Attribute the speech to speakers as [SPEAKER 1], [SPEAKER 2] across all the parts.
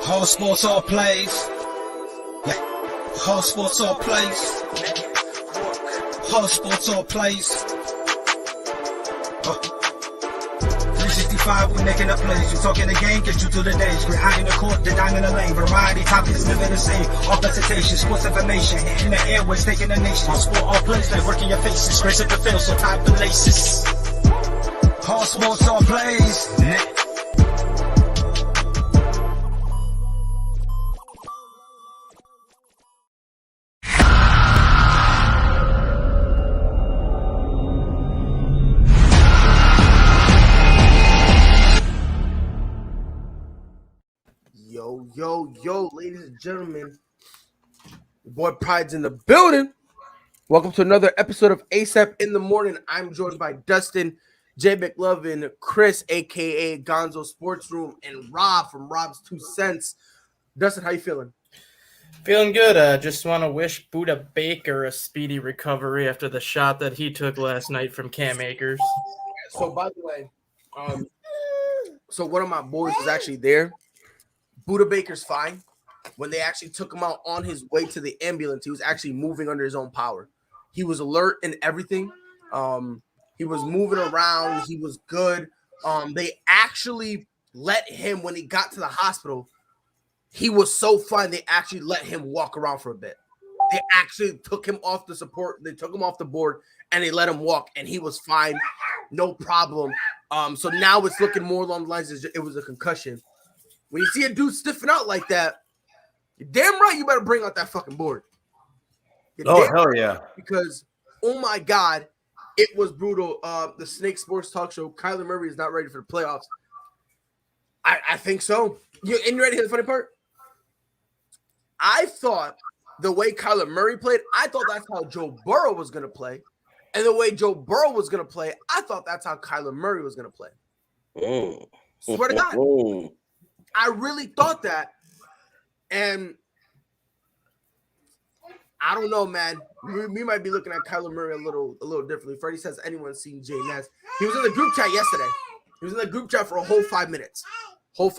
[SPEAKER 1] All sports, all plays. Yeah. All sports, all plays. All sports, all plays. 365, we making up plays. You talking the game, get you to the days. We're high in the court, the dime in the lane. Variety topics, living the same. All presentation, sports information. Hitting the airways, taking the nation. All sport, all plays, like working your faces. Grace at the field, so tie the laces. All sports, all plays.
[SPEAKER 2] Yo, ladies and gentlemen, your boy Pride's in the building. Welcome to another episode of ASAP in the Morning. I'm joined by Dustin, J. McLovin, Chris, a.k.a. Gonzo Sports Room, and Rob from Rob's 2 Cents. Dustin, how you feeling?
[SPEAKER 3] Feeling good. Just want to wish Buda Baker a speedy recovery after the shot that he took last night from Cam Akers.
[SPEAKER 2] So, by the way, so one of my boys was actually there. Buda Baker's fine. When they actually took him out on his way to the ambulance, he was actually moving under his own power. He was alert and everything. He was moving around. He was good. They actually let him, when he got to the hospital, he was so fine, they actually let him walk around for a bit. They actually took him off the support. They took him off the board, and they let him walk, and he was fine. No problem. So now it's looking more along the lines as it was a concussion. When you see a dude stiffen out like that, you're damn right you better bring out that fucking board.
[SPEAKER 4] Hell yeah.
[SPEAKER 2] Because, oh my God, it was brutal. The Snake Sports Talk Show, Kyler Murray is not ready for the playoffs. I think so. And you ready to hear the funny part? I thought the way Kyler Murray played, I thought that's how Joe Burrow was going to play. And the way Joe Burrow was going to play, I thought that's how Kyler Murray was going to play. Swear to God. I really thought that, and I don't know, man. We might be looking at Kyler Murray a little differently. Freddie says, anyone seen Jay Ness? He was in the group chat yesterday. He was in the group chat for a whole 5 minutes. He was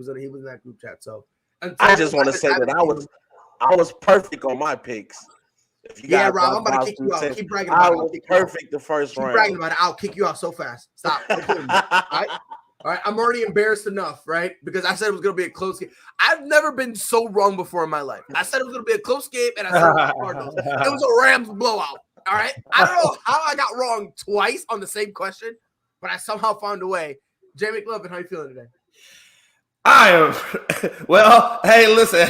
[SPEAKER 2] in that group chat. So
[SPEAKER 4] I just want to say that I was perfect on my picks.
[SPEAKER 2] Yeah, Rob, I'm about to kick you out. Keep bragging about it. I was
[SPEAKER 4] perfect the first round.
[SPEAKER 2] Keep bragging about it. I'll kick you out so fast. Stop. All right, I'm already embarrassed enough, right? Because I said it was going to be a close game. I've never been so wrong before in my life. I said it was going to be a close game, and I said it was Cardinals. It was a Rams blowout, all right? I don't know how I got wrong twice on the same question, but I somehow found a way. Jay McLovin, how you feeling today?
[SPEAKER 4] I am. Well, hey, listen.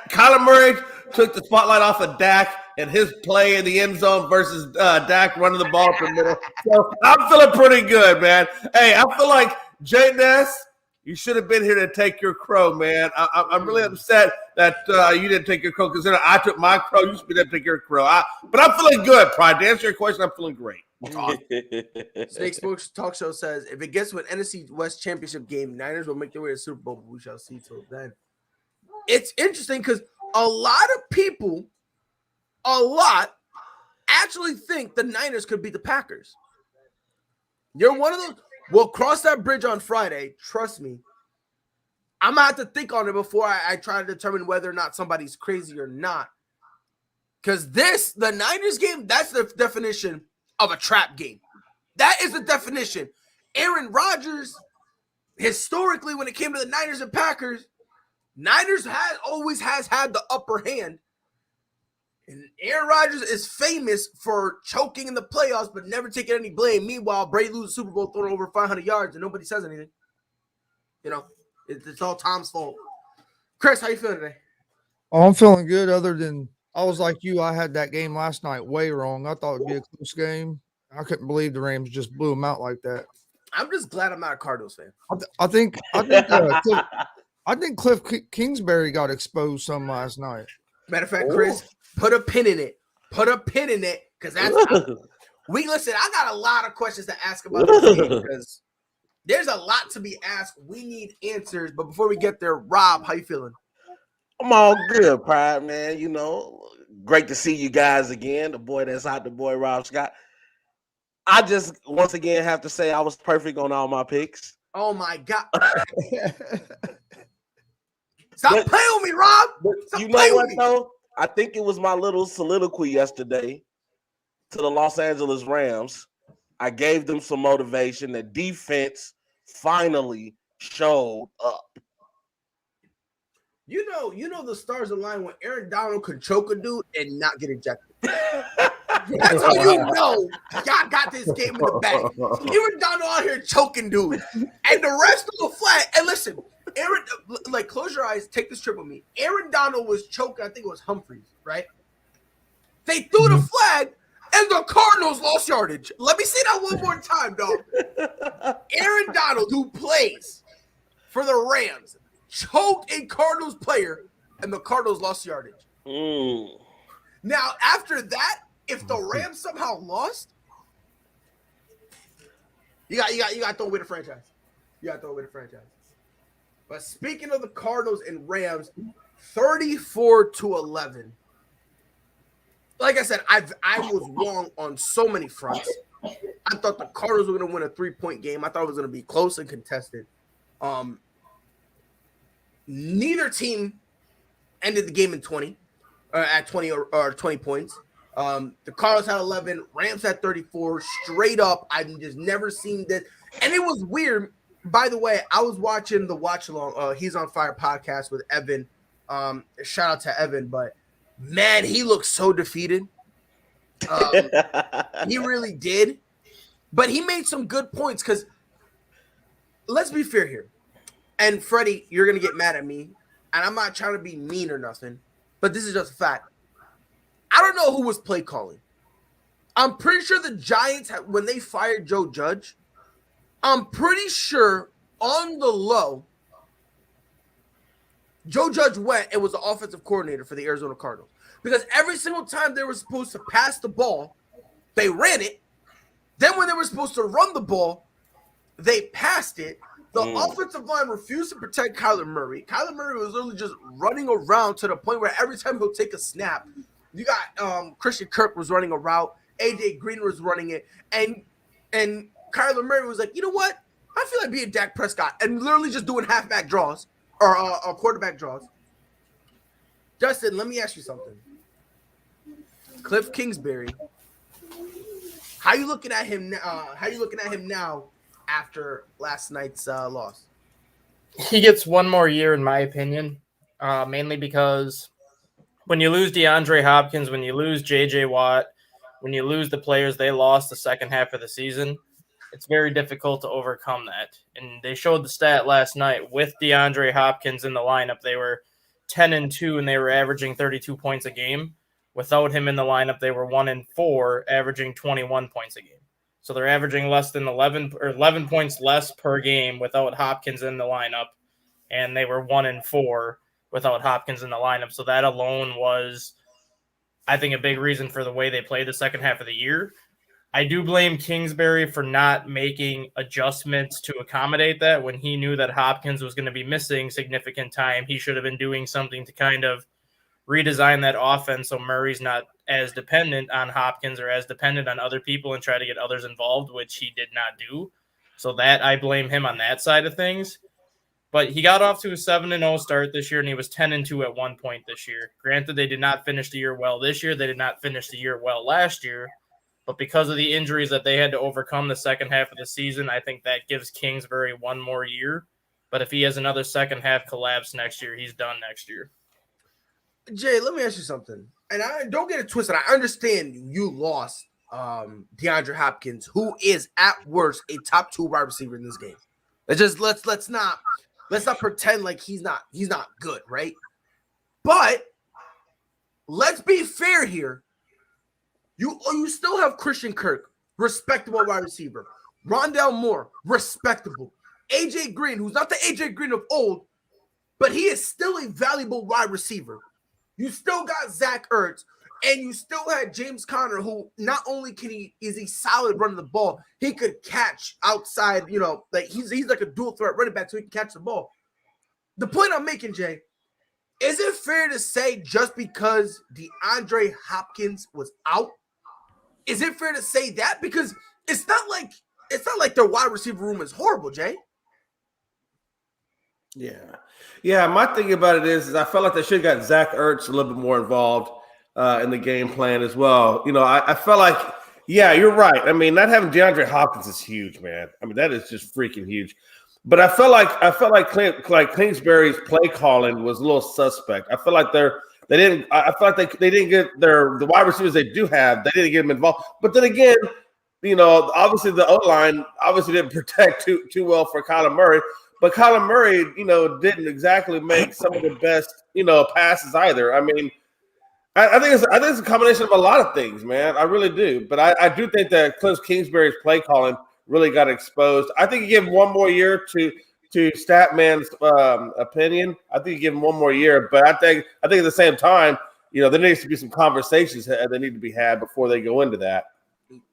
[SPEAKER 4] Kyler Murray took the spotlight off of Dak and his play in the end zone versus Dak running the ball from the middle. So I'm feeling pretty good, man. Hey, I feel like Jay Ness, you should have been here to take your crow, man. I'm really upset that you didn't take your crow because I took my crow. You should be there to take your crow. But I'm feeling good, Pride. To answer your question, I'm feeling great.
[SPEAKER 2] Snake Sports Talk Show says, if it gets to an NFC West Championship game, Niners will make their way to the Super Bowl, but we shall see till then. It's interesting because a lot of people actually think the Niners could beat the Packers. You're one of those. We'll cross that bridge on Friday. Trust me. I'm going to have to think on it before I try to determine whether or not somebody's crazy or not. Because the Niners game, that's the definition of a trap game. That is the definition. Aaron Rodgers, historically, when it came to the Niners and Packers, Niners always has had the upper hand. And Aaron Rodgers is famous for choking in the playoffs but never taking any blame. Meanwhile, Brady loses the Super Bowl throwing over 500 yards and nobody says anything. You know, it's all Tom's fault. Chris, how you feeling today?
[SPEAKER 5] Oh, I'm feeling good other than I was like you. I had that game last night way wrong. I thought it'd be a close game. I couldn't believe the Rams just blew them out like that.
[SPEAKER 2] I'm just glad I'm not a Cardinals fan.
[SPEAKER 5] I think Cliff Kingsbury got exposed some last night.
[SPEAKER 2] Matter of fact, Chris, put a pin in it. Because that's listen, I got a lot of questions to ask about this game because there's a lot to be asked. We need answers. But before we get there, Rob, how you feeling?
[SPEAKER 4] I'm all good, Pride, man. You know, great to see you guys again. The boy that's hot, the boy Rob Scott. I just once again have to say I was perfect on all my picks.
[SPEAKER 2] Oh my God. Stop playing with me, Rob.
[SPEAKER 6] But
[SPEAKER 2] Stop
[SPEAKER 6] you know
[SPEAKER 2] playing
[SPEAKER 6] what
[SPEAKER 2] with me.
[SPEAKER 6] though? I think it was my little soliloquy yesterday to the Los Angeles Rams. I gave them some motivation. The defense finally showed up.
[SPEAKER 2] You know the stars align when Aaron Donald could choke a dude and not get ejected. That's how you know y'all got this game in the bag. Aaron Donald out here choking dudes, and the rest of the flag. And listen, Aaron, like close your eyes, take this trip with me. Aaron Donald was choking. I think it was Humphreys, right? They threw the flag, and the Cardinals lost yardage. Let me say that one more time, dog. Aaron Donald, who plays for the Rams, choked a Cardinals player, and the Cardinals lost yardage. Now, after that, if the Rams somehow lost, you got to throw away the franchise. You got to throw away the franchise. But speaking of the Cardinals and Rams, 34-11. Like I said, I was wrong on so many fronts. I thought the Cardinals were going to win a 3-point game. I thought it was going to be close and contested. Neither team ended the game in 20 or 20 points. The Cardinals had 11, Rams had 34. Straight up, I've just never seen this. And it was weird. By the way, I was watching the watch along. He's on Fire podcast with Evan. Shout out to Evan, but man, he looks so defeated. He really did. But he made some good points because let's be fair here. And Freddie, you're going to get mad at me. And I'm not trying to be mean or nothing, but this is just a fact. I don't know who was play calling. I'm pretty sure the Giants, when they fired Joe Judge, I'm pretty sure on the low, Joe Judge went and was the offensive coordinator for the Arizona Cardinals. Because every single time they were supposed to pass the ball, they ran it. Then when they were supposed to run the ball, they passed it. The offensive line refused to protect Kyler Murray. Kyler Murray was literally just running around to the point where every time he'll take a snap, you got Christian Kirk was running a route, AJ Green was running it, and Kyler Murray was like, you know what? I feel like being Dak Prescott and literally just doing halfback draws or quarterback draws. Justin, let me ask you something. Cliff Kingsbury, how you looking at him now? How you looking at him now after last night's loss?
[SPEAKER 3] He gets one more year, in my opinion, mainly because when you lose DeAndre Hopkins, when you lose J.J. Watt, when you lose the players they lost the second half of the season, it's very difficult to overcome that. And they showed the stat last night with DeAndre Hopkins in the lineup. They were 10-2, and they were averaging 32 points a game. Without him in the lineup, they were 1-4, averaging 21 points a game. So they're averaging less than 11 points less per game without Hopkins in the lineup, and they were 1-4 without Hopkins in the lineup. So that alone was, I think, a big reason for the way they played the second half of the year. I do blame Kingsbury for not making adjustments to accommodate that when he knew that Hopkins was going to be missing significant time. He should have been doing something to kind of redesign that offense so Murray's not as dependent on Hopkins or as dependent on other people and try to get others involved, which he did not do. So that I blame him on that side of things. But he got off to a 7-0 start this year, and he was 10-2 at one point this year. Granted, they did not finish the year well this year. They did not finish the year well last year. But because of the injuries that they had to overcome the second half of the season, I think that gives Kingsbury one more year. But if he has another second half collapse next year, he's done next year.
[SPEAKER 2] Jay, let me ask you something. And I don't get it twisted. I understand you lost DeAndre Hopkins, who is at worst a top 2 wide receiver in this game. Let's not pretend like he's not good, right? But let's be fair here. You still have Christian Kirk, respectable wide receiver. Rondale Moore, respectable. AJ Green, who's not the AJ Green of old, but he is still a valuable wide receiver. You still got Zach Ertz, and you still had James Conner, who not only is he solid running the ball, he could catch outside, like he's like a dual threat running back, so he can catch the ball. The point I'm making, Jay, is it fair to say just because DeAndre Hopkins was out, is it fair to say that? Because it's not like their wide receiver room is horrible, Jay.
[SPEAKER 6] Yeah.
[SPEAKER 4] Yeah, my thing about it is I felt like they should have got Zach Ertz a little bit more involved in the game plan as well. You know, I felt like, yeah, you're right. I mean, not having DeAndre Hopkins is huge, man. I mean, that is just freaking huge. But I felt like Kingsbury's play calling was a little suspect. I feel like they didn't get the wide receivers they do have. They didn't get them involved. But then again, you know, obviously the O-line obviously didn't protect too well for Kyler Murray. But Kyler Murray, you know, didn't exactly make some of the best, you know, passes either. I mean, I think it's a combination of a lot of things, man. I really do. But I do think that Cliff Kingsbury's play calling really got exposed. I think you give him one more year to Statman's opinion. I think you give him one more year. But I think at the same time, you know, there needs to be some conversations that need to be had before they go into that.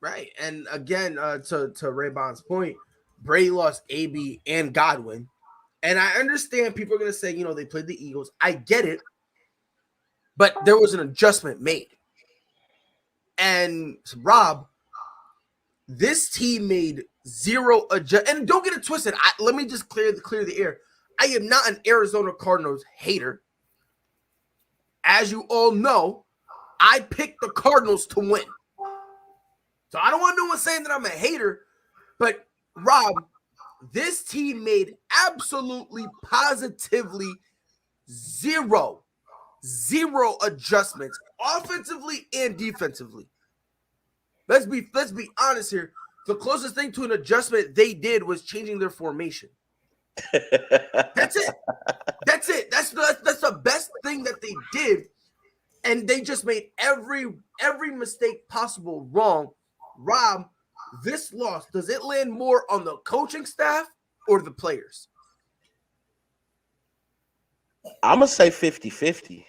[SPEAKER 2] Right. And again, to Ray Bond's point, Brady lost AB and Godwin. And I understand people are going to say, you know, they played the Eagles. I get it. But there was an adjustment made. And Rob, this team made zero adjust. And don't get it twisted. Let me just clear the air. I am not an Arizona Cardinals hater. As you all know, I picked the Cardinals to win. So I don't want no one saying that I'm a hater, but Rob, this team made absolutely positively zero adjustments offensively and defensively. Let's be honest here. The closest thing to an adjustment they did was changing their formation. That's it. That's the best thing that they did, and they just made every mistake possible wrong. Rob, this loss, does it land more on the coaching staff or the players?
[SPEAKER 6] I'm going to say 50-50.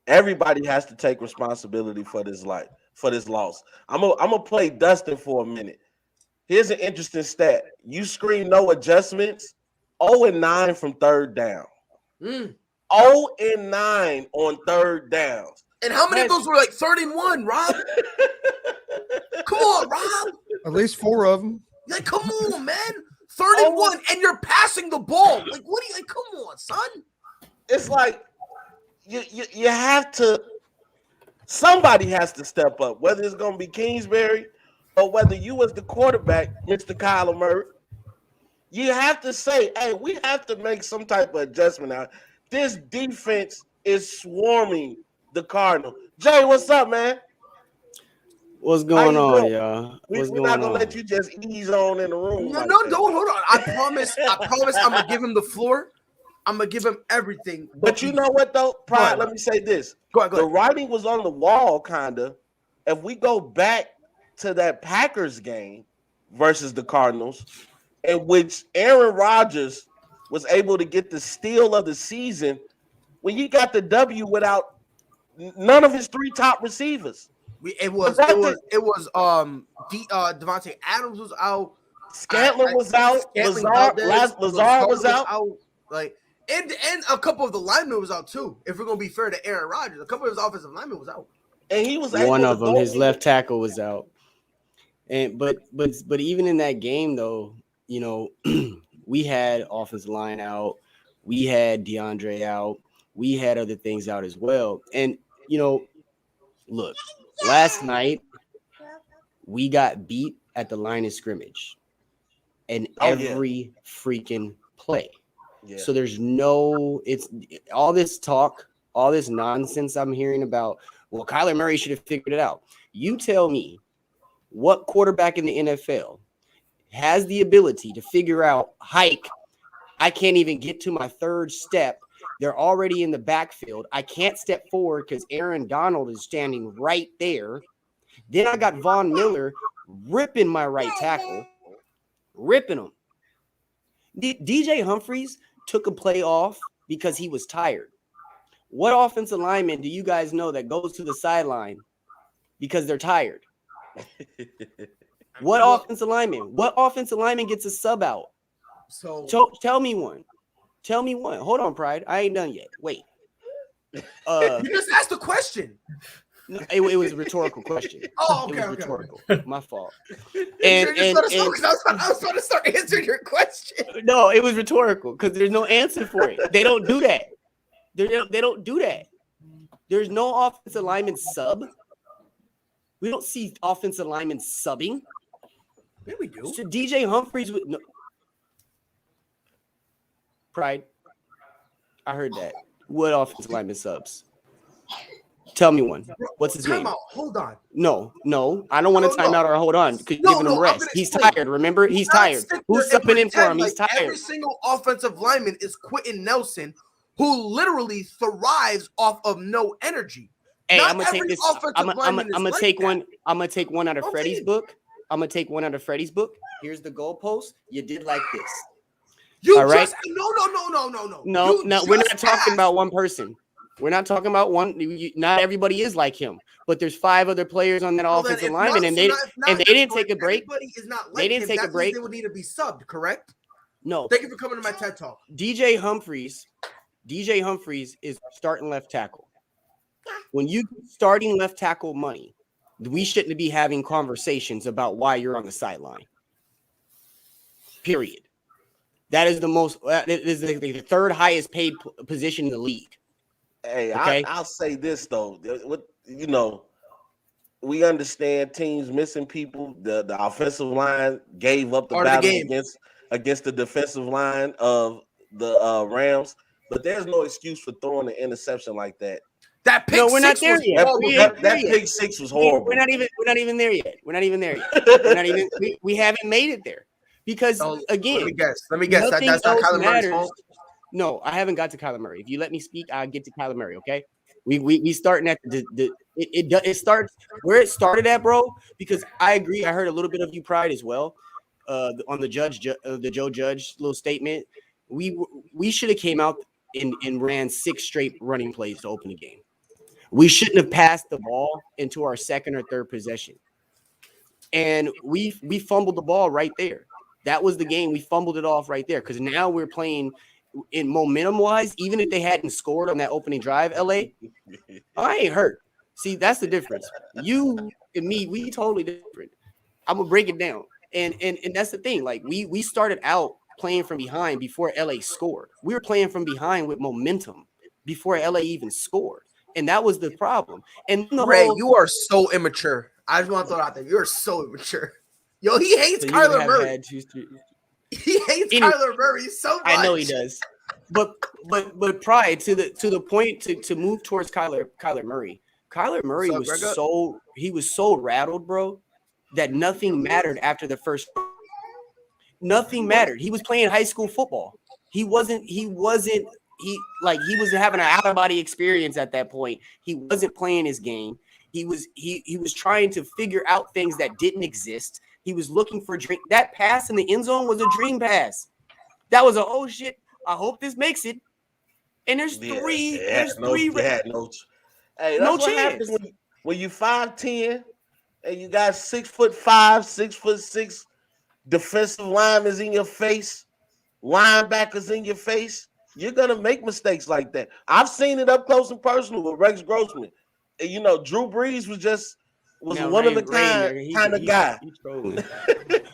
[SPEAKER 6] Everybody has to take responsibility for this loss. I'm gonna play Dustin for a minute. Here's an interesting stat. You screen no adjustments, 0-9 from third down. 0-9 on third downs.
[SPEAKER 2] And how many of those were like 31, Rob? Come on, Rob.
[SPEAKER 5] At least 4 of them.
[SPEAKER 2] Like, come on, man. 31, and you're passing the ball. Like, what are you like? Come on, son.
[SPEAKER 6] It's like you have to. Somebody has to step up, whether it's going to be Kingsbury or whether you as the quarterback, Mr. Kyler Murray, you have to say, hey, we have to make some type of adjustment now. This defense is swarming the Cardinals. Jay, what's up, man?
[SPEAKER 7] What's going on, y'all?
[SPEAKER 6] We're not going to let you just ease on in the room.
[SPEAKER 2] No, don't hold on. I promise I'm going to give him the floor. I'm going to give him everything.
[SPEAKER 6] But you know what, though? Pride, let me say this.
[SPEAKER 2] Go ahead.
[SPEAKER 6] The writing was on the wall, kind of. If we go back to that Packers game versus the Cardinals, in which Aaron Rodgers was able to get the steal of the season, when you got the W without none of his 3 top receivers.
[SPEAKER 2] It was Devontae Adams was out.
[SPEAKER 6] Scantling was out. Lazard was out.
[SPEAKER 2] Like, and a couple of the linemen was out too. If we're gonna be fair to Aaron Rodgers, a couple of his offensive linemen was out.
[SPEAKER 6] And he was
[SPEAKER 7] one of them. His left tackle was out. And but even in that game though, you know, we had offensive line out, we had DeAndre out, we had other things out as well. And you know, look, last night we got beat at the line of scrimmage and every freaking play. Yeah. So there's it's all this talk, all this nonsense I'm hearing about, well, Kyler Murray should have figured it out. You tell me what quarterback in the NFL has the ability to figure out hike. I can't even get to my third step. They're already in the backfield. I can't step forward because Aaron Donald is standing right there. Then I got Von Miller ripping my right tackle, ripping him. DJ Humphries took a play off because he was tired. What offensive lineman do you guys know that goes to the sideline because they're tired? What offensive lineman gets a sub out?
[SPEAKER 2] So
[SPEAKER 7] tell me one. Hold on, Pride. I ain't done yet. Wait.
[SPEAKER 2] You just asked the question.
[SPEAKER 7] No, it was a rhetorical question.
[SPEAKER 2] Oh,
[SPEAKER 7] It
[SPEAKER 2] okay,
[SPEAKER 7] was
[SPEAKER 2] okay.
[SPEAKER 7] rhetorical. My fault.
[SPEAKER 2] And,
[SPEAKER 7] And
[SPEAKER 2] I was about to start answering your question.
[SPEAKER 7] no, it was rhetorical because there's no answer for it. They don't do that. They don't do that. There's no offensive lineman sub. We don't see offensive linemen subbing.
[SPEAKER 2] Yeah, we do.
[SPEAKER 7] So DJ Humphries with no Pride. I heard that. What offensive lineman subs? Tell me one. What's his name?
[SPEAKER 2] Time out. Hold on.
[SPEAKER 7] No. I don't want to time out or hold on because you're giving him rest. He's tired. Remember, he's tired. Who's subbing in for him? He's tired.
[SPEAKER 2] Every single offensive lineman is Quentin Nelson, who literally thrives off of no energy.
[SPEAKER 7] Hey,
[SPEAKER 2] Not
[SPEAKER 7] I'm gonna take
[SPEAKER 2] every
[SPEAKER 7] this.
[SPEAKER 2] offensive
[SPEAKER 7] I'm
[SPEAKER 2] lineman is
[SPEAKER 7] gonna
[SPEAKER 2] like
[SPEAKER 7] take
[SPEAKER 2] that.
[SPEAKER 7] one. I'm gonna take one out of
[SPEAKER 2] I'm
[SPEAKER 7] Freddie's
[SPEAKER 2] saying-
[SPEAKER 7] book. I'm gonna take one out of Freddie's book. Here's the goalpost. You did like this.
[SPEAKER 2] You
[SPEAKER 7] All right.
[SPEAKER 2] just no.
[SPEAKER 7] No,
[SPEAKER 2] You
[SPEAKER 7] we're not
[SPEAKER 2] just
[SPEAKER 7] talking
[SPEAKER 2] asked.
[SPEAKER 7] about one person. We're not talking about one. Not everybody is like him, but there's 5 other players on that
[SPEAKER 2] Well, then
[SPEAKER 7] offensive
[SPEAKER 2] if
[SPEAKER 7] lineman,
[SPEAKER 2] not-
[SPEAKER 7] and
[SPEAKER 2] so
[SPEAKER 7] they
[SPEAKER 2] not- if not-
[SPEAKER 7] didn't
[SPEAKER 2] so
[SPEAKER 7] take
[SPEAKER 2] if
[SPEAKER 7] a break.
[SPEAKER 2] Everybody is not like
[SPEAKER 7] They didn't
[SPEAKER 2] him,
[SPEAKER 7] take a
[SPEAKER 2] that means
[SPEAKER 7] break.
[SPEAKER 2] They would need to be subbed, correct?
[SPEAKER 7] No,
[SPEAKER 2] Thank you for coming to my TED talk.
[SPEAKER 7] DJ Humphries is starting left tackle. When you starting left tackle money, we shouldn't be having conversations about why you're on the sideline. Period. That is the most. It is the third highest paid position in the league.
[SPEAKER 6] Hey,
[SPEAKER 7] Okay.
[SPEAKER 6] I'll say this though. We understand teams missing people. The offensive line gave up the
[SPEAKER 2] Part of the
[SPEAKER 6] battle
[SPEAKER 2] game.
[SPEAKER 6] against the defensive line of the Rams, but there's no excuse for throwing an interception like that.
[SPEAKER 2] That pick
[SPEAKER 7] No, we're not
[SPEAKER 2] six
[SPEAKER 7] there
[SPEAKER 2] was
[SPEAKER 7] yet.
[SPEAKER 2] horrible.
[SPEAKER 7] We ain't there
[SPEAKER 6] That
[SPEAKER 7] yet.
[SPEAKER 6] pick six was horrible.
[SPEAKER 7] We're not even there yet. We're not even there yet. We haven't made it there because
[SPEAKER 2] So,
[SPEAKER 7] again,
[SPEAKER 2] let me guess.
[SPEAKER 7] nothing
[SPEAKER 2] That's not
[SPEAKER 7] else
[SPEAKER 2] Kyler Murray's
[SPEAKER 7] matters.
[SPEAKER 2] fault.
[SPEAKER 7] No, I haven't got to Kyler Murray. If you let me speak, I'll get to Kyler Murray. Okay, we starting at it starts where it started at, bro. Because I agree. I heard a little bit of you pride as well on the Joe Judge little statement. We should have came out and ran 6 straight running plays to open the game. We shouldn't have passed the ball into our second or third possession. And we fumbled the ball right there. That was the game. We fumbled it off right there because now we're playing in momentum-wise. Even if they hadn't scored on that opening drive, LA, I ain't hurt. See, that's the difference. You and me, we totally different. I'm gonna break it down. And that's the thing. Like we started out playing from behind before LA scored. We were playing from behind with momentum before LA even scored. And that was the problem. And
[SPEAKER 2] Ray, you are so immature. I just want to throw it out there. You're so immature. Yo, he hates Kyler Murray. He hates Kyler Murray so much.
[SPEAKER 7] I know he does. But pride to the point to move towards Kyler Murray. Kyler Murray was so rattled, bro, that nothing mattered after the first. Nothing mattered. He was playing high school football. He was having an out-of-body experience at that point. He wasn't playing his game. He was trying to figure out things that didn't exist. He was looking for a dream. That pass in the end zone was a dream pass. That was oh shit. I hope this makes it. And there's three.
[SPEAKER 6] Hey, that's
[SPEAKER 7] no
[SPEAKER 6] what
[SPEAKER 7] chance.
[SPEAKER 6] happens when you 5'10" and you got 6'5", 6'6" defensive linemen in your face, linebackers in your face. You're gonna make mistakes like that. I've seen it up close and personal with Rex Grossman. And, Drew Brees was one of a kind of guy.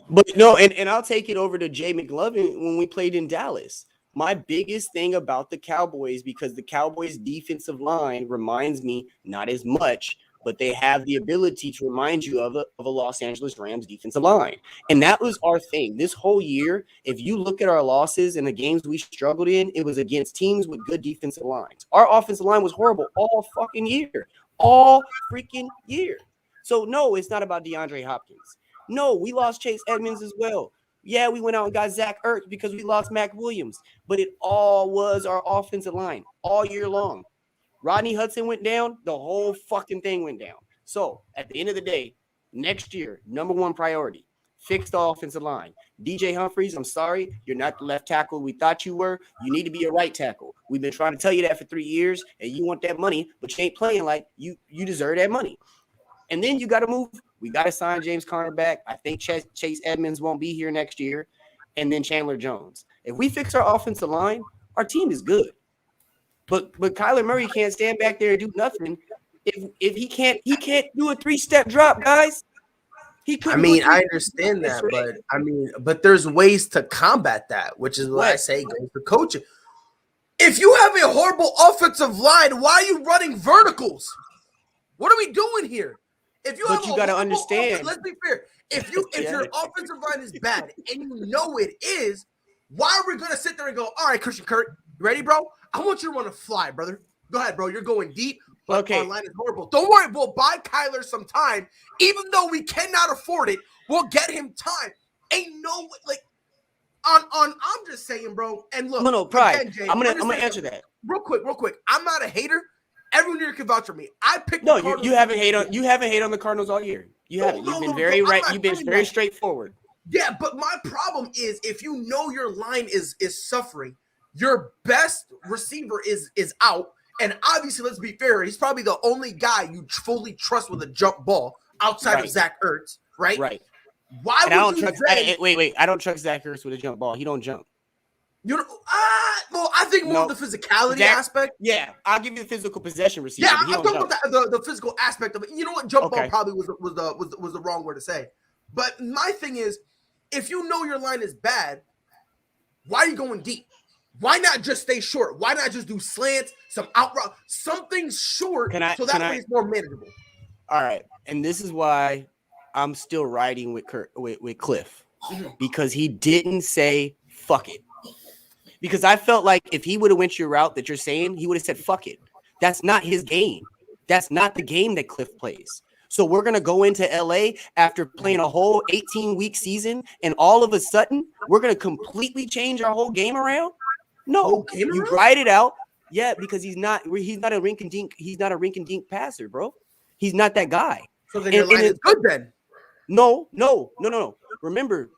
[SPEAKER 7] But no, and I'll take it over to Jay McLovin when we played in Dallas. My biggest thing about the Cowboys, because the Cowboys defensive line reminds me not as much, but they have the ability to remind you of a Los Angeles Rams defensive line. And that was our thing. This whole year, if you look at our losses and the games we struggled in, it was against teams with good defensive lines. Our offensive line was horrible all fucking year. All freaking year. So, no, it's not about DeAndre Hopkins. No, we lost Chase Edmonds as well. Yeah, we went out and got Zach Ertz because we lost Mac Williams. But it all was our offensive line all year long. Rodney Hudson went down, the whole fucking thing went down. So, at the end of the day, next year, number one priority, fix the offensive line. DJ Humphries, I'm sorry, you're not the left tackle we thought you were. You need to be a right tackle. We've been trying to tell you that for 3 years, and you want that money, but you ain't playing like you deserve that money. And then you got to move. We got to sign James Conner back. I think Chase Edmonds won't be here next year, and then Chandler Jones. If we fix our offensive line, our team is good. But Kyler Murray can't stand back there and do nothing If he can't do a 3-step drop, guys. He could.
[SPEAKER 2] I mean, I understand that, but there's ways to combat that, which is what I say goes to coaching. If you have a horrible offensive line, why are you running verticals? What are we doing here? If you
[SPEAKER 7] But you got to understand.
[SPEAKER 2] Let's be fair. If your offensive line is bad and you know it is, why are we going to sit there and go, all right, Christian Kirk, you ready, bro? I want you to run a fly, brother. Go ahead, bro. You're going deep. But our line is horrible. Don't worry. We'll buy Kyler some time. Even though we cannot afford it, we'll get him time. Ain't no I'm just saying, bro. And look,
[SPEAKER 7] no, Pride.
[SPEAKER 2] Again, Jay,
[SPEAKER 7] I'm gonna answer that
[SPEAKER 2] real quick. I'm not a hater. Everyone here can vouch for me. I picked.
[SPEAKER 7] No, you haven't hate on the Cardinals all year. You haven't. You've been very right. You've been very straightforward.
[SPEAKER 2] Yeah, but my problem is if you know your line is suffering, your best receiver is out. And obviously, let's be fair, he's probably the only guy you fully trust with a jump ball outside of Zach Ertz, right?
[SPEAKER 7] Right.
[SPEAKER 2] Why would you
[SPEAKER 7] wait. I don't trust Zach Ertz with a jump ball. He don't jump.
[SPEAKER 2] You know, well, I think more of the physicality aspect.
[SPEAKER 7] Yeah, I'll give you the physical possession receiver.
[SPEAKER 2] Yeah, I'm talking about the physical aspect of it. You know what? Jump ball probably was the wrong word to say. But my thing is, if you know your line is bad, why are you going deep? Why not just stay short? Why not just do slants, some out route, something short, so that way it's more manageable?
[SPEAKER 7] All right, and this is why I'm still riding with Cliff, because he didn't say fuck it. Because I felt like if he would have went your route that you're saying, he would have said fuck it. That's not his game. That's not the game that Cliff plays. So we're going to go into LA after playing a whole 18-week season, and all of a sudden we're going to completely change our whole game around? No, you ride it out. Yeah, because he's not a rink-and-dink passer, bro. He's not that guy.
[SPEAKER 2] So then your line is good then.
[SPEAKER 7] No. Remember,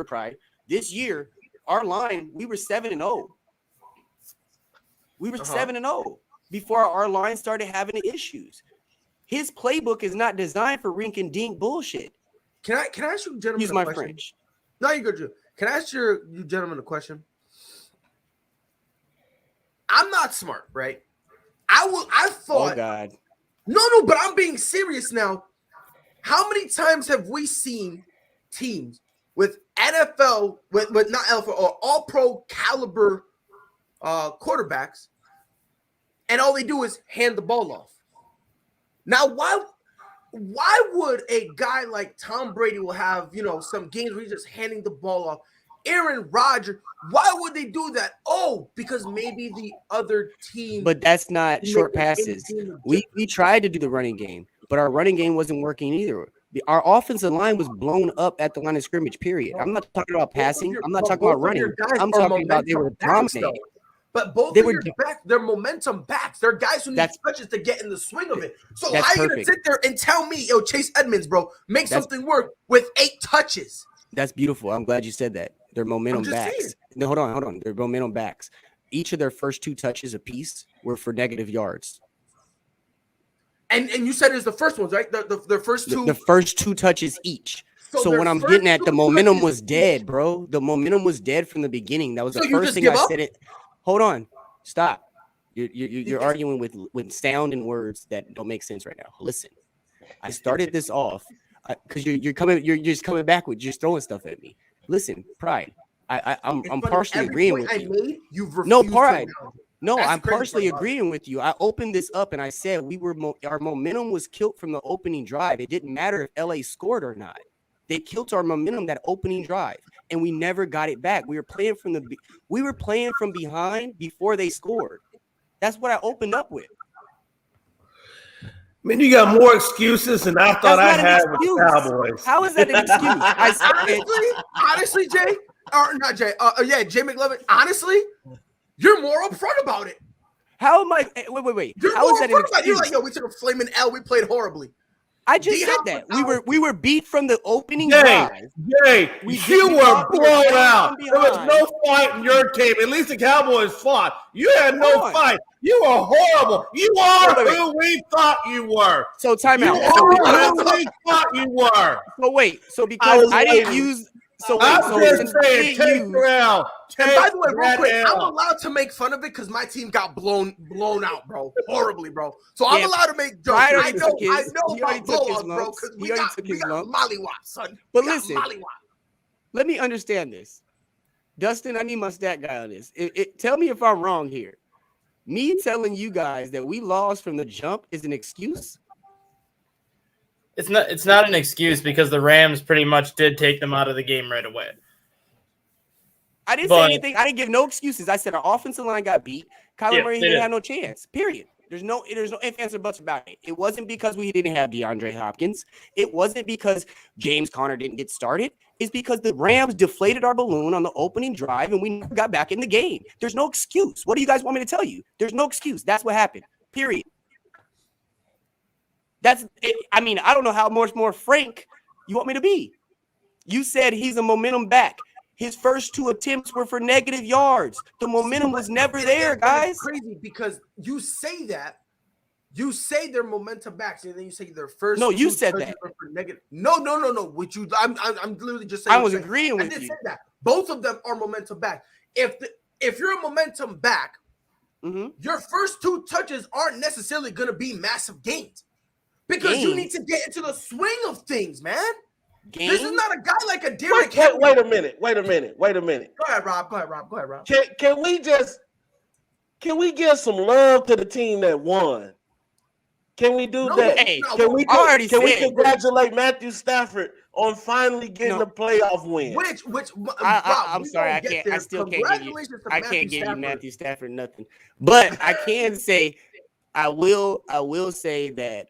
[SPEAKER 7] Pride. This year, our line, we were 7-0. We were 7-0 before our line started having issues. His playbook is not designed for rink-and-dink bullshit.
[SPEAKER 2] Can I ask you gentlemen
[SPEAKER 7] Use
[SPEAKER 2] a
[SPEAKER 7] my
[SPEAKER 2] question?
[SPEAKER 7] French.
[SPEAKER 2] No, you're good. Can I ask you gentlemen a question? I'm not smart, right? I thought.
[SPEAKER 7] Oh God.
[SPEAKER 2] No, but I'm being serious now. How many times have we seen teams with NFL, with not NFL or all pro caliber quarterbacks, and all they do is hand the ball off? Now, why would a guy like Tom Brady will have, some games where he's just handing the ball off? Aaron Rodgers, why would they do that? Oh, because maybe the other team.
[SPEAKER 7] But that's not short passes. We tried to do the running game, but our running game wasn't working either. Our offensive line was blown up at the line of scrimmage, period. I'm not talking about passing. I'm not talking about running. I'm talking about they were dominating.
[SPEAKER 2] But both of your backs, they're momentum backs. They're guys who need touches to get in the swing of it. So how are you going to sit there and tell me, Chase Edmonds, bro, make something work with 8 touches?
[SPEAKER 7] That's beautiful. I'm glad you said that. They're momentum backs. No, hold on. They're momentum backs. Each of their first 2 touches apiece were for negative yards.
[SPEAKER 2] And you said it was the first ones, right? The first 2.
[SPEAKER 7] The first 2 touches each. So what I'm getting at, the momentum was dead, bro. The momentum was dead from the beginning. That was the first thing I said. Hold on. Stop. You're arguing with sound and words that don't make sense right now. Listen, I started this off because you're just coming back with just throwing stuff at me. Listen, Pride. I'm partially agreeing with you. No, Pride. No, I'm partially agreeing with you. I opened this up and I said our momentum was killed from the opening drive. It didn't matter if LA scored or not. They killed our momentum that opening drive, and we never got it back. We were playing from behind before they scored. That's what I opened up with.
[SPEAKER 4] I mean, you got more excuses than I thought I had with the Cowboys.
[SPEAKER 7] How is that an excuse?
[SPEAKER 2] Honestly, Jay, or not Jay, Jay McLovin. Honestly, you're more upfront about it.
[SPEAKER 7] How am I? Wait. How is that an excuse?
[SPEAKER 2] You're like, we took a flaming L. We played horribly.
[SPEAKER 7] I just said that we were beat from the opening drive.
[SPEAKER 4] Jay, you were blown out. There was no fight in your team. At least the Cowboys fought. You had no fight. You were horrible. You are who we thought you were.
[SPEAKER 7] So time out.
[SPEAKER 4] You are who we thought you were.
[SPEAKER 7] So wait. So because I didn't use. So wait,
[SPEAKER 4] I'm
[SPEAKER 7] so
[SPEAKER 4] just
[SPEAKER 7] since
[SPEAKER 4] saying,
[SPEAKER 7] we
[SPEAKER 4] take
[SPEAKER 7] use-
[SPEAKER 4] Terrell.
[SPEAKER 2] And by the way, real
[SPEAKER 4] that
[SPEAKER 2] quick, I'm
[SPEAKER 4] L.
[SPEAKER 2] allowed to make fun of it because my team got blown out, bro, horribly, bro. So I'm
[SPEAKER 7] Yeah,
[SPEAKER 2] allowed to make jokes.
[SPEAKER 7] Pride
[SPEAKER 2] I
[SPEAKER 7] already
[SPEAKER 2] know
[SPEAKER 7] took his- he already
[SPEAKER 2] about
[SPEAKER 7] took his
[SPEAKER 2] blowouts, bro,
[SPEAKER 7] lumps.
[SPEAKER 2] because
[SPEAKER 7] He
[SPEAKER 2] we
[SPEAKER 7] already
[SPEAKER 2] got
[SPEAKER 7] took his lumps.
[SPEAKER 2] mollywopped, son.
[SPEAKER 7] But
[SPEAKER 2] We got
[SPEAKER 7] listen,
[SPEAKER 2] mollywopped.
[SPEAKER 7] let me understand this. Dustin, I need my stat guy on this. Tell me if I'm wrong here. Me telling you guys that we lost from the jump is an excuse?
[SPEAKER 3] It's not an excuse because the Rams pretty much did take them out of the game right away.
[SPEAKER 7] I didn't say anything. I didn't give no excuses. I said our offensive line got beat. Kyler Murray didn't have no chance. Period. There's no ifs, ands, or buts about it. It wasn't because we didn't have DeAndre Hopkins. It wasn't because James Conner didn't get started. It's because the Rams deflated our balloon on the opening drive and we never got back in the game. There's no excuse. What do you guys want me to tell you? There's no excuse. That's what happened. Period. I mean, I don't know how much more frank you want me to be. You said he's a momentum back. His first 2 attempts were for negative yards. The momentum was never there, guys.
[SPEAKER 2] It's crazy because you say that. You say they're momentum backs, and then you say their first.
[SPEAKER 7] No, you
[SPEAKER 2] 2
[SPEAKER 7] said
[SPEAKER 2] touches
[SPEAKER 7] that.
[SPEAKER 2] were for negative. No. Which you, I'm literally just saying.
[SPEAKER 7] I was agreeing with
[SPEAKER 2] I did
[SPEAKER 7] you.
[SPEAKER 2] say that. Both of them are momentum back. If you're a momentum back, your first 2 touches aren't necessarily going to be massive gains because you need to get into the swing of things, man. This is not a guy like a Derrick Henry.
[SPEAKER 6] Wait a minute.
[SPEAKER 2] Go ahead, Rob.
[SPEAKER 6] Can we give some love to the team that won? Can we do that?
[SPEAKER 7] Hey,
[SPEAKER 6] can we congratulate Matthew Stafford on finally getting a playoff win?
[SPEAKER 7] I'm sorry, I can't. I still can't give you. I can't give you Matthew Stafford nothing. But I can say, I will say that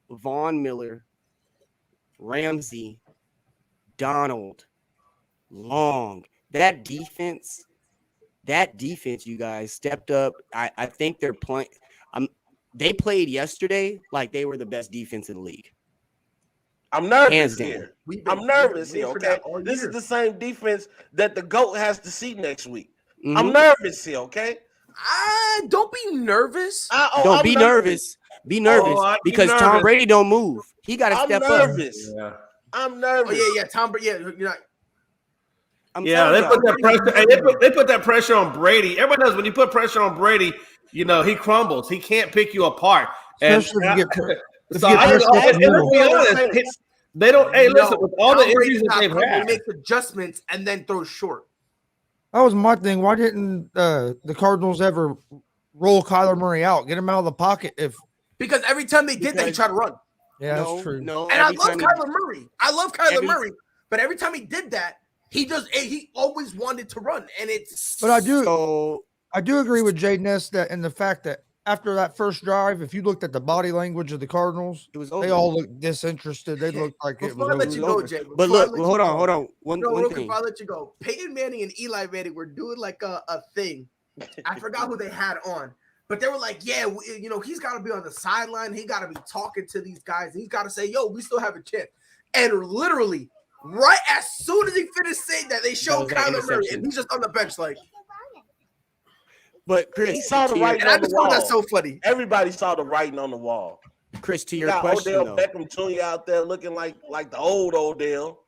[SPEAKER 7] Von Miller, Ramsey, Donald, Long, that defense, you guys stepped up. I think they're playing. They played yesterday like they were the best defense in the league.
[SPEAKER 6] I'm nervous here. I'm nervous here. Okay, this is the same defense that the GOAT has to see next week. I'm nervous here. Okay,
[SPEAKER 2] don't be nervous.
[SPEAKER 7] Don't be nervous. Be nervous because Tom Brady don't move. He got to step up.
[SPEAKER 6] Yeah. I'm nervous.
[SPEAKER 2] Oh yeah, Tom Brady. Yeah, you're not.
[SPEAKER 4] They put that pressure. They put that pressure on Brady. Everybody knows when you put pressure on Brady, you know he crumbles. He can't pick you apart.
[SPEAKER 5] Especially
[SPEAKER 4] And
[SPEAKER 5] if you get
[SPEAKER 4] so let's be honest. They don't. Hey, listen. With all the injuries that they've had,
[SPEAKER 2] he makes adjustments and then throws short.
[SPEAKER 5] That was my thing. Why didn't the Cardinals ever roll Kyler Murray out, get him out of the pocket?
[SPEAKER 2] Because every time they did that, he tried to run.
[SPEAKER 5] Yeah, that's true.
[SPEAKER 7] No,
[SPEAKER 2] and I love Kyler Murray. Murray, but every time he did that, he always wanted to run, and it's.
[SPEAKER 5] But I do agree with Jay Ness that in the fact that after that first drive, if you looked at the body language of the Cardinals, they all looked disinterested. They looked like it was over.
[SPEAKER 7] But look, hold on. One thing.
[SPEAKER 2] Before I let you go, Peyton Manning and Eli Manning were doing like a thing. I forgot who they had on, but they were like, "Yeah, he's got to be on the sideline. He got to be talking to these guys. And he's got to say, yo, we still have a chance." And literally, right as soon as he finished saying that, they showed Kyler Murray, and he's just on the bench like.
[SPEAKER 7] But Chris,
[SPEAKER 6] he saw the writing on the wall. That's
[SPEAKER 2] so funny.
[SPEAKER 6] Everybody saw the writing on the wall.
[SPEAKER 7] Chris, to your question,
[SPEAKER 6] Odell Beckham Jr. out there looking like the old Odell.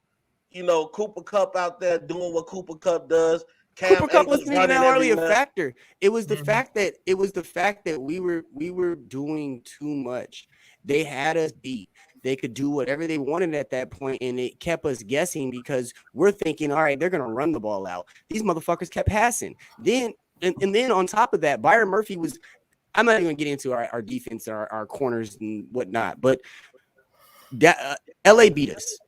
[SPEAKER 6] Cooper Kupp out there doing what Cooper Kupp does.
[SPEAKER 7] Cooper Kupp wasn't even hardly a factor. It was the fact that we were doing too much. They had us beat. They could do whatever they wanted at that point, and it kept us guessing because we're thinking, all right, they're gonna run the ball out. These motherfuckers kept passing. Then on top of that, Byron Murphy was. I'm not even gonna get into our defense, our corners and whatnot, but that LA beat us.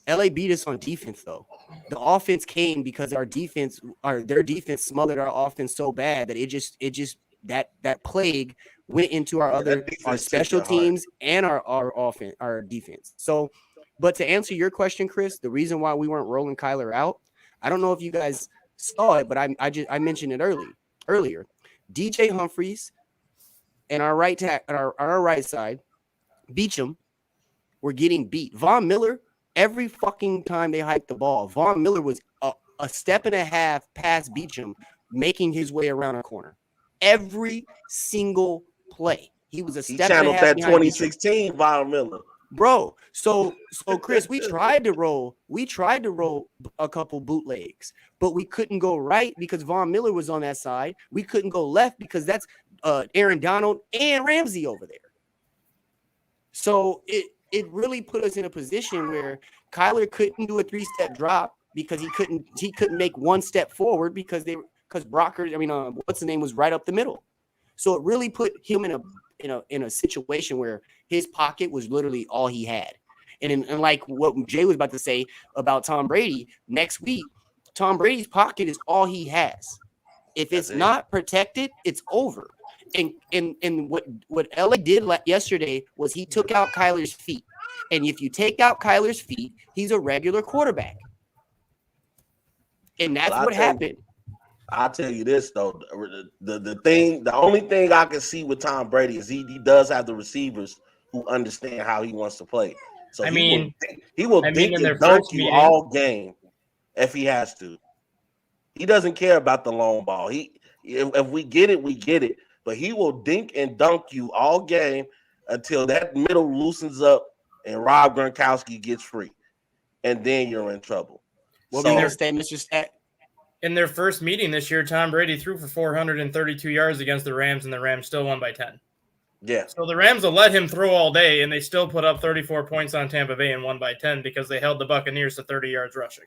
[SPEAKER 7] LA beat us on defense though. The offense came because their defense smothered our offense so bad that it just that plague went into our special teams and our offense, our defense. So, but to answer your question, Chris, the reason why we weren't rolling Kyler out, I don't know if you guys saw it, but I mentioned it earlier. DJ Humphries and our right side, Beachum, were getting beat. Von Miller, every fucking time they hiked the ball, Von Miller was a step and a half past Beachum, making his way around a corner. Every single play, he was a step and a half.
[SPEAKER 6] He channeled that 2016 Von Miller.
[SPEAKER 7] bro. So Chris, we tried to roll a couple bootlegs, but we couldn't go right because Von Miller was on that side. We couldn't go left because that's Aaron Donald and Ramsey over there. So it really put us in a position where Kyler couldn't do a 3-step drop because he couldn't make one step forward because Brocker, what's the name, was right up the middle. So it really put him in a situation where his pocket was literally all he had. And like what Jay was about to say about Tom Brady, next week, Tom Brady's pocket is all he has. If it's not protected, it's over. And what LA did yesterday was he took out Kyler's feet. And if you take out Kyler's feet, he's a regular quarterback. And that's what happened.
[SPEAKER 6] I'll tell you this though, the only thing I can see with Tom Brady is he does have the receivers who understand how he wants to play. So he will dink and dunk you all game if he has to. He doesn't care about the long ball. If we get it, we get it. But he will dink and dunk you all game until that middle loosens up and Rob Gronkowski gets free, and then you're in trouble.
[SPEAKER 7] What do you understand, Mr. Stat?
[SPEAKER 3] In their first meeting this year, Tom Brady threw for 432 yards against the Rams, and the Rams still won by 10.
[SPEAKER 6] Yeah.
[SPEAKER 3] So the Rams will let him throw all day, and they still put up 34 points on Tampa Bay and won by 10 because they held the Buccaneers to 30 yards rushing.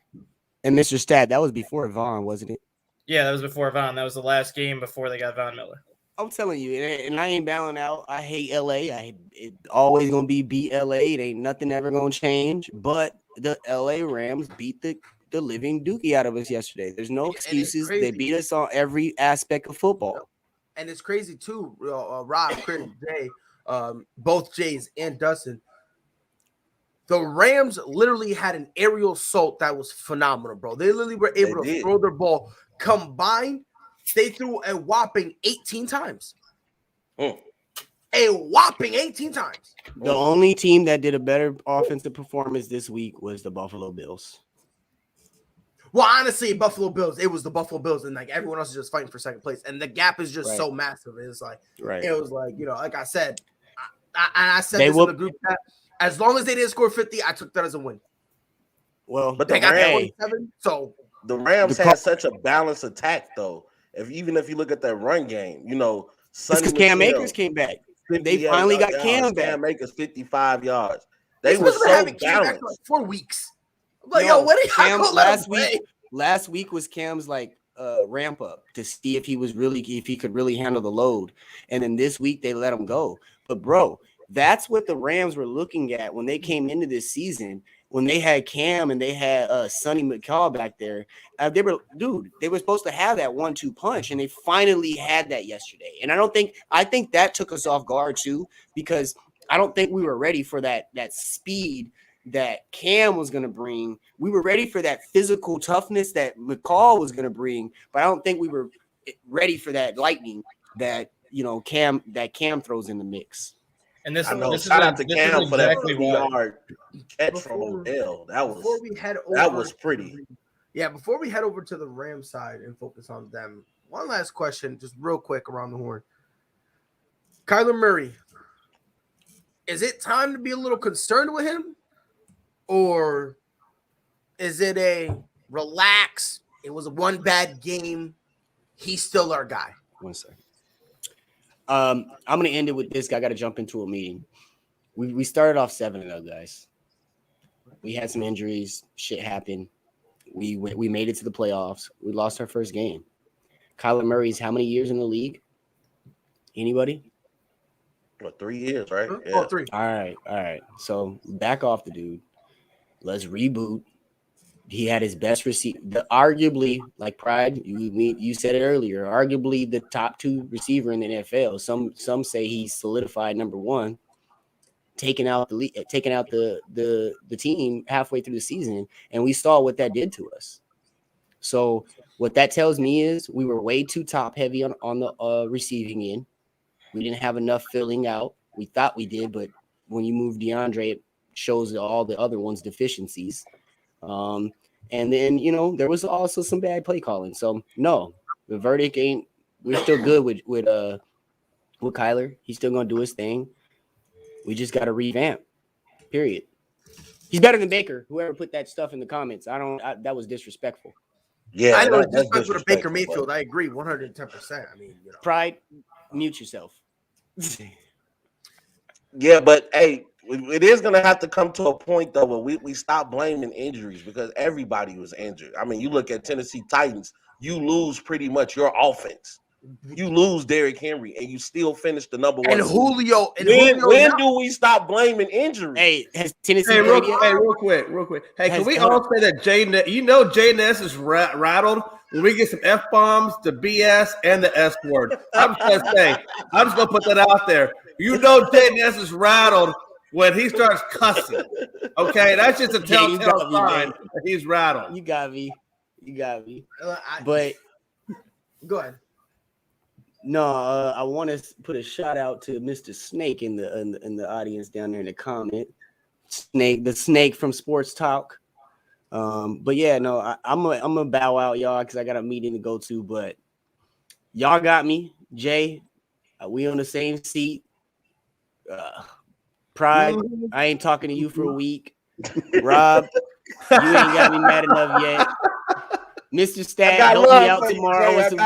[SPEAKER 7] And Mr. Stat, that was before Vaughn, wasn't it?
[SPEAKER 3] Yeah, that was before Vaughn. That was the last game before they got Von Miller.
[SPEAKER 7] I'm telling you, and I ain't bowing out. I hate LA. It always gonna beat LA. It ain't nothing ever gonna change. But the LA Rams beat the living dookie out of us yesterday. There's no excuses. They beat us on every aspect of football.
[SPEAKER 2] And it's crazy too, Rob, Chris, Jay, both Jays and Dustin. The Rams literally had an aerial assault that was phenomenal, bro. They literally were able to throw their ball. Combined, they threw a whopping 18 times. A whopping 18 times.
[SPEAKER 7] The only team that did a better offensive performance this week was the Buffalo Bills.
[SPEAKER 2] Well, honestly, Buffalo Bills, it was the Buffalo Bills, and like everyone else is just fighting for second place. And the gap is just so massive. It's like, it was like, like I said, I said this in the group chat. As long as they didn't score 50, I took that as a win.
[SPEAKER 7] Well,
[SPEAKER 2] but they got 27, so
[SPEAKER 6] the Rams had such a balanced attack, though. Even if you look at that run game,
[SPEAKER 7] because Cam Akers came back. They finally got Cam back.
[SPEAKER 6] Cam Akers 55 yards. They were so balanced.
[SPEAKER 2] Back for like 4 weeks. Like, what are y'all
[SPEAKER 7] last week was Cam's ramp up to see if he could really handle the load. And then this week they let him go. But bro, that's what the Rams were looking at when they came into this season. When they had Cam and they had Sonny McCall back there, they were supposed to have that 1-2 punch, and they finally had that yesterday. And I think that took us off guard too, because I don't think we were ready for that speed that Cam was going to bring. We were ready for that physical toughness that McCall was going to bring, but I don't think we were ready for that lightning that Cam throws in the mix.
[SPEAKER 3] And this
[SPEAKER 6] shout out to Cam for that 50-yard catch from Odell. That was pretty.
[SPEAKER 2] Yeah, before we head over to the Rams side and focus on them, one last question, just real quick around the horn. Kyler Murray, is it time to be a little concerned with him? Or is it a relax? It was one bad game. He's still our guy.
[SPEAKER 7] 1 second. I'm going to end it with this. I got to jump into a meeting. We started off 7-0, guys. We had some injuries. Shit happened. We made it to the playoffs. We lost our first game. Kyler Murray's how many years in the league? Anybody?
[SPEAKER 6] 3 years, right?
[SPEAKER 2] Yeah. Oh, 3.
[SPEAKER 7] All right. So back off the dude. Let's reboot. He had his best receiver. Arguably, like Pride, you said it earlier, arguably the top 2 receiver in the NFL. Some say he's solidified number 1, taking out the team halfway through the season, and we saw what that did to us. So what that tells me is we were way too top heavy on the receiving end. We didn't have enough filling out. We thought we did, but when you move DeAndre, it shows all the other ones' deficiencies. And then, there was also some bad play calling. So no, the verdict ain't, we're still good with Kyler. He's still going to do his thing. We just got to revamp. Period. He's better than Baker. Whoever put that stuff in the comments, that was disrespectful.
[SPEAKER 6] Yeah,
[SPEAKER 2] I know it's
[SPEAKER 6] that's
[SPEAKER 2] disrespectful to Baker
[SPEAKER 6] disrespectful,
[SPEAKER 2] Mayfield. I agree 110%. I mean,
[SPEAKER 7] Pride, mute yourself.
[SPEAKER 6] Yeah, but hey, it is going to have to come to a point though where we stop blaming injuries because everybody was injured. I mean, you look at Tennessee Titans, you lose pretty much your offense. You lose Derrick Henry, and you still finish the number one.
[SPEAKER 2] And Julio.
[SPEAKER 6] When do we stop blaming injuries?
[SPEAKER 7] Hey, has Tennessee
[SPEAKER 4] Hey,
[SPEAKER 7] played yet?
[SPEAKER 4] real quick. Hey, can we all say that Jay Ness is rattled when we get some F bombs, the BS, and the S word? I'm just gonna put that out there. You know, Jay Ness is rattled when he starts cussing. Okay, that's just a telltale sign that he's rattled.
[SPEAKER 7] You got me. But
[SPEAKER 2] go ahead.
[SPEAKER 7] No, I want to put a shout out to Mr. Snake in the audience down there in the comment. The Snake from Sports Talk. But yeah, no, I'm gonna bow out, y'all, because I got a meeting to go to. But y'all got me, Jay. We on the same seat. Pride, I ain't talking to you for a week. Rob, you ain't got me mad enough yet. Mr. Stat, help me out tomorrow with some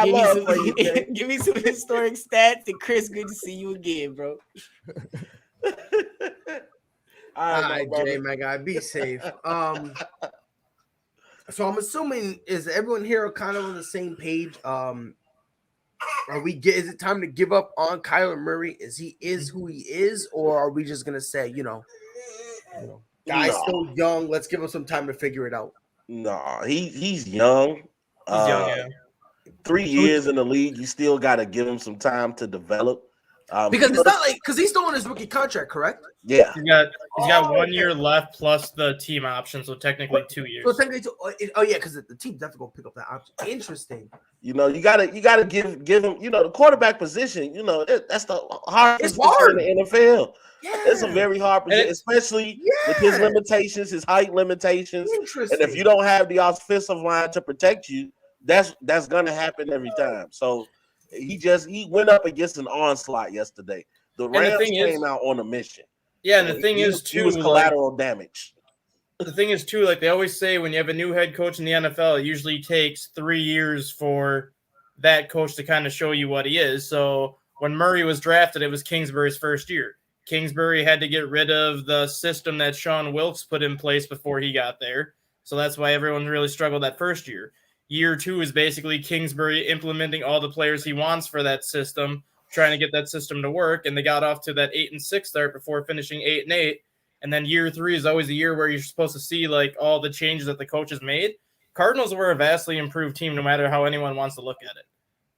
[SPEAKER 7] give me some historic stats. And Chris, good to see you again, bro.
[SPEAKER 2] All right, Jay, my guy, be safe. So I'm assuming is everyone here kind of on the same page? Is it time to give up on Kyler Murray? Is who he is, or are we just gonna say, guy's still young, let's give him some time to figure it out?
[SPEAKER 6] No, he's young.
[SPEAKER 3] He's young, yeah.
[SPEAKER 6] 3 years in the league, you still got to give him some time to develop.
[SPEAKER 2] Because it's not because he's still on his rookie contract, correct?
[SPEAKER 6] Yeah,
[SPEAKER 3] he's got 1 year left plus the team option, so technically 2 years.
[SPEAKER 2] So technically, because the team's definitely gonna pick up that option. Interesting.
[SPEAKER 6] You gotta give him. The quarterback position. That's the hardest position in the NFL. Yeah. It's a very hard position, especially with his limitations, his height limitations. And if you don't have the offensive line to protect you, that's gonna happen every time. So he went up against an onslaught yesterday. The Rams came out on a mission.
[SPEAKER 3] Yeah, and the thing is too,
[SPEAKER 6] he was collateral damage.
[SPEAKER 3] The thing is too, like they always say, when you have a new head coach in the NFL, it usually takes 3 years for that coach to kind of show you what he is. So when Murray was drafted, it was Kingsbury's first year. Kingsbury had to get rid of the system that Sean Wilkes put in place before he got there. So that's why everyone really struggled that first year. Year 2 is basically Kingsbury implementing all the players he wants for that system, trying to get that system to work. And they got off to that 8-6 start before finishing 8-8. And then year 3 is always the year where you're supposed to see like all the changes that the coaches made. Cardinals were a vastly improved team, no matter how anyone wants to look at it.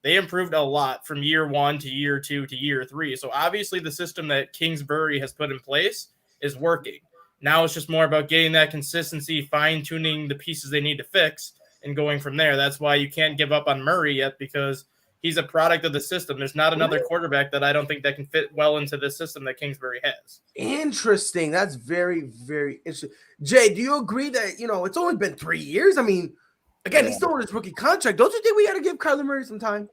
[SPEAKER 3] They improved a lot from year 1 to year 2 to year 3. So obviously the system that Kingsbury has put in place is working. Now it's just more about getting that consistency, fine-tuning the pieces they need to fix, and going from there. That's why you can't give up on Murray yet, because he's a product of the system. There's not another quarterback that I don't think that can fit well into the system that Kingsbury has.
[SPEAKER 2] Interesting. That's very, very interesting. Jay, do you agree that, it's only been 3 years? I mean, again, he's still on his rookie contract. Don't you think we got to give Kyler Murray some time?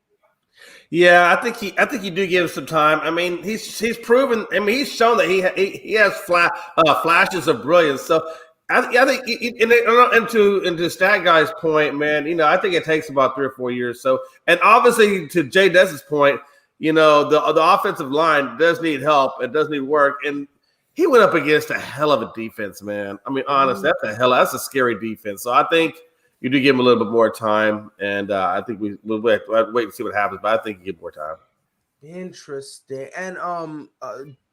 [SPEAKER 4] Yeah, I think you do give him some time. I mean, he's proven. I mean, he's shown that he has flashes of brilliance. So I think into Stat Guy's point, man. I think it takes about 3 or 4 years. So, and obviously to Jay Dess's point, the offensive line does need help. It does need work, and he went up against a hell of a defense, man. I mean, honestly, that's a scary defense. So I think you do give him a little bit more time, and I think we'll wait and see what happens. But I think you get more time.
[SPEAKER 2] Interesting. And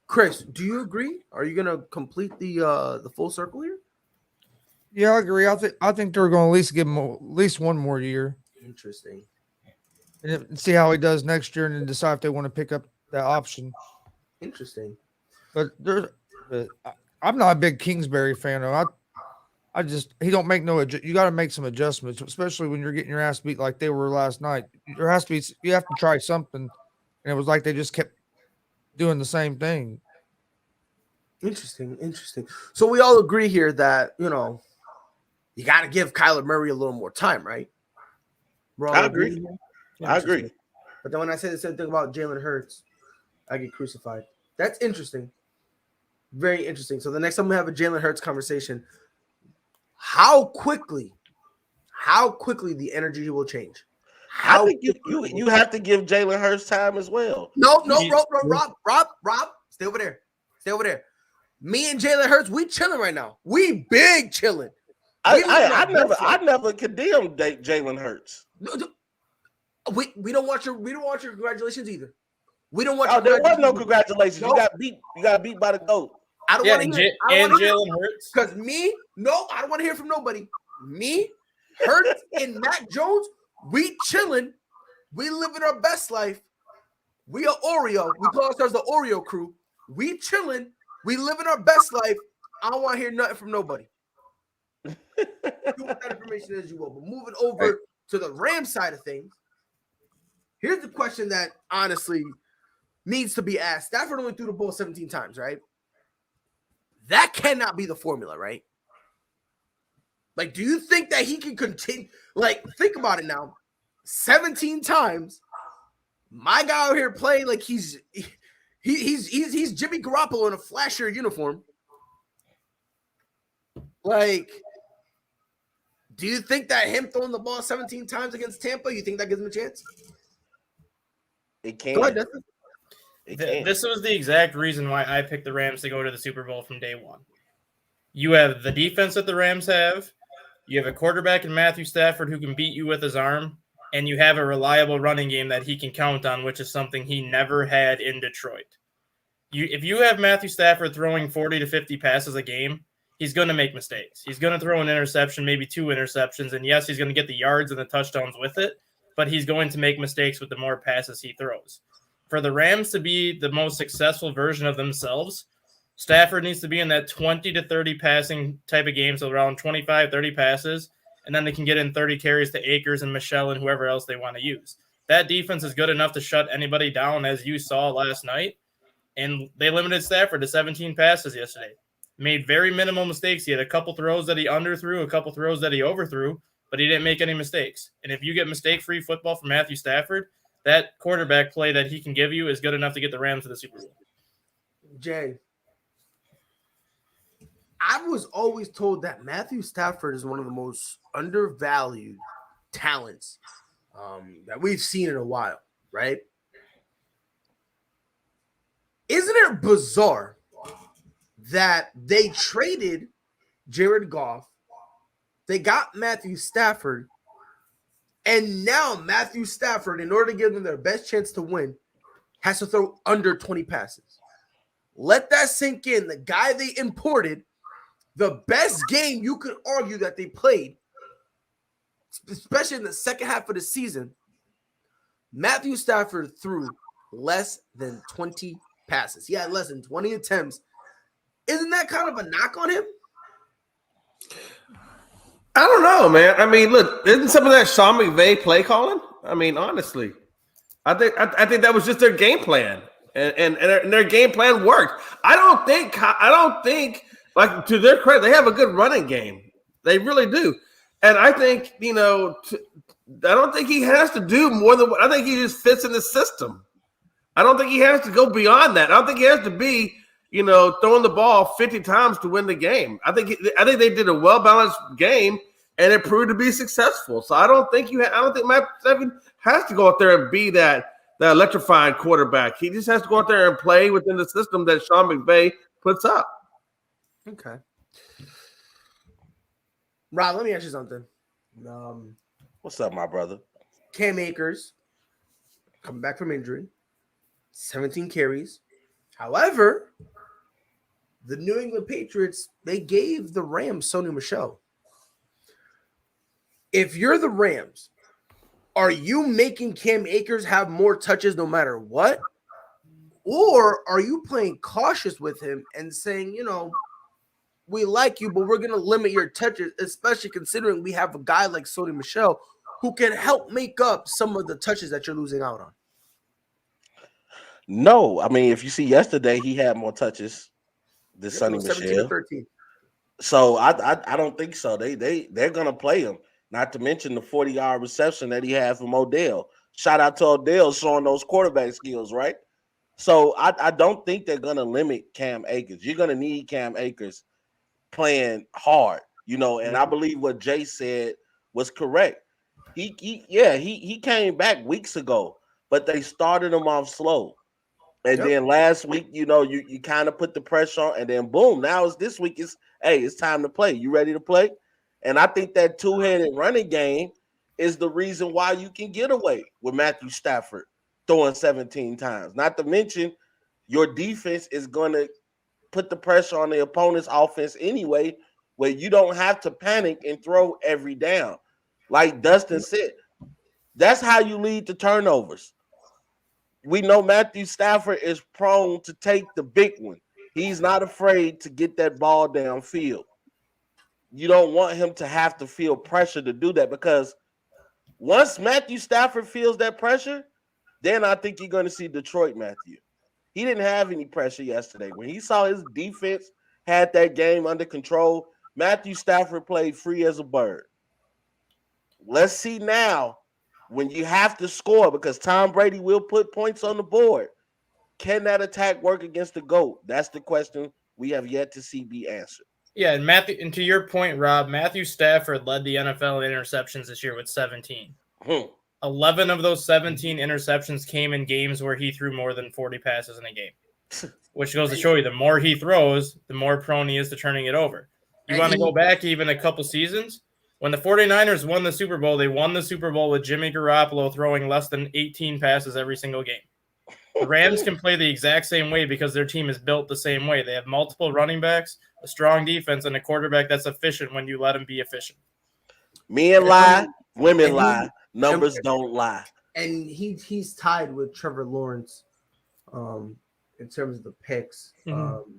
[SPEAKER 2] Chris, do you agree? Are you gonna complete the full circle here?
[SPEAKER 5] Yeah, I agree. I think they're going to at least give him at least 1 more year.
[SPEAKER 2] Interesting.
[SPEAKER 5] And see how he does next year, and then decide if they want to pick up that option.
[SPEAKER 2] Interesting.
[SPEAKER 5] But I'm not a big Kingsbury fan. Though. He don't make you got to make some adjustments, especially when you're getting your ass beat like they were last night. You have to try something, and it was like they just kept doing the same thing.
[SPEAKER 2] Interesting. So we all agree here that you got to give Kyler Murray a little more time, right?
[SPEAKER 6] I agree.
[SPEAKER 2] But then when I say the same thing about Jalen Hurts, I get crucified. That's interesting. Very interesting. So the next time we have a Jalen Hurts conversation, how quickly the energy will change.
[SPEAKER 6] I think you have to give Jalen Hurts time as well.
[SPEAKER 2] No, Rob, stay over there. Me and Jalen Hurts, we chilling right now. We big chilling.
[SPEAKER 6] I never condemned Jalen Hurts.
[SPEAKER 2] We don't want your congratulations either. We don't want.
[SPEAKER 6] Oh, there was no congratulations. Nope. You got beat by the GOAT.
[SPEAKER 2] I don't want to hear.
[SPEAKER 3] And Jalen Hurts.
[SPEAKER 2] Because I don't want to hear from nobody. Me, Hurts, and Mac Jones, we chilling. We living our best life. We are Oreo. We call ourselves the Oreo crew. We chilling. We living our best life. I don't want to hear nothing from nobody. Do with that information as you will. But moving over to the Rams side of things, here's the question that honestly needs to be asked. Stafford only threw the ball 17 times, right? That cannot be the formula, right? Like, do you think that he can continue? Like, think about it now. 17 times, my guy out here playing like he's Jimmy Garoppolo in a flashier uniform. Like, do you think that him throwing the ball 17 times against Tampa, you think that gives him a chance?
[SPEAKER 6] It can.
[SPEAKER 2] Go ahead, Dustin.
[SPEAKER 3] This was the exact reason why I picked the Rams to go to the Super Bowl from day one. You have the defense that the Rams have. You have a quarterback in Matthew Stafford who can beat you with his arm. And you have a reliable running game that he can count on, which is something he never had in Detroit. If you have Matthew Stafford throwing 40 to 50 passes a game, he's going to make mistakes. He's going to throw an interception, maybe 2 interceptions. And yes, he's going to get the yards and the touchdowns with it. But he's going to make mistakes with the more passes he throws. For the Rams to be the most successful version of themselves, Stafford needs to be in that 20 to 30 passing type of game, so around 25, 30 passes, and then they can get in 30 carries to Akers and Michelle and whoever else they want to use. That defense is good enough to shut anybody down, as you saw last night, and they limited Stafford to 17 passes yesterday. Made very minimal mistakes. He had a couple throws that he underthrew, a couple throws that he overthrew, but he didn't make any mistakes. And if you get mistake-free football from Matthew Stafford, that quarterback play that he can give you is good enough to get the Rams to the Super Bowl.
[SPEAKER 2] Jay, I was always told that Matthew Stafford is one of the most undervalued talents that we've seen in a while, right? Isn't it bizarre that they traded Jared Goff, they got Matthew Stafford, and now Matthew Stafford, in order to give them their best chance to win, has to throw under 20 passes? Let that sink in. The guy they imported, the best game you could argue that they played, especially in the second half of the season, Matthew Stafford threw less than 20 passes. He had less than 20 attempts. Isn't that kind of a knock on him?
[SPEAKER 4] I don't know, man. I mean, look, isn't some of that Sean McVay play calling? I mean, honestly, I think that was just their game plan, and their game plan worked. I don't think, like, to their credit, they have a good running game. They really do, and I think I don't think he has to do more than what I think he just fits in the system. I don't think he has to go beyond that. I don't think he has to be, throwing the ball 50 times to win the game. I think they did a well-balanced game, and it proved to be successful. So I don't think Matt Stafford has to go out there and be that electrifying quarterback. He just has to go out there and play within the system that Sean McVay puts up.
[SPEAKER 2] Okay. Rob, let me ask you something.
[SPEAKER 6] What's up, my brother?
[SPEAKER 2] Cam Akers coming back from injury, 17 carries. However, the New England Patriots, they gave the Rams Sony Michel. If you're the Rams, are you making Cam Akers have more touches no matter what? Or are you playing cautious with him and saying, we like you, but we're going to limit your touches, especially considering we have a guy like Sony Michel who can help make up some of the touches that you're losing out on?
[SPEAKER 6] No, I mean, if you see yesterday, he had more touches than Sonny
[SPEAKER 2] 17
[SPEAKER 6] Michel.
[SPEAKER 2] to 13.
[SPEAKER 6] So I don't think so. They're gonna play him. Not to mention the 40-yard reception that he had from Odell. Shout out to Odell showing those quarterback skills, right? So I don't think they're gonna limit Cam Akers. You're gonna need Cam Akers playing hard, and I believe what Jay said was correct. He came back weeks ago, but they started him off slow. And then last week, you kind of put the pressure on, and then boom, now it's this week. It's time to play. You ready to play? And I think that two-headed running game is the reason why you can get away with Matthew Stafford throwing 17 times. Not to mention, your defense is going to put the pressure on the opponent's offense anyway, where you don't have to panic and throw every down. Like Dustin said, that's how you lead to turnovers. We know Matthew Stafford is prone to take the big one. He's not afraid to get that ball downfield. You don't want him to have to feel pressure to do that, because once Matthew Stafford feels that pressure, then I think you're going to see Detroit Matthew. He didn't have any pressure yesterday. When he saw his defense had that game under control, Matthew Stafford played free as a bird. Let's see now, when you have to score, because Tom Brady will put points on the board, can that attack work against the GOAT? That's the question we have yet to see be answered.
[SPEAKER 3] Yeah, and to your point, Rob, Matthew Stafford led the NFL in interceptions this year with 17. 11 of those 17 interceptions came in games where he threw more than 40 passes in a game, which goes to show you the more he throws, the more prone he is to turning it over. You want to go back even a couple seasons? When the 49ers won the Super Bowl, they won the Super Bowl with Jimmy Garoppolo throwing less than 18 passes every single game. The Rams can play the exact same way because their team is built the same way. They have multiple running backs, a strong defense, and a quarterback that's efficient when you let him be efficient.
[SPEAKER 6] Men lie, women lie, numbers don't lie.
[SPEAKER 2] And he's tied with Trevor Lawrence in terms of the picks.
[SPEAKER 3] Mm-hmm.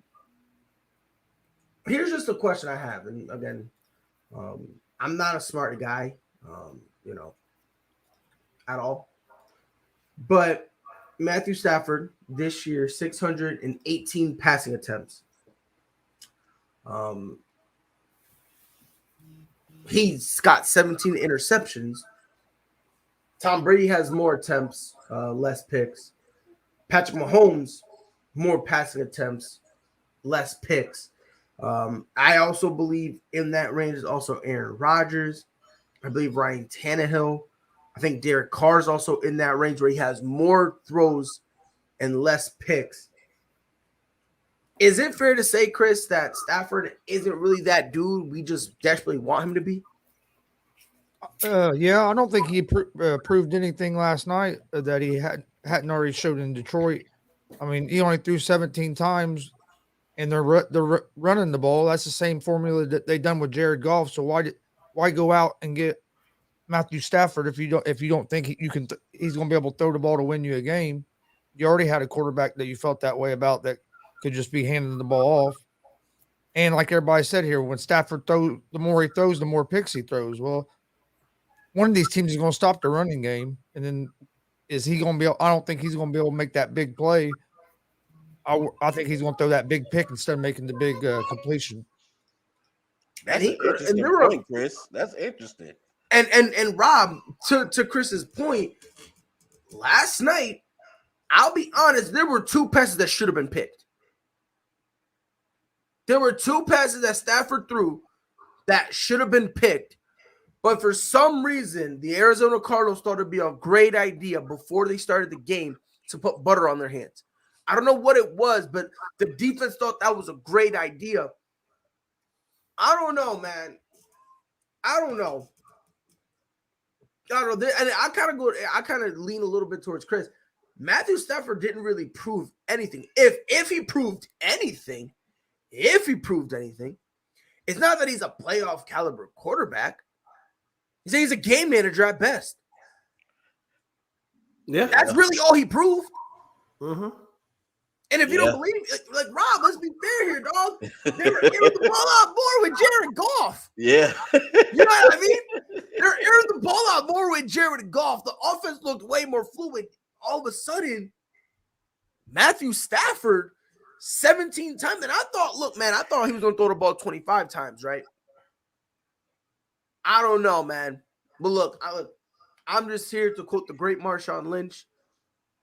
[SPEAKER 2] Here's just a question I have. And again, I'm not a smart guy, at all. But Matthew Stafford this year, 618 passing attempts. He's got 17 interceptions. Tom Brady has more attempts, less picks. Patrick Mahomes, more passing attempts, less picks. I also believe in that range is also Aaron Rodgers. I believe Ryan Tannehill. I think Derek Carr is also in that range where he has more throws and less picks. Is it fair to say, Chris, that Stafford isn't really that dude we just desperately want him to be?
[SPEAKER 5] Yeah, I don't think he proved anything last night that he hadn't already showed in Detroit. I mean, he only threw 17 times, and they're running the ball. That's the same formula that they done with Jared Goff. So why go out and get Matthew Stafford if you don't think he's going to be able to throw the ball to win you a game? You already had a quarterback that you felt that way about that could just be handing the ball off. And like everybody said here, when Stafford throws, the more he throws, the more picks he throws. Well, one of these teams is going to stop the running game, and then is he going to be able? I don't think he's going to be able to make that big play. I think he's going to throw that big pick instead of making the big completion.
[SPEAKER 6] That's an interesting point, Chris. That's interesting.
[SPEAKER 2] And Rob, to Chris's point, last night, I'll be honest, there were two passes that should have been picked. There were two passes that Stafford threw that should have been picked. But for some reason, the Arizona Cardinals thought it'd be a great idea before they started the game to put butter on their hands. I don't know what it was, but the defense thought that was a great idea. I don't know, man. I don't know. And I kind of lean a little bit towards Chris. Matthew Stafford didn't really prove anything. If he proved anything, it's not that he's a playoff caliber quarterback. He's a game manager at best.
[SPEAKER 4] Yeah,
[SPEAKER 2] that's really all he proved.
[SPEAKER 4] Mm-hmm.
[SPEAKER 2] And if you don't believe me, like Rob, let's be fair here, dog. They were airing the ball out more with Jared Goff.
[SPEAKER 6] Yeah,
[SPEAKER 2] you know what I mean? They're airing the ball out more with Jared Goff. The offense looked way more fluid. All of a sudden, Matthew Stafford, 17 times, and I thought he was going to throw the ball 25 times, right? I don't know, man. But look, I'm just here to quote the great Marshawn Lynch.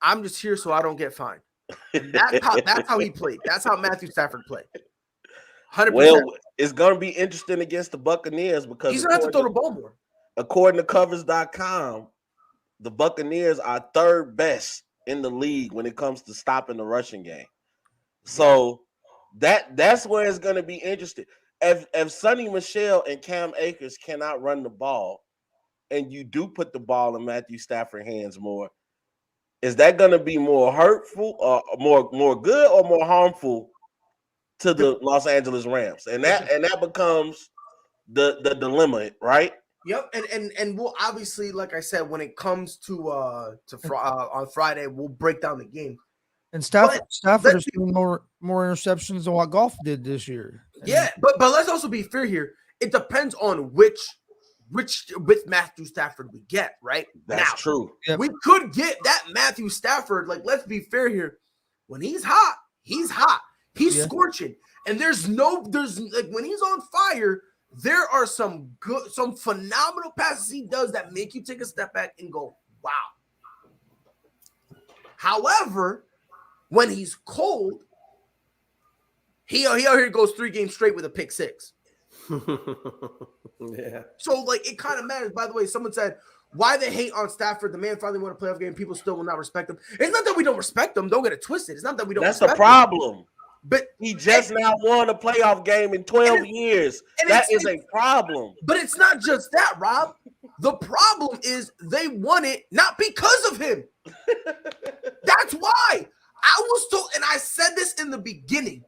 [SPEAKER 2] I'm just here so I don't get fined. That's how he played. That's how Matthew Stafford played. 100%.
[SPEAKER 6] Well, it's going to be interesting against the Buccaneers because
[SPEAKER 2] he's going to have to throw the ball more.
[SPEAKER 6] According to covers.com, the Buccaneers are third best in the league when it comes to stopping the rushing game. So that's where it's going to be interesting. If Sonny Michel and Cam Akers cannot run the ball, and you do put the ball in Matthew Stafford's hands more, is that going to be more hurtful or more good or more harmful to the Los Angeles Rams? And that becomes the dilemma, right?
[SPEAKER 2] Yep, and we'll obviously, like I said, when it comes to on Friday, we'll break down the game.
[SPEAKER 5] And Stafford is doing more interceptions than what Goff did this year.
[SPEAKER 2] Yeah, but let's also be fair here. It depends on which with Matthew Stafford we get, right?
[SPEAKER 6] That's true.
[SPEAKER 2] Yep. We could get that Matthew Stafford. Like, let's be fair here. When he's hot, he's hot. He's scorching, and there's like when he's on fire. There are some phenomenal passes he does that make you take a step back and go, wow. However, when he's cold, he out here goes 3 games straight with a pick 6.
[SPEAKER 4] Yeah.
[SPEAKER 2] So, like, it kind of matters. By the way, someone said, why they hate on Stafford? The man finally won a playoff game. People still will not respect him. It's not that we don't respect him. Don't get it twisted. It's not that we don't respect him.
[SPEAKER 6] That's the problem.
[SPEAKER 2] But
[SPEAKER 6] he just now won a playoff game in 12 years. That is a problem.
[SPEAKER 2] But it's not just that, Rob. The problem is they won it not because of him. That's why. I was told, and I said this in the beginning.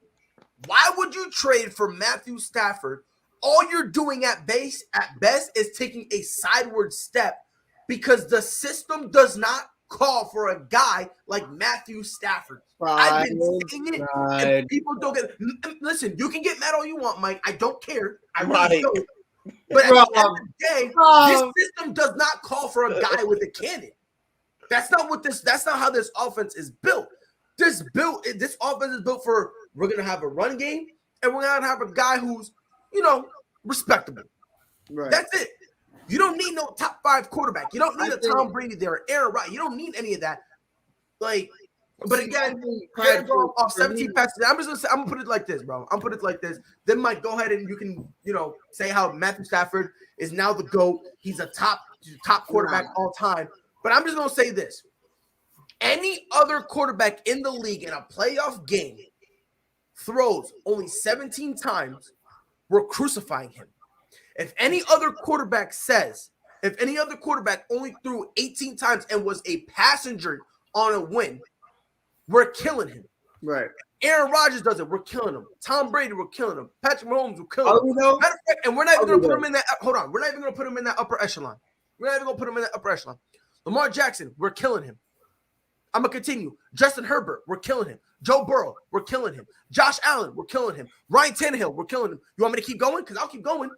[SPEAKER 2] Why would you trade for Matthew Stafford? All you're doing at best is taking a sideward step because the system does not call for a guy like Matthew Stafford. I've been saying it, and people don't get. Listen, you can get mad all you want, Mike. I don't care. I really don't. But at the end of the day, this system does not call for a guy with a cannon. That's not how this offense is built. This offense is built for we're gonna have a run game and we're gonna have a guy who's respectable. Right. That's it. You don't need no top 5 quarterback. You don't need a Tom Brady there, or Aaron Rodgers. You don't need any of that. Like, but again, off 17 passes. I'm gonna put it like this, bro. I'm put it like this. Then Mike, go ahead and you can, say how Matthew Stafford is now the GOAT. He's a top quarterback all time. But I'm just gonna say this: any other quarterback in the league in a playoff game throws only 17 times, we're crucifying him. If any other quarterback only threw 18 times and was a passenger on a win, we're killing him. Right. Aaron Rodgers does it, we're killing him. Tom Brady, we're killing him. Patrick Mahomes, we're killing him. Matter of fact, and we're not even going to put him in that. Hold on, we're not even going to put him in that upper echelon. Lamar Jackson, we're killing him. I'm going to continue. Justin Herbert, we're killing him. Joe Burrow, we're killing him. Josh Allen, we're killing him. Ryan Tannehill, we're killing him. You want me to keep going? Because I'll keep going.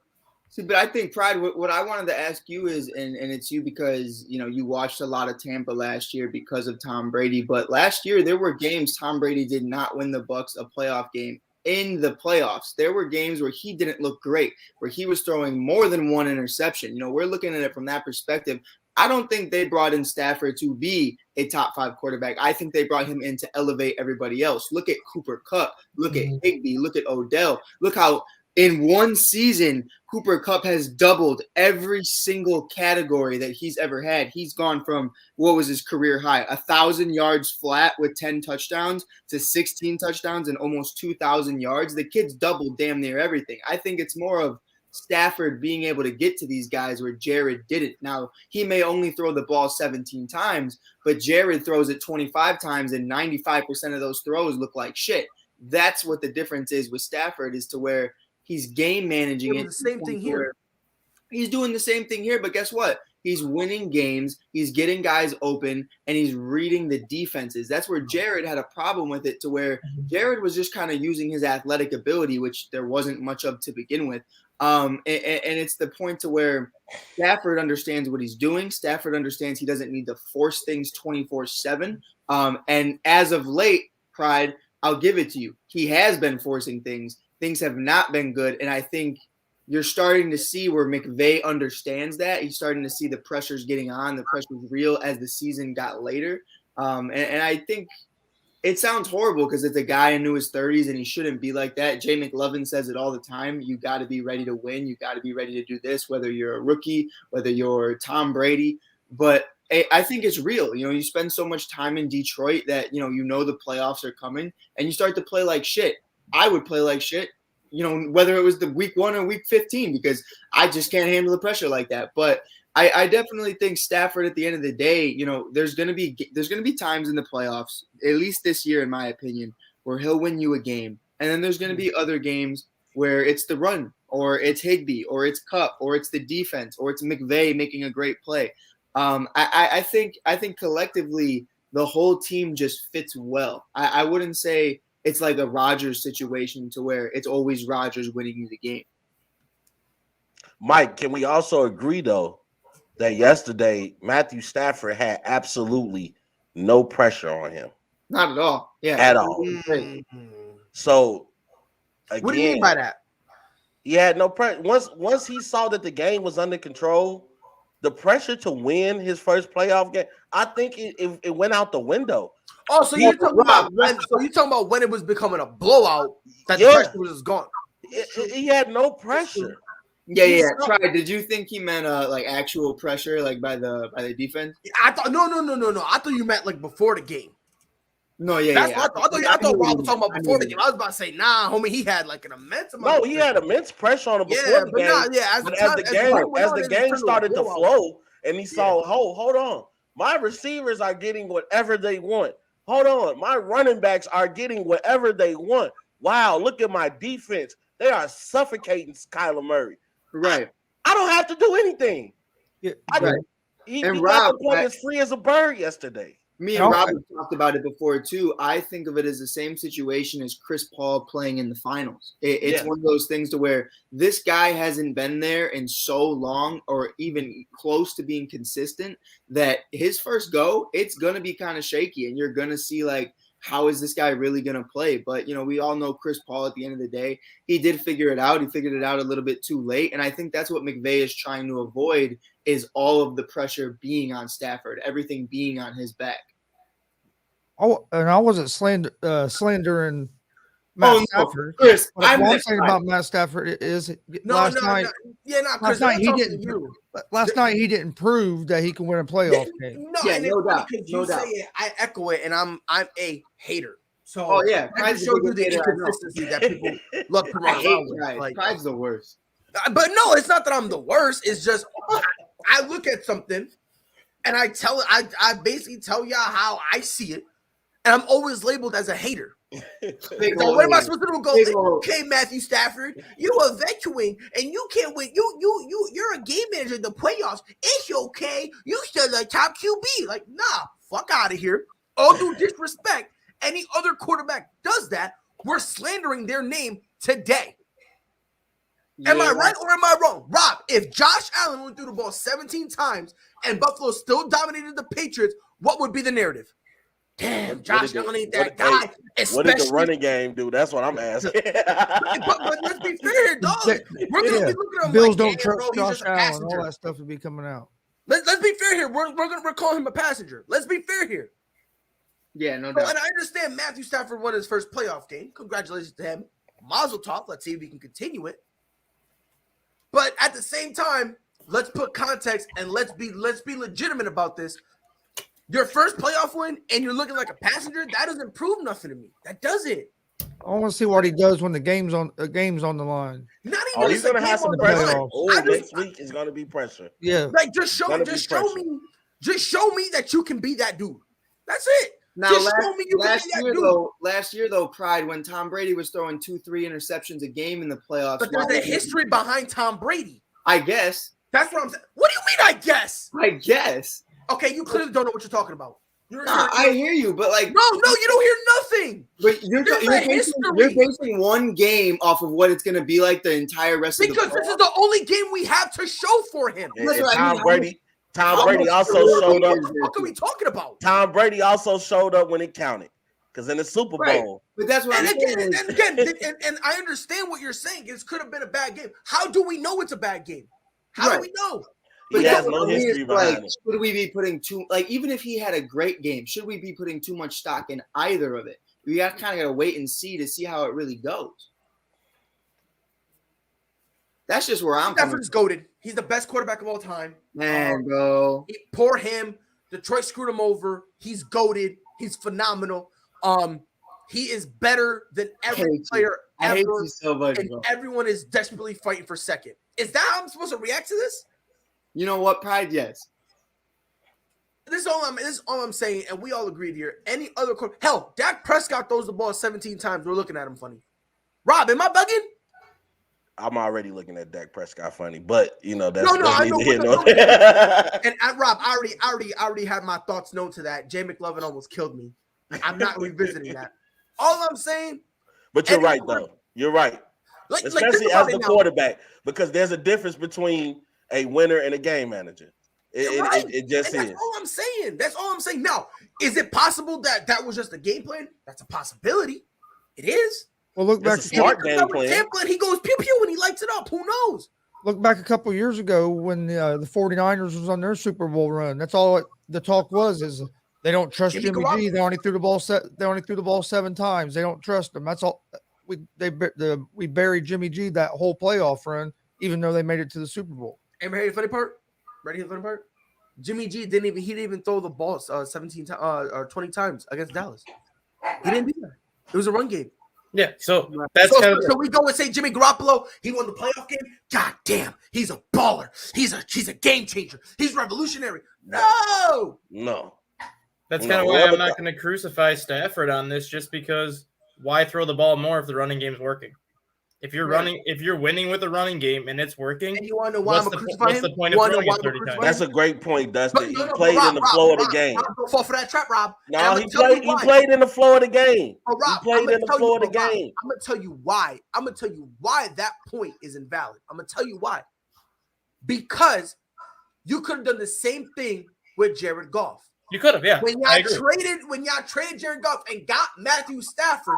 [SPEAKER 8] See, but I think, Pride, what I wanted to ask you is, and it's you because, you watched a lot of Tampa last year because of Tom Brady. But last year, there were games Tom Brady did not win the Bucs a playoff game in the playoffs. There were games where he didn't look great, where he was throwing more than one interception. We're looking at it from that perspective. I don't think they brought in Stafford to be a top 5 quarterback. I think they brought him in to elevate everybody else. Look at Cooper Kupp. Look at Higbee. Look at Odell. Look how in one season, Cooper Kupp has doubled every single category that he's ever had. He's gone from, what was his career high, 1,000 yards flat with 10 touchdowns to 16 touchdowns and almost 2,000 yards. The kid's doubled damn near everything. I think it's more of Stafford being able to get to these guys where Jared didn't. Now, he may only throw the ball 17 times, but Jared throws it 25 times, and 95% of those throws look like shit. That's what the difference is with Stafford, is to where he's game managing it.
[SPEAKER 2] The same thing here.
[SPEAKER 8] He's doing the same thing here, but guess what? He's winning games, he's getting guys open, and he's reading the defenses. That's where Jared had a problem with it, to where Jared was just kind of using his athletic ability, which there wasn't much of to begin with. And it's the point to where Stafford understands what he's doing. Stafford understands he doesn't need to force things 24/7. And as of late, Pride, I'll give it to you. He has been forcing things. Things have not been good. And I think you're starting to see where McVay understands that. He's starting to see the pressures getting on. The pressure's real as the season got later. And I think it sounds horrible because it's a guy into his 30s and he shouldn't be like that. Jay McLovin says it all the time. You got to be ready to win. You got to be ready to do this, whether you're a rookie, whether you're Tom Brady. But I think it's real. You spend so much time in Detroit that, the playoffs are coming and you start to play like shit. I would play like shit, whether it was the week 1 or week 15, because I just can't handle the pressure like that. But I definitely think Stafford at the end of the day, there's going to be times in the playoffs, at least this year, in my opinion, where he'll win you a game. And then there's going to be other games where it's the run or it's Higbee or it's Cup or it's the defense or it's McVay making a great play. I think collectively the whole team just fits well. I wouldn't say it's like a Rodgers situation to where it's always Rodgers winning you the game.
[SPEAKER 6] Mike, can we also agree, though, that yesterday Matthew Stafford had absolutely no pressure on him?
[SPEAKER 8] Not at all. Yeah.
[SPEAKER 6] At all. So, again,
[SPEAKER 2] what do you mean by that?
[SPEAKER 6] He had no pressure. Once he saw that the game was under control, the pressure to win his first playoff game, I think it went out the window.
[SPEAKER 2] Oh, so you're talking about when it was becoming a blowout that the pressure was gone.
[SPEAKER 6] He had no pressure.
[SPEAKER 8] Yeah. Did you think he meant like actual pressure, like by the defense?
[SPEAKER 2] I thought no. I thought you meant like before the game.
[SPEAKER 8] No, yeah.
[SPEAKER 2] That's what I thought Rob was talking about before the game. I was about to say, nah, homie, he had like an immense amount.
[SPEAKER 6] No, he had immense pressure on him before the game. As the game started to flow, and he saw, hold on, my receivers are getting whatever they want. Hold on, my running backs are getting whatever they want. Wow, look at my defense. They are suffocating Kyler Murray.
[SPEAKER 8] Right.
[SPEAKER 6] I don't have to do anything.
[SPEAKER 8] Yeah,
[SPEAKER 6] he got to play as free as a bird yesterday.
[SPEAKER 8] Me and Rob talked about it before too. I think of it as the same situation as Chris Paul playing in the finals. It's one of those things to where this guy hasn't been there in so long or even close to being consistent that his first go, it's going to be kind of shaky and you're going to see like, how is this guy really going to play? But, we all know Chris Paul at the end of the day, he did figure it out. He figured it out a little bit too late. And I think that's what McVay is trying to avoid is all of the pressure being on Stafford, everything being on his back.
[SPEAKER 5] Oh, and I wasn't slandering Matt Stafford.
[SPEAKER 8] No, Chris,
[SPEAKER 5] I'm saying about Matt Stafford is last night he didn't prove that he can win a playoff game.
[SPEAKER 8] No doubt.
[SPEAKER 2] You say it, I echo it, and I'm a hater. So
[SPEAKER 8] Pride's
[SPEAKER 2] show you the inconsistency that people look to run around with.
[SPEAKER 8] Like, Pride's the worst.
[SPEAKER 2] But no, it's not that I'm the worst. It's just I look at something and I basically tell y'all how I see it, and I'm always labeled as a hater. So what am I supposed to do? Go, okay, Matthew Stafford, you a veteran and you can't win. You're a game manager in the playoffs. It's okay. You still a top QB. Like, nah, fuck out of here. All due disrespect. Any other quarterback does that, we're slandering their name today. Am I right or am I wrong? Rob, if Josh Allen went through the ball 17 times and Buffalo still dominated the Patriots, what would be the narrative? Damn, Josh Allen ain't that guy.
[SPEAKER 6] What did the running game do? That's what I'm asking.
[SPEAKER 2] but let's be fair, dog. We're going to be looking at him
[SPEAKER 5] Bills
[SPEAKER 2] like,
[SPEAKER 5] don't trust
[SPEAKER 2] Josh
[SPEAKER 5] Allen. All that stuff would be coming out.
[SPEAKER 2] Let's be fair here. We're calling him a passenger. Let's be fair here.
[SPEAKER 8] Yeah, no doubt.
[SPEAKER 2] And I understand Matthew Stafford won his first playoff game. Congratulations to him. Mazel tov. Let's see if we can continue it. But at the same time, let's put context and let's be legitimate about this. Your first playoff win and you're looking like a passenger, that doesn't prove nothing to me. That doesn't.
[SPEAKER 5] I want to see what he does when the game's on the line.
[SPEAKER 2] Not even
[SPEAKER 6] he's gonna have some pressure. Next week is gonna be pressure.
[SPEAKER 5] Yeah.
[SPEAKER 2] Like just show me that you can be that dude. That's it.
[SPEAKER 8] Now, last year, though, Pride, when Tom Brady was throwing 2-3 interceptions a game in the playoffs.
[SPEAKER 2] But there's a history behind Tom Brady.
[SPEAKER 8] I guess.
[SPEAKER 2] That's what I'm saying. What do you mean, I guess?
[SPEAKER 8] I guess.
[SPEAKER 2] Okay, you clearly don't know what you're talking about.
[SPEAKER 8] I hear you, but like...
[SPEAKER 2] No, you don't hear nothing.
[SPEAKER 8] But you're basing one game off of what it's going to be like the entire rest of the
[SPEAKER 2] Because this is the only game we have to show for him.
[SPEAKER 6] Tom Brady also showed up.
[SPEAKER 2] What are we talking about?
[SPEAKER 6] Tom Brady also showed up when it counted. Because in the Super Bowl.
[SPEAKER 8] Right. But that's what
[SPEAKER 2] and I understand what you're saying. It could have been a bad game. How do we know it's a bad game? How do we know?
[SPEAKER 6] He
[SPEAKER 8] But
[SPEAKER 6] has
[SPEAKER 8] that's
[SPEAKER 6] no
[SPEAKER 8] what I mean,
[SPEAKER 6] history
[SPEAKER 8] is,
[SPEAKER 6] behind
[SPEAKER 8] like,
[SPEAKER 6] him.
[SPEAKER 8] should we be putting even if he had a great game, should we be putting too much stock in either of it? We got kind of got to wait and see how it really goes. That's just where I'm coming
[SPEAKER 2] Stafford's goated. He's the best quarterback of all time.
[SPEAKER 8] Man, bro.
[SPEAKER 2] Poor him. Detroit screwed him over. He's goated. He's phenomenal. He is better than every player
[SPEAKER 8] I hate
[SPEAKER 2] ever.
[SPEAKER 8] you so much,
[SPEAKER 2] And
[SPEAKER 8] bro.
[SPEAKER 2] everyone is desperately fighting for second. Is that how I'm supposed to react to this?
[SPEAKER 8] You know what? Pride, yes.
[SPEAKER 2] This is all I'm saying, and we all agreed here. Any other hell, Dak Prescott throws the ball 17 times. We're looking at him funny. Rob, am I bugging?
[SPEAKER 6] I'm already looking at Dak Prescott funny, but that's
[SPEAKER 2] I know.
[SPEAKER 6] neither here nor
[SPEAKER 2] And Rob, I already had my thoughts known to that. Jay McLovin almost killed me. I'm not revisiting that. All I'm saying.
[SPEAKER 6] But you're right, though. You're right. Especially as the quarterback, because there's a difference between a winner and a game manager. It just is.
[SPEAKER 2] That's all I'm saying. That's all I'm saying. Now, is it possible that was just a game plan? That's a possibility. It is.
[SPEAKER 5] Well, look back.
[SPEAKER 6] It's a smart game plan.
[SPEAKER 2] And he goes pew pew and he lights it up. Who knows?
[SPEAKER 5] Look back a couple years ago when the 49ers was on their Super Bowl run. That's all the talk was, is they don't trust Jimmy G. They only threw the ball 7 times. They don't trust him. That's all. We buried Jimmy G that whole playoff run, even though they made it to the Super Bowl.
[SPEAKER 2] And ready the funny part? Jimmy G didn't even throw the ball 17 or 20 times against Dallas. He didn't do that. It was a run game.
[SPEAKER 3] Yeah, so that's
[SPEAKER 2] so we go and say Jimmy Garoppolo, he won the playoff game. God damn, he's a baller. He's a game changer. He's revolutionary. No.
[SPEAKER 3] That's kind of why I'm not going to crucify Stafford on this, just because why throw the ball more if the running game's working? If you're winning with the running game and it's working,
[SPEAKER 2] and you want to know why I'm crucifying him?
[SPEAKER 3] What's the point of throwing it 30 times?
[SPEAKER 6] That's a great point, Dustin. He played in the flow of the game.
[SPEAKER 2] Don't fall for that trap, Rob.
[SPEAKER 6] No, he played in the flow of the game.
[SPEAKER 2] Oh, Rob,
[SPEAKER 6] he played in the flow of the game.
[SPEAKER 2] I'm gonna tell you why. I'm gonna tell you why that point is invalid. I'm gonna tell you why. Because you could have done the same thing with Jared Goff.
[SPEAKER 3] You could have, yeah.
[SPEAKER 2] When y'all traded Jared Goff and got Matthew Stafford,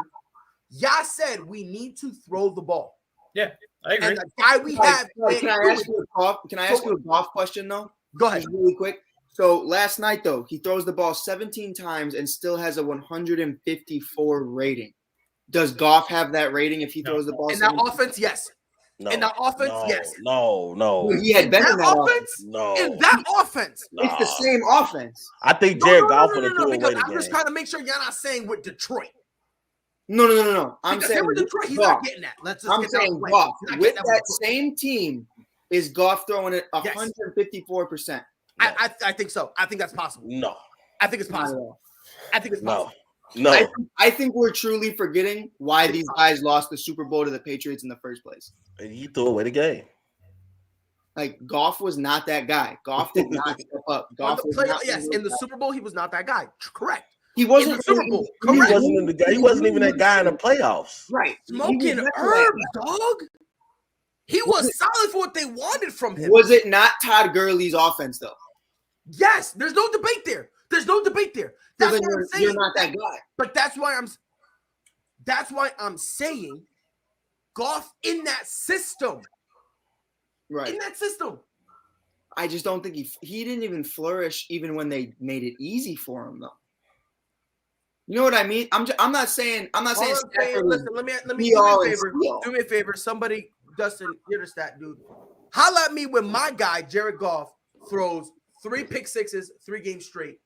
[SPEAKER 2] y'all said we need to throw the ball.
[SPEAKER 3] Yeah, I agree.
[SPEAKER 2] And the guy we have.
[SPEAKER 8] Can I ask you a golf question though?
[SPEAKER 2] Go ahead.
[SPEAKER 8] Just really quick. So last night though, he throws the ball 17 times and still has a 154 rating. Does Goff have that rating if he throws the ball?
[SPEAKER 2] In that offense, yes.
[SPEAKER 6] No,
[SPEAKER 2] in that offense, yes.
[SPEAKER 6] No.
[SPEAKER 8] He had been in that offense.
[SPEAKER 6] No.
[SPEAKER 2] In that offense.
[SPEAKER 8] It's the same offense.
[SPEAKER 6] I think Jared Goff would have threw away the game.
[SPEAKER 2] I'm just trying to make sure y'all not saying with Detroit.
[SPEAKER 8] No. I'm
[SPEAKER 2] because
[SPEAKER 8] saying
[SPEAKER 2] with Detroit, he's not getting that.
[SPEAKER 8] I'm saying Goff. With that same team, is Goff throwing it 154%?
[SPEAKER 2] I think so. I think that's possible.
[SPEAKER 6] No.
[SPEAKER 2] I think it's possible. I think it's possible.
[SPEAKER 6] No.
[SPEAKER 8] I think we're truly forgetting why these guys lost the Super Bowl to the Patriots in the first place.
[SPEAKER 6] And he threw away the game.
[SPEAKER 8] Like, Goff was not that guy. Goff did not step up. Goff was not
[SPEAKER 2] in the Super Bowl, he was not that guy. Correct.
[SPEAKER 8] He wasn't
[SPEAKER 2] in the Super Bowl.
[SPEAKER 6] He wasn't even that guy in the playoffs.
[SPEAKER 8] Right.
[SPEAKER 2] Smoking herbs, dog. He was solid for what they wanted from him.
[SPEAKER 8] Was it not Todd Gurley's offense, though?
[SPEAKER 2] Yes. There's no debate there. That's
[SPEAKER 8] so
[SPEAKER 2] what I'm saying.
[SPEAKER 8] You're not that guy.
[SPEAKER 2] But that's why I'm saying Goff in that system.
[SPEAKER 8] Right.
[SPEAKER 2] In that system.
[SPEAKER 8] I just don't think he didn't even flourish even when they made it easy for him, though. You know what I mean? I'm not saying.
[SPEAKER 2] Listen, let me do me a favor. Do me a favor. Somebody, Dustin, you're the stat dude. Holla at me when my guy Jared Goff throws 3 pick sixes, 3 games straight.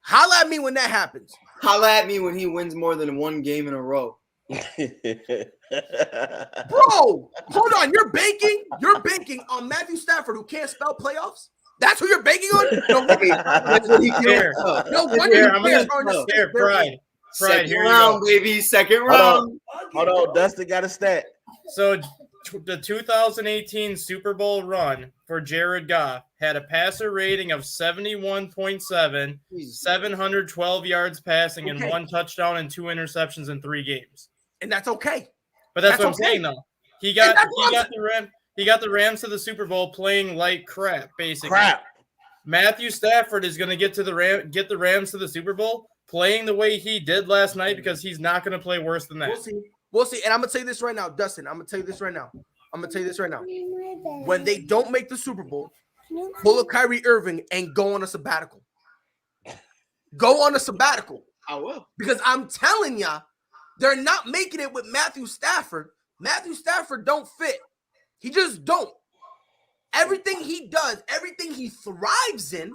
[SPEAKER 2] Holla at me when that happens.
[SPEAKER 8] Holla at me when he wins more than 1 game in a row.
[SPEAKER 2] Bro, hold on. You're banking on Matthew Stafford, who can't spell playoffs. That's who you're banking on. No wonder.
[SPEAKER 3] I'm gonna share pride.
[SPEAKER 8] Second round, baby. Second round.
[SPEAKER 6] Hold on. Dustin got a stat.
[SPEAKER 3] So the 2018 Super Bowl run for Jared Goff had a passer rating of 71.7, 712 yards passing, and 1 touchdown and 2 interceptions in 3 games.
[SPEAKER 2] And that's okay.
[SPEAKER 3] But that's what I'm saying, though. He got the Rams to the Super Bowl playing like crap, basically. Matthew Stafford is going to get the Rams to the Super Bowl playing the way he did last night, because he's not going to play worse than that.
[SPEAKER 2] We'll see. And I'm going to tell you this right now, Dustin. I'm going to tell you this right now. When they don't make the Super Bowl, pull a Kyrie Irving and go on a sabbatical. Go on a sabbatical.
[SPEAKER 8] I will.
[SPEAKER 2] Because I'm telling ya, they're not making it with Matthew Stafford. Matthew Stafford don't fit. He just don't. Everything he does, everything he thrives in,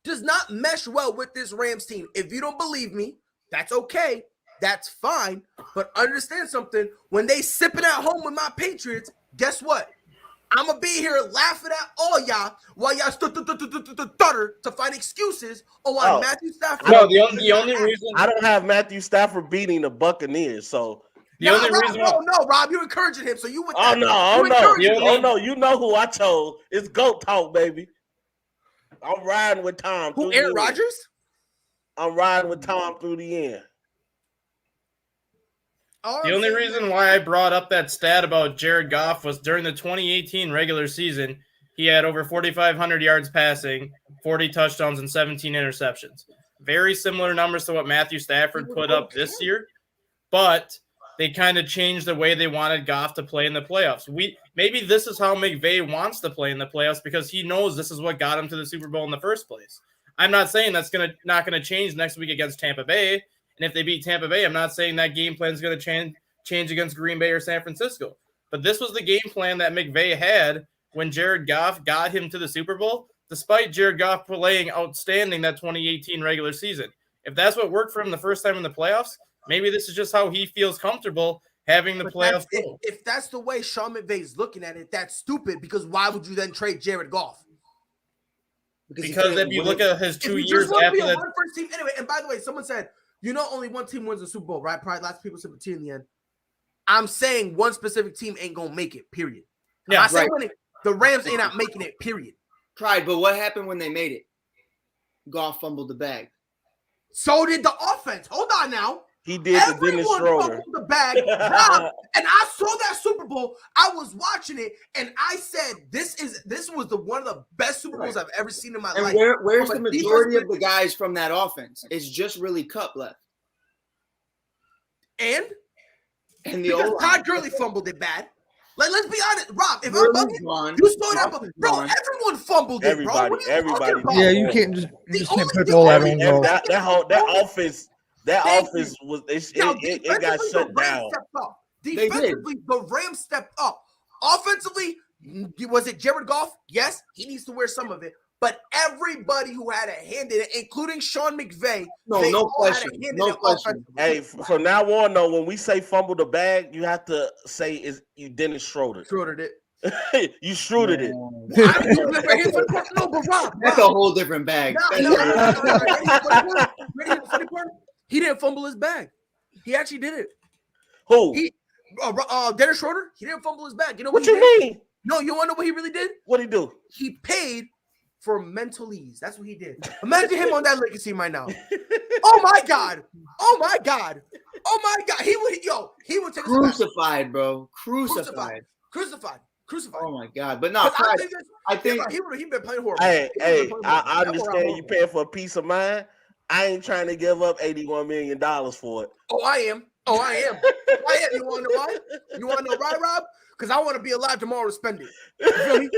[SPEAKER 2] does not mesh well with this Rams team. If you don't believe me, that's okay. That's fine. But understand something. When they sipping at home with my Patriots, guess what? I'm going to be here laughing at all y'all while y'all stutter to find excuses on why Matthew Stafford.
[SPEAKER 3] No, the only reason
[SPEAKER 6] I don't have Matthew Stafford beating the Buccaneers, so
[SPEAKER 3] the only reason
[SPEAKER 2] no, Rob, you're encouraging him. So you would.
[SPEAKER 6] oh no, you know who I chose. It's GOAT talk, baby. I'm riding with Tom.
[SPEAKER 2] Who, Aaron Rodgers?
[SPEAKER 6] I'm riding with Tom through the end.
[SPEAKER 3] The only reason why I brought up that stat about Jared Goff was during the 2018 regular season, he had over 4,500 yards passing, 40 touchdowns, and 17 interceptions. Very similar numbers to what Matthew Stafford put up this year, but they kind of changed the way they wanted Goff to play in the playoffs. Maybe this is how McVay wants to play in the playoffs because he knows this is what got him to the Super Bowl in the first place. I'm not saying that's not going to change next week against Tampa Bay. And if they beat Tampa Bay, I'm not saying that game plan is going to change against Green Bay or San Francisco. But this was the game plan that McVay had when Jared Goff got him to the Super Bowl, despite Jared Goff playing outstanding that 2018 regular season. If that's what worked for him the first time in the playoffs, maybe this is just how he feels comfortable having the playoffs.
[SPEAKER 2] If that's the way Sean McVay's looking at it, that's stupid because why would you then trade Jared Goff?
[SPEAKER 3] Because if you look at his 2 years after that.
[SPEAKER 2] First team, anyway, and by the way, someone said, only one team wins the Super Bowl, right? Probably lots of people said the team in the end. I'm saying one specific team ain't going to make it, period.
[SPEAKER 3] Yeah,
[SPEAKER 2] right. The Rams ain't not making it, period.
[SPEAKER 8] Pride, but what happened when they made it? Goff fumbled the bag.
[SPEAKER 2] So did the offense. Hold on now.
[SPEAKER 6] He did the Dennis Schroeder.
[SPEAKER 2] The bag, and I saw that Super Bowl. I was watching it, and I said, "This was one of the best Super Bowls I've ever seen in my life."
[SPEAKER 8] Where's the majority of the guys from that offense? It's just really Cup left,
[SPEAKER 2] and
[SPEAKER 8] the
[SPEAKER 2] because Todd Gurley fumbled it bad. Like, let's be honest, Rob. If I'm bugging, you saw that, bro. Everyone fumbled it, bro.
[SPEAKER 6] Everybody.
[SPEAKER 5] Yeah, you can't put all that on goal.
[SPEAKER 6] That offense. That offense was it got shut down.
[SPEAKER 2] Defensively, the Rams stepped up. Offensively, was it Jared Goff? Yes, he needs to wear some of it. But everybody who had a hand in it, including Sean McVay,
[SPEAKER 8] no question.
[SPEAKER 6] Hey, from now on, though, when we say fumble the bag, you have to say is you Dennis Schroeder.
[SPEAKER 2] Schroedered it.
[SPEAKER 6] You Schroedered it.
[SPEAKER 2] No, but Rob,
[SPEAKER 8] that's a whole different bag.
[SPEAKER 2] He didn't fumble his bag. He actually did it.
[SPEAKER 6] Who?
[SPEAKER 2] Dennis Schroeder. He didn't fumble his bag. You know
[SPEAKER 6] what you mean?
[SPEAKER 2] No, you want to know what he really did?
[SPEAKER 6] What'd he do?
[SPEAKER 2] He paid for mental ease. That's what he did. Imagine him on that Lakers team right now. Oh my God. Oh my God. Oh my God. He would take
[SPEAKER 8] crucified, bro. Crucified. Oh my God. But no, I think
[SPEAKER 2] he would have been playing horrible.
[SPEAKER 6] Hey, I understand you paying for a peace of mind. I ain't trying to give up $81 million for it.
[SPEAKER 2] Oh, I am. You want to know why? You want to know why, Rob? Because I want to be alive tomorrow to spend it. You feel me?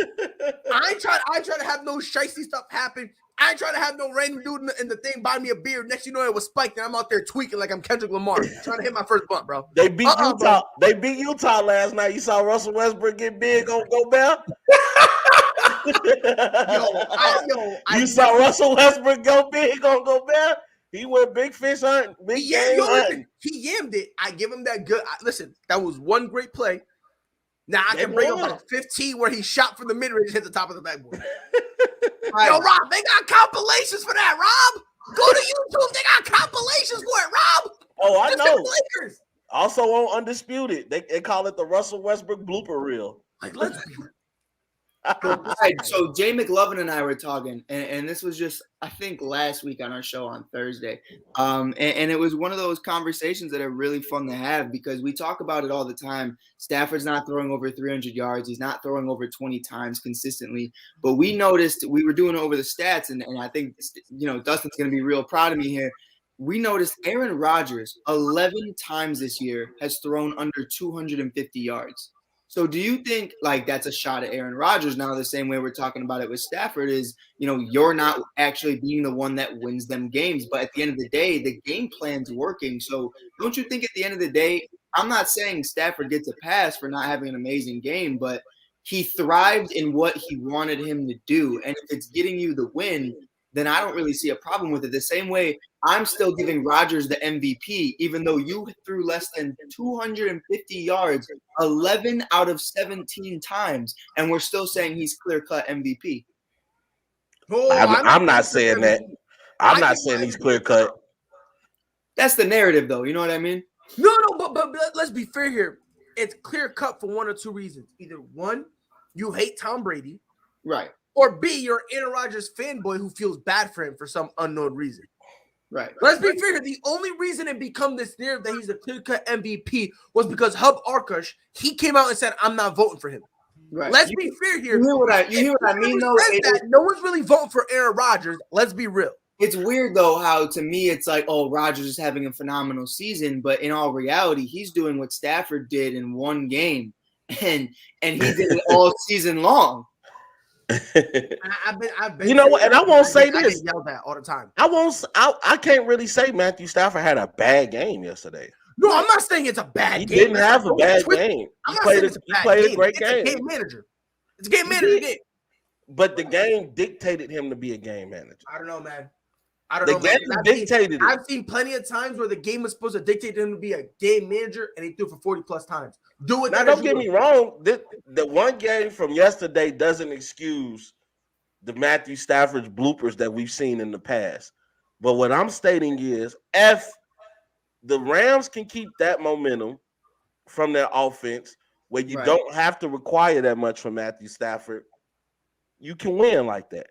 [SPEAKER 2] I ain't trying to have no shicey stuff happen. I ain't trying to have no random dude in the thing buy me a beer. Next you know it was spiked and I'm out there tweaking like I'm Kendrick Lamar. Trying to hit my first bump, bro.
[SPEAKER 6] They beat Utah. Bro. They beat Utah last night. You saw Russell Westbrook get big on Gobert? You saw Russell Westbrook go big on Gobert? He went big fish hunting.
[SPEAKER 2] He yammed it. I give him that good. Listen, that was one great play. Now I can bring up like 15 where he shot from the mid-range and hit the top of the backboard. Yo, Rob, they got compilations for that, Rob. Go to YouTube. They got compilations for it, Rob.
[SPEAKER 6] Oh, I know. Also on Undisputed, they call it the Russell Westbrook blooper reel.
[SPEAKER 2] Like, let's be
[SPEAKER 8] So Jay McLovin and I were talking, and this was just, I think, last week on our show on Thursday. And it was one of those conversations that are really fun to have because we talk about it all the time. Stafford's not throwing over 300 yards. He's not throwing over 20 times consistently. But we noticed, we were doing over the stats, and I think, Dustin's going to be real proud of me here. We noticed Aaron Rodgers 11 times this year has thrown under 250 yards. So do you think like that's a shot at Aaron Rodgers now, the same way we're talking about it with Stafford is, you're not actually being the one that wins them games. But at the end of the day, the game plan's working. So don't you think at the end of the day, I'm not saying Stafford gets a pass for not having an amazing game, but he thrived in what he wanted him to do. And if it's getting you the win, then I don't really see a problem with it. The same way I'm still giving Rodgers the MVP, even though you threw less than 250 yards 11 out of 17 times, and we're still saying he's clear-cut MVP.
[SPEAKER 6] I'm not saying that. I'm not saying he's clear-cut.
[SPEAKER 8] That's the narrative, though. You know what I mean?
[SPEAKER 2] No, but let's be fair here. It's clear-cut for one or two reasons. Either one, you hate Tom Brady.
[SPEAKER 8] Right.
[SPEAKER 2] Or B, you're an Aaron Rodgers fanboy who feels bad for him for some unknown reason.
[SPEAKER 8] Right.
[SPEAKER 2] Let's be fair. The only reason it become this narrative that he's a clear-cut MVP was because Hub Arkush, he came out and said, I'm not voting for him.
[SPEAKER 8] Right.
[SPEAKER 2] Let's be fair here.
[SPEAKER 8] You hear what I mean, though?
[SPEAKER 2] No one's really voting for Aaron Rodgers. Let's be real.
[SPEAKER 8] It's weird, though, how to me it's like, oh, Rodgers is having a phenomenal season. But in all reality, he's doing what Stafford did in one game. And he did it all season long.
[SPEAKER 6] I've been. You know what? And I won't say this.
[SPEAKER 2] Yelled at all the time.
[SPEAKER 6] I can't really say Matthew Stafford had a bad game yesterday.
[SPEAKER 2] No, I'm not saying it's a bad game.
[SPEAKER 6] He didn't have a bad game. He played a great game.
[SPEAKER 2] It's a game manager. It's a game manager game.
[SPEAKER 6] But the game dictated him to be a game manager.
[SPEAKER 2] I don't know, man. The game dictated it. I've seen plenty of times where the game was supposed to dictate him to be a game manager, and he threw for 40 plus times. Do it.
[SPEAKER 6] Now, don't get me wrong. The one game from yesterday doesn't excuse the Matthew Stafford's bloopers that we've seen in the past. But what I'm stating is, if the Rams can keep that momentum from their offense, where you don't have to require that much from Matthew Stafford, you can win like that.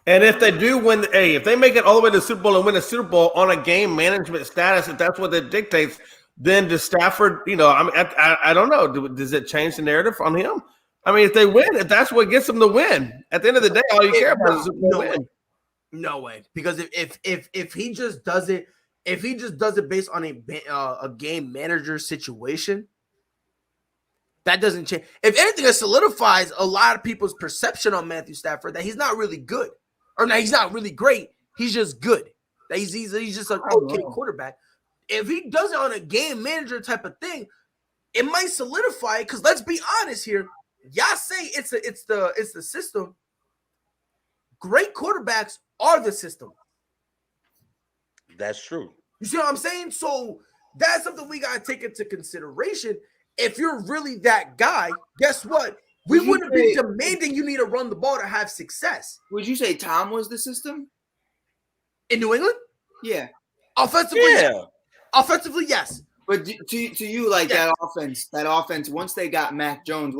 [SPEAKER 4] And if they do win, if they make it all the way to the Super Bowl and win a Super Bowl on a game management status, if that's what it dictates, then does Stafford, I don't know. Does it change the narrative on him? I mean, if they win, if that's what gets them the win, at the end of the day, all you care about is a win.
[SPEAKER 2] No way. Because if he just does it, based on a game manager situation, that doesn't change. If anything, it solidifies a lot of people's perception on Matthew Stafford that he's not really good. Or no, he's not really great. He's just good. That he's just an okay quarterback. If he does it on a game manager type of thing, it might solidify it. Because let's be honest here, y'all say it's the system. Great quarterbacks are the system.
[SPEAKER 6] That's true.
[SPEAKER 2] You see what I'm saying? So that's something we gotta take into consideration. If you're really that guy, guess what? We wouldn't be demanding you need to run the ball to have success.
[SPEAKER 8] Would you say Tom was the system?
[SPEAKER 2] In New England?
[SPEAKER 8] Yeah.
[SPEAKER 2] Offensively, yeah. Offensively, yes.
[SPEAKER 8] But to you, like that offense, once they got Mac Jones,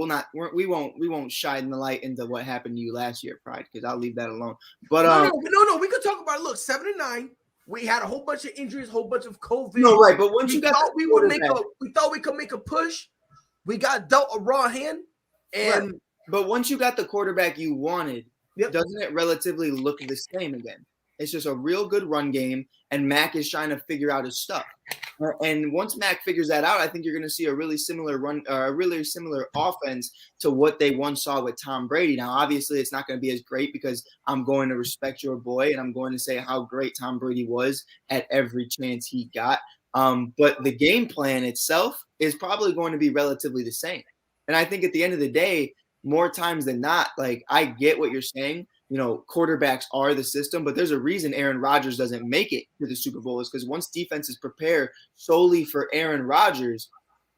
[SPEAKER 8] we won't shine the light into what happened to you last year, Pride, because I'll leave that alone. But
[SPEAKER 2] no, we could talk about it. Look, 7-9. We had a whole bunch of injuries, a whole bunch of COVID.
[SPEAKER 8] No, right. But once you got,
[SPEAKER 2] we thought we could make a push. We got dealt a raw hand. And
[SPEAKER 8] but once you got the quarterback you wanted, doesn't it relatively look the same again? It's just a real good run game, and Mac is trying to figure out his stuff. And once Mac figures that out, I think you're going to see a really similar offense to what they once saw with Tom Brady. Now, obviously, it's not going to be as great because I'm going to respect your boy, and I'm going to say how great Tom Brady was at every chance he got. But the game plan itself is probably going to be relatively the same. And I think at the end of the day, more times than not, like I get what you're saying. Quarterbacks are the system, but there's a reason Aaron Rodgers doesn't make it to the Super Bowl is because once defenses prepare solely for Aaron Rodgers,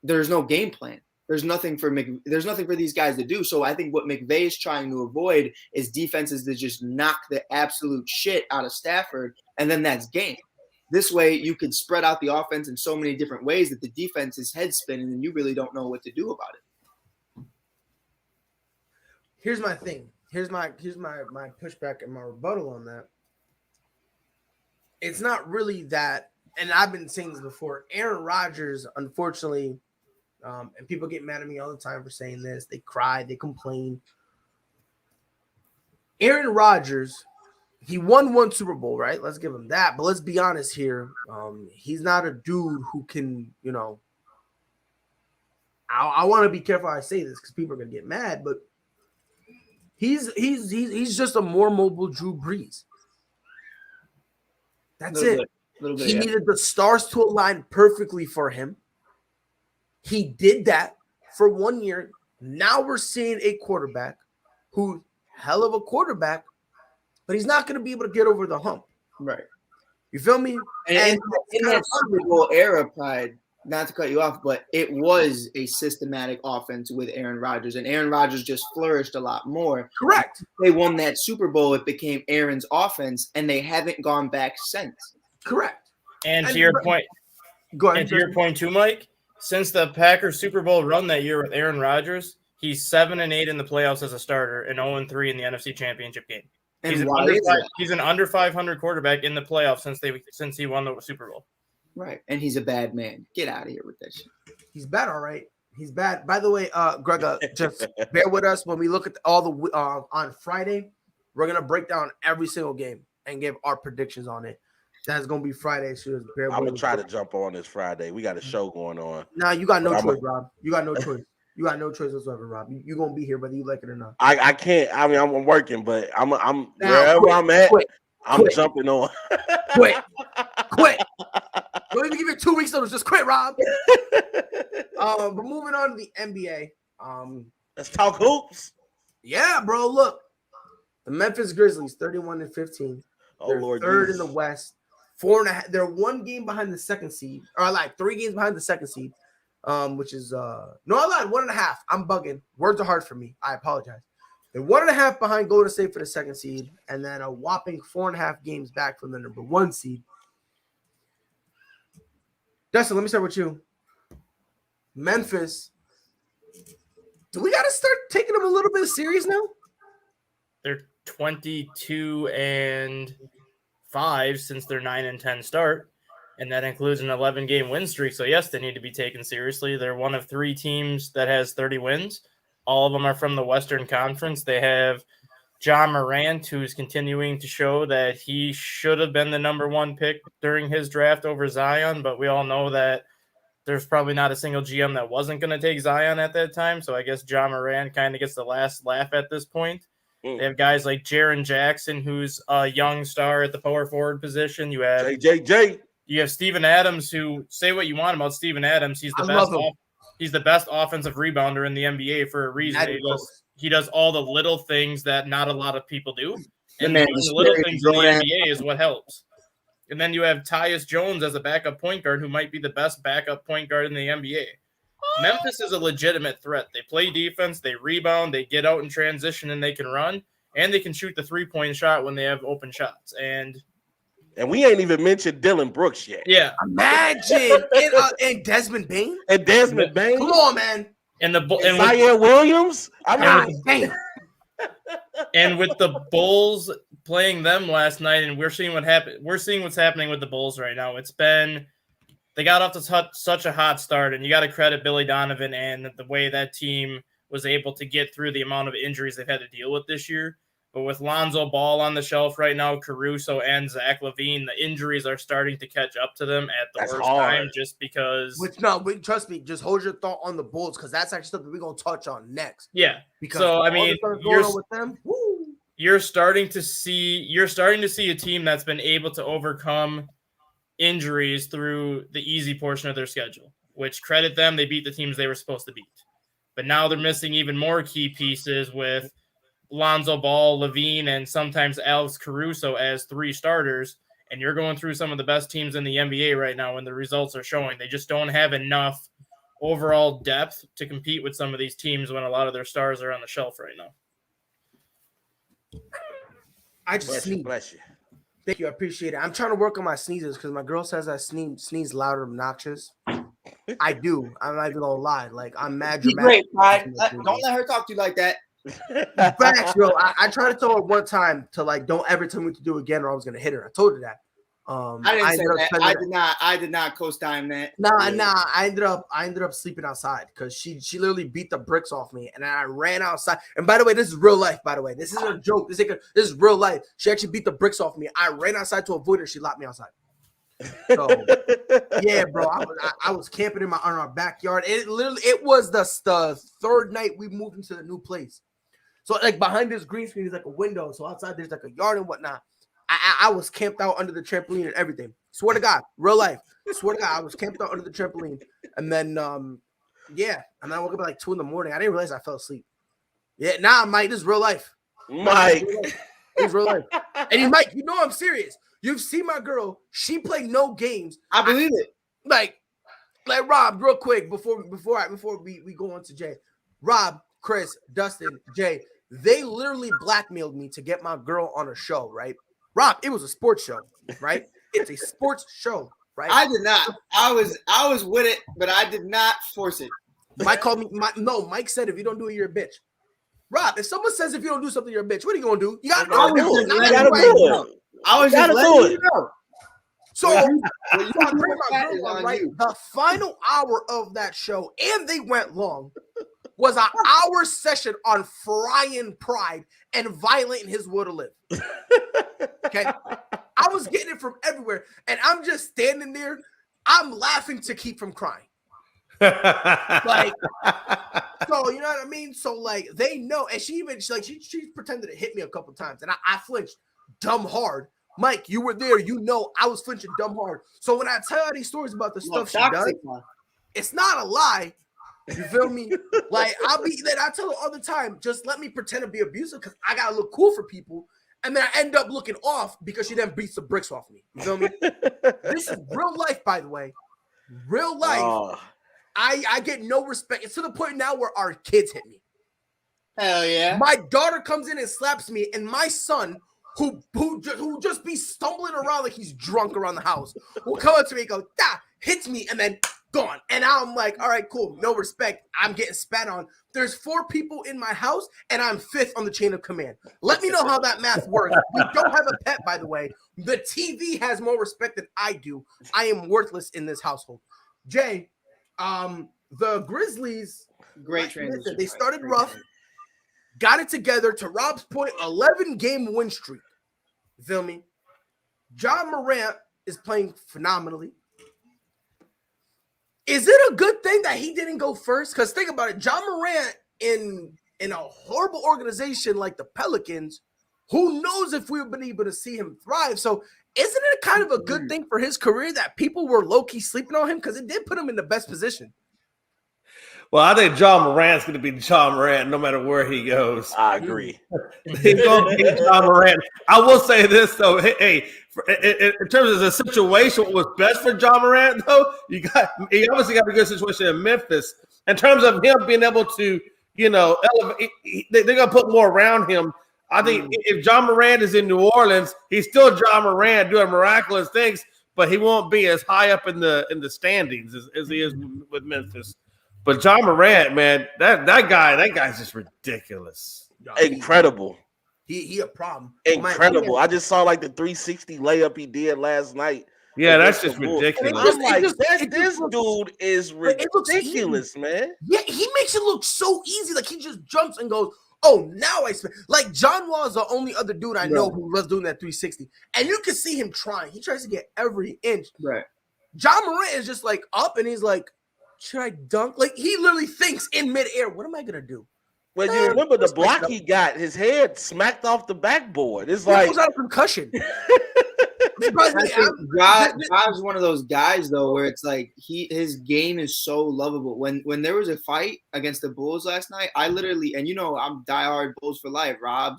[SPEAKER 8] there's no game plan. There's nothing for these guys to do. So I think what McVay is trying to avoid is defenses that just knock the absolute shit out of Stafford, and then that's game. This way, you can spread out the offense in so many different ways that the defense is head spinning, and you really don't know what to do about it.
[SPEAKER 2] Here's my thing. Here's my pushback and my rebuttal on that. It's not really that, and I've been saying this before. Aaron Rodgers, unfortunately, and people get mad at me all the time for saying this. They cry, they complain. Aaron Rodgers, he won one Super Bowl, right? Let's give him that. But let's be honest here. He's not a dude who can, I want to be careful how I say this because people are gonna get mad, but he's just a more mobile Drew Brees. That's it. He needed the stars to align perfectly for him. He did that for 1 year. Now we're seeing a quarterback who hell of a quarterback, but he's not going to be able to get over the hump.
[SPEAKER 8] Right.
[SPEAKER 2] You feel me?
[SPEAKER 8] And in that Super Bowl era, Pride, not to cut you off, but it was a systematic offense with Aaron Rodgers, and Aaron Rodgers just flourished a lot more.
[SPEAKER 2] Correct.
[SPEAKER 8] They won that Super Bowl. It became Aaron's offense, and they haven't gone back since.
[SPEAKER 2] Correct.
[SPEAKER 3] And to your point,
[SPEAKER 2] go ahead.
[SPEAKER 3] And to your point too, Mike, since the Packers Super Bowl run that year with Aaron Rodgers, he's 7-8 in the playoffs as a starter and 0-3 in the NFC Championship game.
[SPEAKER 8] And
[SPEAKER 3] He's an under 500 quarterback in the playoffs since he won the Super Bowl.
[SPEAKER 8] Right, and he's a bad man. Get out of here with that shit.
[SPEAKER 2] He's bad, all right. He's bad. By the way, Greg, just bear with us when we look at all the on Friday. We're gonna break down every single game and give our predictions on it. That's gonna be Friday. So just bear with
[SPEAKER 6] I'm gonna
[SPEAKER 2] us.
[SPEAKER 6] try to jump on this Friday. We got a show going on.
[SPEAKER 2] Nah, you got no choice, Rob. You got no choice. You got no choice whatsoever, Rob. You're gonna be here whether you like it or not.
[SPEAKER 6] I can't. I mean, I'm working, but I'm wherever I'm at. I'm jumping on.
[SPEAKER 2] Quit. Don't even give it 2 weeks notice. Just quit, Rob. But moving on to the NBA.
[SPEAKER 6] Let's talk hoops.
[SPEAKER 2] Yeah, bro. Look, the Memphis Grizzlies, 31-15. They're
[SPEAKER 6] Lord,
[SPEAKER 2] third
[SPEAKER 6] Jesus.
[SPEAKER 2] in the West. 4.5. They're 1 game behind the second seed, or like 3 games behind the second seed. Which is no, I lied. 1.5. I'm bugging. Words are hard for me. I apologize. They're 1.5 behind Golden State for the second seed, and then a whopping 4.5 games back from the number 1 seed. Dustin, let me start with you. Memphis. Do we got to start taking them a little bit serious now?
[SPEAKER 3] They're 22-5 since their 9-10 start, and that includes an 11-game win streak. So yes, they need to be taken seriously. They're one of 3 teams that has 30 wins. All of them are from the Western Conference. They have John Morant, who's continuing to show that he should have been the number 1 pick during his draft over Zion, but we all know that there's probably not a single GM that wasn't going to take Zion at that time. So I guess John Morant kind of gets the last laugh at this point. They have guys like Jaren Jackson, who's a young star at the power forward position. You have
[SPEAKER 6] JJJ.
[SPEAKER 3] You have Steven Adams, who, say what you want about Steven Adams, he's the best. He's the best offensive rebounder in the NBA for a reason. He does all the little things that not a lot of people do, and the little things in the NBA is what helps. And then you have Tyus Jones as a backup point guard, who might be the best backup point guard in the NBA. Memphis is a legitimate threat. They play defense, they rebound, they get out in transition, and they can run, and they can shoot the 3-point shot when they have open shots. And
[SPEAKER 6] we ain't even mentioned Dylan Brooks yet.
[SPEAKER 3] Yeah,
[SPEAKER 2] imagine and Desmond Bain.
[SPEAKER 6] And Desmond Bain.
[SPEAKER 2] Come on, man.
[SPEAKER 3] And
[SPEAKER 6] Zion Williams.
[SPEAKER 3] And with the Bulls playing them last night, and we're seeing what happened. We're seeing what's happening with the Bulls right now. They got off to such a hot start, and you got to credit Billy Donovan and the way that team was able to get through the amount of injuries they've had to deal with this year. But with Lonzo Ball on the shelf right now, Caruso and Zach LaVine, the injuries are starting to catch up to them at the worst time just because.
[SPEAKER 2] Trust me, just hold your thought on the Bulls because that's actually something we're going to touch on next.
[SPEAKER 3] Yeah.
[SPEAKER 2] Because
[SPEAKER 3] you're starting to see a team that's been able to overcome injuries through the easy portion of their schedule, which credit them. They beat the teams they were supposed to beat. But now they're missing even more key pieces with Lonzo Ball, LaVine, and sometimes Alex Caruso as 3 starters, and you're going through some of the best teams in the NBA right now, and the results are showing. They just don't have enough overall depth to compete with some of these teams when a lot of their stars are on the shelf right now.
[SPEAKER 2] I just sneezed.
[SPEAKER 6] Bless you.
[SPEAKER 2] Thank you. I appreciate it. I'm trying to work on my sneezes because my girl says I sneeze loud and obnoxious. I do. I'm not even going to lie. Like, I'm mad dramatic.
[SPEAKER 8] Great, Pride. Don't let her talk to you like that.
[SPEAKER 2] Facts, bro. I tried to tell her one time to don't ever tell me what to do again, or I was gonna hit her. I told her that.
[SPEAKER 8] I didn't say that. I did not co-sign that.
[SPEAKER 2] Nah. I ended up sleeping outside because she literally beat the bricks off me, and I ran outside. And by the way, this is real life. By the way, this isn't a joke. This is real life. She actually beat the bricks off me. I ran outside to avoid her. She locked me outside. So yeah, bro, I was camping on our backyard. It was the third night we moved into the new place. So like behind this green screen is like a window. So outside there's like a yard and whatnot. I was camped out under the trampoline and everything. Swear to God, real life. Swear to God, I was camped out under the trampoline. And then yeah, and then I woke up at like 2 a.m. I didn't realize I fell asleep. Yeah, Mike, this is real life.
[SPEAKER 6] Mike.
[SPEAKER 2] This is real life. And Mike, you know I'm serious. You've seen my girl. She played no games.
[SPEAKER 8] I believe it.
[SPEAKER 2] Like Rob, real quick before we go on to Jay. Rob, Chris, Dustin, Jay, they literally blackmailed me to get my girl on a show, right? Rob, it was a sports show, right? It's a sports show, right?
[SPEAKER 8] I did not. I was with it, but I did not force it.
[SPEAKER 2] Mike called me. Mike said if you don't do it, you're a bitch. Rob, if someone says if you don't do something, you're a bitch, what are you gonna do? You gotta do it.
[SPEAKER 8] I was just letting you know.
[SPEAKER 2] So I bring my girl on, right? The final hour of that show, and they went long, was an hour session on frying pride and violating his will to live. Okay, I was getting it from everywhere, and I'm just standing there. I'm laughing to keep from crying. Like, so you know what I mean? So like they know, and she pretended to hit me a couple times, and I flinched dumb hard. Mike, you were there, you know I was flinching dumb hard. So when I tell you these stories about the stuff she does, it's not a lie. You feel me? Like I tell her all the time, just let me pretend to be abusive because I gotta look cool for people. And then I end up looking off because she then beats the bricks off me. You feel me? This is real life, by the way. Real life. Oh. I get no respect. It's to the point now where our kids hit me.
[SPEAKER 8] Hell yeah.
[SPEAKER 2] My daughter comes in and slaps me, and my son, who just be stumbling around like he's drunk around the house, will come up to me and go, hits me, and then gone. And I'm like, all right, cool. No respect. I'm getting spat on. There's 4 people in my house, and I'm 5th on the chain of command. Let me know how that math works. We don't have a pet, by the way. The TV has more respect than I do. I am worthless in this household. Jay, the Grizzlies,
[SPEAKER 8] great transition.
[SPEAKER 2] They started rough, got it together. To Rob's point, 11-game win streak. You feel me? John Morant is playing phenomenally. Is it a good thing that he didn't go first? Because think about it, John Morant in a horrible organization like the Pelicans, who knows if we've been able to see him thrive? So isn't it kind of a good thing for his career that people were low-key sleeping on him? Because it did put him in the best position.
[SPEAKER 4] Well, I think John Morant's going to be John Morant no matter where he goes.
[SPEAKER 6] I agree.
[SPEAKER 4] He's going to be John Morant. I will say this, though. Hey, in terms of the situation, what was best for John Morant, though, he obviously got a good situation in Memphis. In terms of him being able to, elevate, they're going to put more around him. I think if John Morant is in New Orleans, he's still John Morant doing miraculous things, but he won't be as high up in the standings as he is with Memphis. But John Morant, man, that guy's just ridiculous.
[SPEAKER 6] Incredible.
[SPEAKER 2] He a problem.
[SPEAKER 6] Incredible. I just saw like the 360 layup he did last night.
[SPEAKER 4] Yeah, that's just ridiculous.
[SPEAKER 6] I'm like, this dude is ridiculous, man.
[SPEAKER 2] Yeah, he makes it look so easy. Like he just jumps and goes, oh, now I spend. Like John Wall is the only other dude I know who loves doing that 360. And you can see him trying. He tries to get every inch.
[SPEAKER 8] Right.
[SPEAKER 2] John Morant is just like up and he's like, should I dunk? Like he literally thinks in midair, what am I gonna do?
[SPEAKER 6] Well, you remember the block he got, his head smacked off the backboard. It's like
[SPEAKER 2] he was out of concussion.
[SPEAKER 8] Rob's one of those guys though, where it's like his game is so lovable. When there was a fight against the Bulls last night, I literally, and I'm diehard Bulls for life. Rob,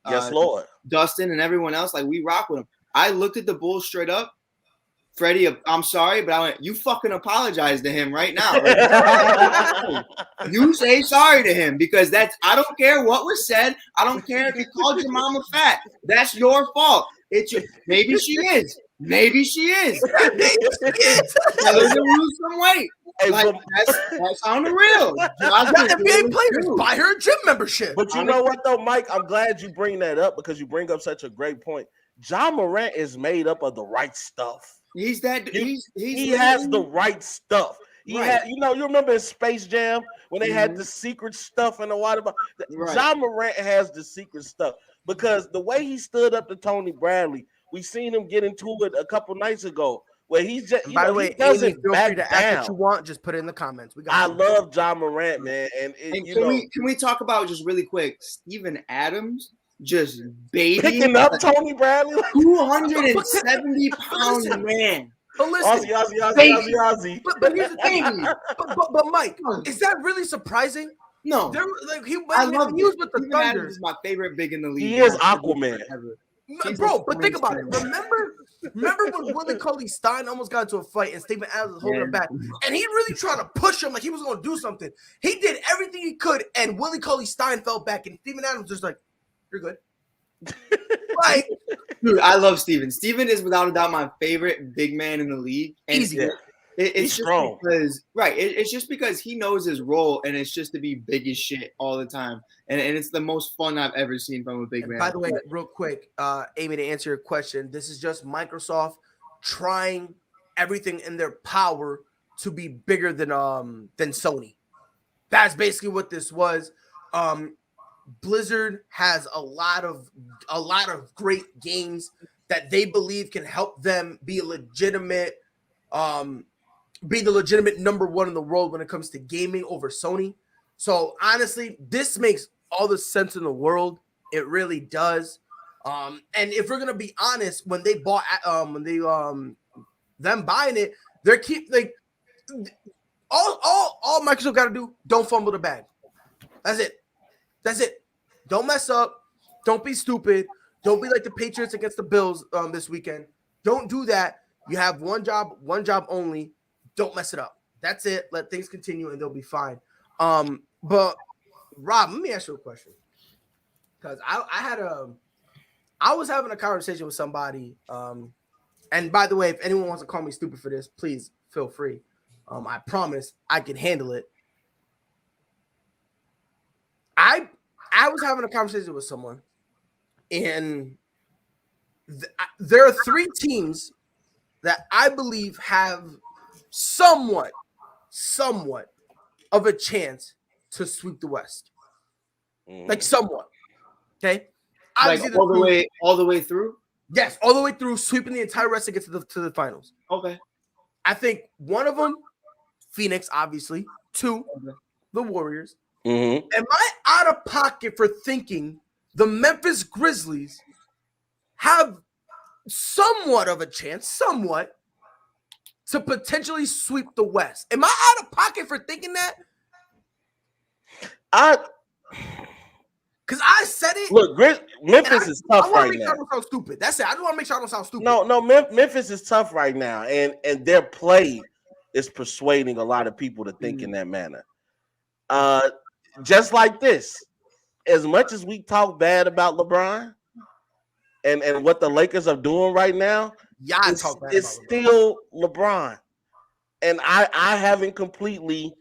[SPEAKER 6] yes, Lord,
[SPEAKER 8] Dustin, and everyone else, like we rock with him. I looked at the Bulls straight up. Freddie, I'm sorry, but I went, you fucking apologize to him right now. Like, you say sorry to him because I don't care what was said. I don't care if you called your mama fat. That's your fault. Maybe she is. Maybe she is. Tell her to lose some weight. Like, that's on the real.
[SPEAKER 2] NBA players buy her a gym membership.
[SPEAKER 6] But you know what though, Mike? I'm glad you bring that up because you bring up such a great point. John Morant is made up of the right stuff.
[SPEAKER 8] He has
[SPEAKER 6] the right stuff. He had, you remember in Space Jam when they had the secret stuff in the water bottle? Right. John Morant has the secret stuff because the way he stood up to Tony Bradley We seen him get into it a couple nights ago, where he's just,
[SPEAKER 2] And by the way,
[SPEAKER 6] he doesn't
[SPEAKER 2] Amy, feel
[SPEAKER 6] back
[SPEAKER 2] free to
[SPEAKER 6] down.
[SPEAKER 2] ask what you want. Just put it in the comments. We got
[SPEAKER 6] I
[SPEAKER 2] you.
[SPEAKER 6] love Ja Morant, man, and
[SPEAKER 8] can we talk about just really quick Steven Adams just
[SPEAKER 6] picking up Tony Bradley,
[SPEAKER 8] 270-pound man.
[SPEAKER 2] But listen,
[SPEAKER 6] Ozzy.
[SPEAKER 2] But here's the thing. but Mike, is that really surprising?
[SPEAKER 8] No,
[SPEAKER 2] I love he was with the
[SPEAKER 8] Steven
[SPEAKER 2] Thunder.
[SPEAKER 8] Adams is my favorite big in the league.
[SPEAKER 6] He is Aquaman.
[SPEAKER 2] Bro, but think about it. Remember when Willie Cauley-Stein almost got into a fight and Steven Adams was holding him back, and he really trying to push him like he was going to do something. He did everything he could, and Willie Cauley-Stein fell back, and Steven Adams just like, "You're good." Like,
[SPEAKER 8] dude, I love Steven. Steven is without a doubt my favorite big man in the league. And
[SPEAKER 2] easy.
[SPEAKER 8] It's
[SPEAKER 6] He's
[SPEAKER 8] just
[SPEAKER 6] strong.
[SPEAKER 8] because it's just because he knows his role, and it's just to be big as shit all the time, and it's the most fun I've ever seen from a big man.
[SPEAKER 2] By the way, real quick, Amy, to answer your question, this is just Microsoft trying everything in their power to be bigger than Sony. That's basically what this was. Blizzard has a lot of great games that they believe can help them be a legitimate. Be the legitimate number one in the world when it comes to gaming over Sony. So honestly, this makes all the sense in the world. It really does. And if we're gonna be honest, when they bought, them buying it, they're all Microsoft got to do. Don't fumble the bag. That's it. Don't mess up. Don't be stupid. Don't be like the Patriots against the Bills this weekend. Don't do that. You have one job only. Don't mess it up. That's it. Let things continue and they'll be fine. But Rob, let me ask you a question. Because I was having a conversation with somebody. And by the way, if anyone wants to call me stupid for this, please feel free. I promise I can handle it. I was having a conversation with someone, and there are 3 teams that I believe have somewhat of a chance to sweep the West. Like somewhat. Okay.
[SPEAKER 8] Like all the way through?
[SPEAKER 2] Yes, all the way through, sweeping the entire West to get to the finals.
[SPEAKER 8] Okay.
[SPEAKER 2] I think one of them, Phoenix, obviously. 2, the Warriors.
[SPEAKER 6] Mm-hmm.
[SPEAKER 2] Am I out of pocket for thinking the Memphis Grizzlies have somewhat of a chance, to potentially sweep the West? Am I out of pocket for thinking that? Because I said it.
[SPEAKER 6] Look, Memphis is tough right now.
[SPEAKER 2] I don't sound stupid. That's it. I just want to make sure I don't sound stupid.
[SPEAKER 6] No, Memphis is tough right now, and their play is persuading a lot of people to think in that manner. Just like this, as much as we talk bad about LeBron and what the Lakers are doing right now, it's still LeBron. And I haven't completely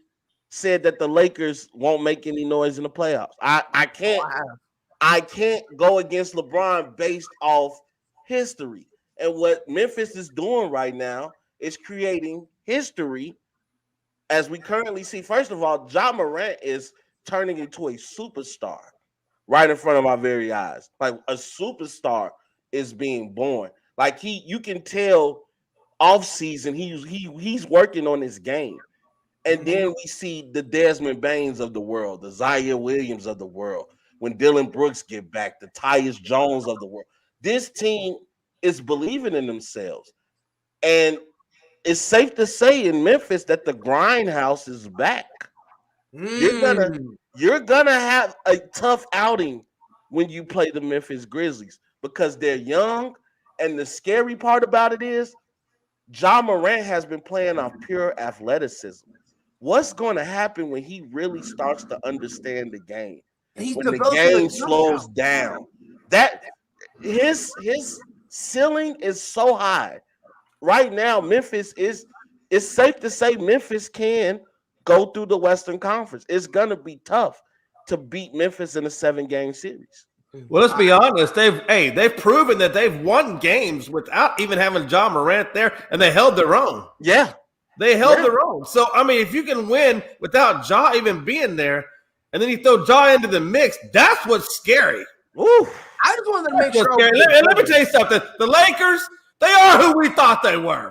[SPEAKER 6] said that the Lakers won't make any noise in the playoffs. I can't go against LeBron based off history. And what Memphis is doing right now is creating history as we currently see. First of all, Ja Morant is turning into a superstar right in front of our very eyes. Like a superstar is being born. Like you can tell off season he's working on his game. And then we see the Desmond Baines of the world, the Zaire Williams of the world, when Dylan Brooks get back, the Tyus Jones of the world. This team is believing in themselves. And it's safe to say in Memphis that the grindhouse is back. You're gonna have a tough outing when you play the Memphis Grizzlies because they're young, and the scary part about it is Ja Morant has been playing off pure athleticism. What's going to happen when he really starts to understand the game? When the game slows down, that his ceiling is so high. Right now, Memphis it's safe to say Memphis can go through the Western Conference. It's gonna be tough to beat Memphis in a 7-game series.
[SPEAKER 4] Well, let's be honest. They've proven that they've won games without even having Ja Morant there, and they held their own.
[SPEAKER 6] Yeah.
[SPEAKER 4] They held their own. So, I mean, if you can win without Ja even being there, and then you throw Ja into the mix, that's what's scary.
[SPEAKER 6] Ooh.
[SPEAKER 2] I just wanted to make sure.
[SPEAKER 4] Let me tell you something. The Lakers, they are who we thought they were.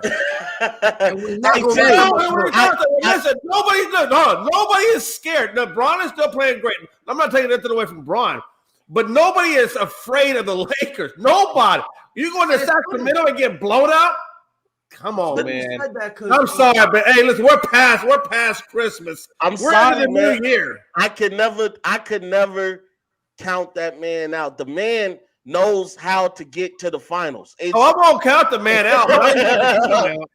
[SPEAKER 2] Listen,
[SPEAKER 4] nobody is scared. Now, Bron is still playing great. I'm not taking anything away from Bron, but nobody is afraid of the Lakers. Nobody. You go into Sacramento and get blown out? Come on, man. I'm sorry, but hey, listen, we're past Christmas.
[SPEAKER 6] I'm sorry,
[SPEAKER 4] in the
[SPEAKER 6] man.
[SPEAKER 4] New Year.
[SPEAKER 6] I could never count that man out. The man knows how to get to the finals.
[SPEAKER 4] I won't count the man out.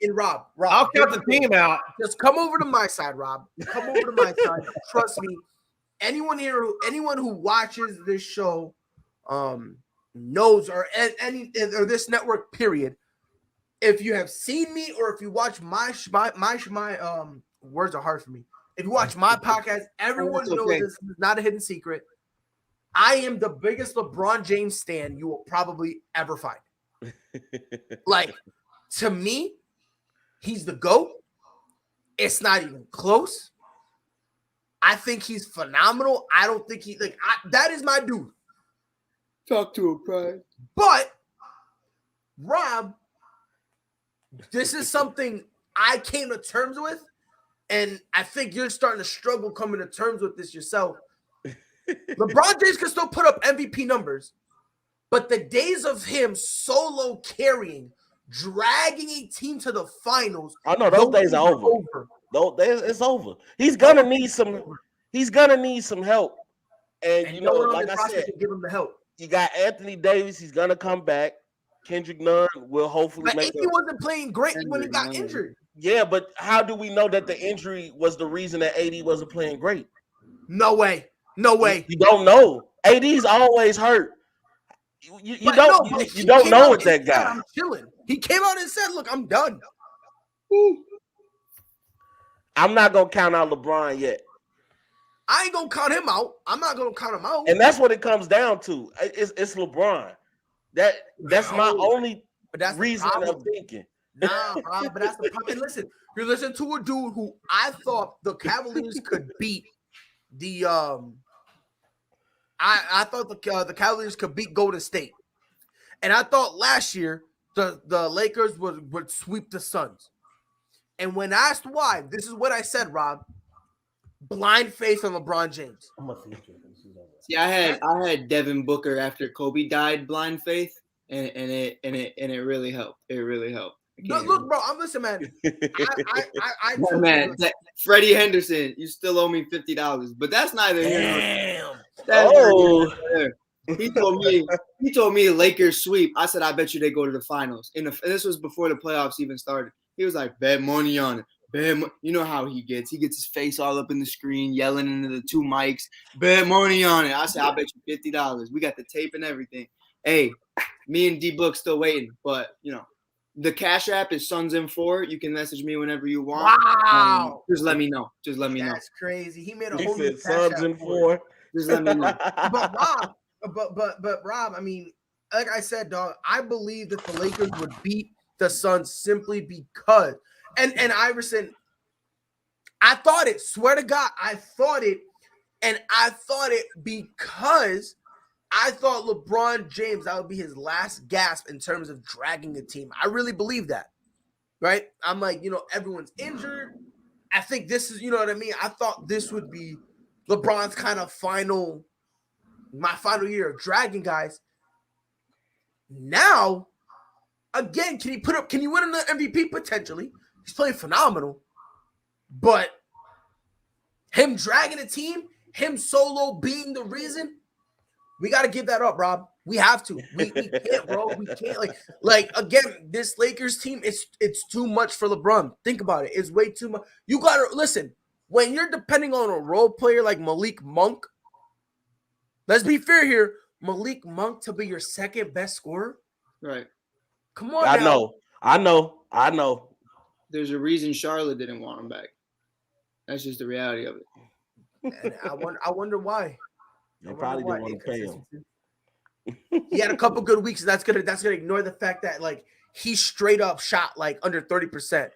[SPEAKER 2] And Rob,
[SPEAKER 4] I'll count the team out.
[SPEAKER 2] Just come over to my side, Rob. Come over to my side. Trust me. Anyone who watches this show, knows or this network, period. If you have seen me or if you watch my words are hard for me. If you watch my podcast, everyone knows this is not a hidden secret. I am the biggest LeBron James stan you will probably ever find. Like, to me, he's the GOAT. It's not even close. I think he's phenomenal. I don't think that is my dude.
[SPEAKER 8] Talk to him, Pride.
[SPEAKER 2] But, Rob, this is something I came to terms with, and I think you're starting to struggle coming to terms with this yourself. LeBron James can still put up MVP numbers, but the days of him solo carrying, dragging a team to the finals.
[SPEAKER 6] I know those days are over. It's over. He's gonna need some help. And you know, like I said,
[SPEAKER 2] give him the help.
[SPEAKER 6] You got Anthony Davis. He's gonna come back. Kendrick Nunn will hopefully
[SPEAKER 2] make it. He wasn't playing great when he got injured.
[SPEAKER 6] Yeah, but how do we know that the injury was the reason that AD wasn't playing great?
[SPEAKER 2] No way. No way.
[SPEAKER 6] You don't know. AD's always hurt. You don't know with that guy.
[SPEAKER 2] I'm chilling. He came out and said, "Look, I'm done."
[SPEAKER 6] I'm not gonna count out LeBron yet.
[SPEAKER 2] I ain't gonna count him out. I'm not gonna count him out.
[SPEAKER 6] And that's what it comes down to. It's LeBron. That's my only reason of thinking.
[SPEAKER 2] Nah, bro, but that's the problem. And listen, you're listening to a dude who I thought the Cavaliers could beat the I thought the Cavaliers could beat Golden State. And I thought last year the Lakers would sweep the Suns. And when asked why, this is what I said, Rob. Blind faith in LeBron James.
[SPEAKER 8] See, I had Devin Booker after Kobe died, blind faith, and it really helped. It really helped.
[SPEAKER 2] Look, bro, I'm listening, man.
[SPEAKER 8] Man, Freddie Henderson, you still owe me $50, but that's neither here
[SPEAKER 6] nor
[SPEAKER 8] there. He told me Lakers sweep. I said, I bet you they go to the finals. This was before the playoffs even started. He was like, bet money on it. You know how he gets. He gets his face all up in the screen, yelling into the two mics. Bet money on it. I said, I bet you $50. We got the tape and everything. Hey, me and D-Book still waiting, but you know. The Cash App is Suns in 4. You can message me whenever you want.
[SPEAKER 2] Wow.
[SPEAKER 8] Just let me know.
[SPEAKER 2] That's crazy. He made a whole new
[SPEAKER 6] Suns in 4.
[SPEAKER 8] Just let me know.
[SPEAKER 2] But Rob, I mean, like I said, dog, I believe that the Lakers would beat the Suns simply because and Iverson, I thought it. Swear to God, I thought it, and I thought it because I thought LeBron James, that would be his last gasp in terms of dragging a team. I really believe that, right? I'm like, everyone's injured. I think this is, you know what I mean? I thought this would be LeBron's kind of my final year of dragging guys. Now, again, can you win another MVP? Potentially. He's playing phenomenal. But him dragging a team, him solo being the reason, we got to give that up, Rob. We have to. We can't, bro. We can't. Like again, this Lakers team, it's too much for LeBron. Think about it. It's way too much. You got to listen. When you're depending on a role player like Malik Monk, let's be fair here. Malik Monk to be your second best scorer,
[SPEAKER 8] right?
[SPEAKER 6] Come on, I know.
[SPEAKER 8] There's a reason Charlotte didn't want him back. That's just the reality of it.
[SPEAKER 2] And I wonder why.
[SPEAKER 6] They probably didn't want to pay him.
[SPEAKER 2] He had a couple good weeks. That's gonna ignore the fact that he straight up shot under 30%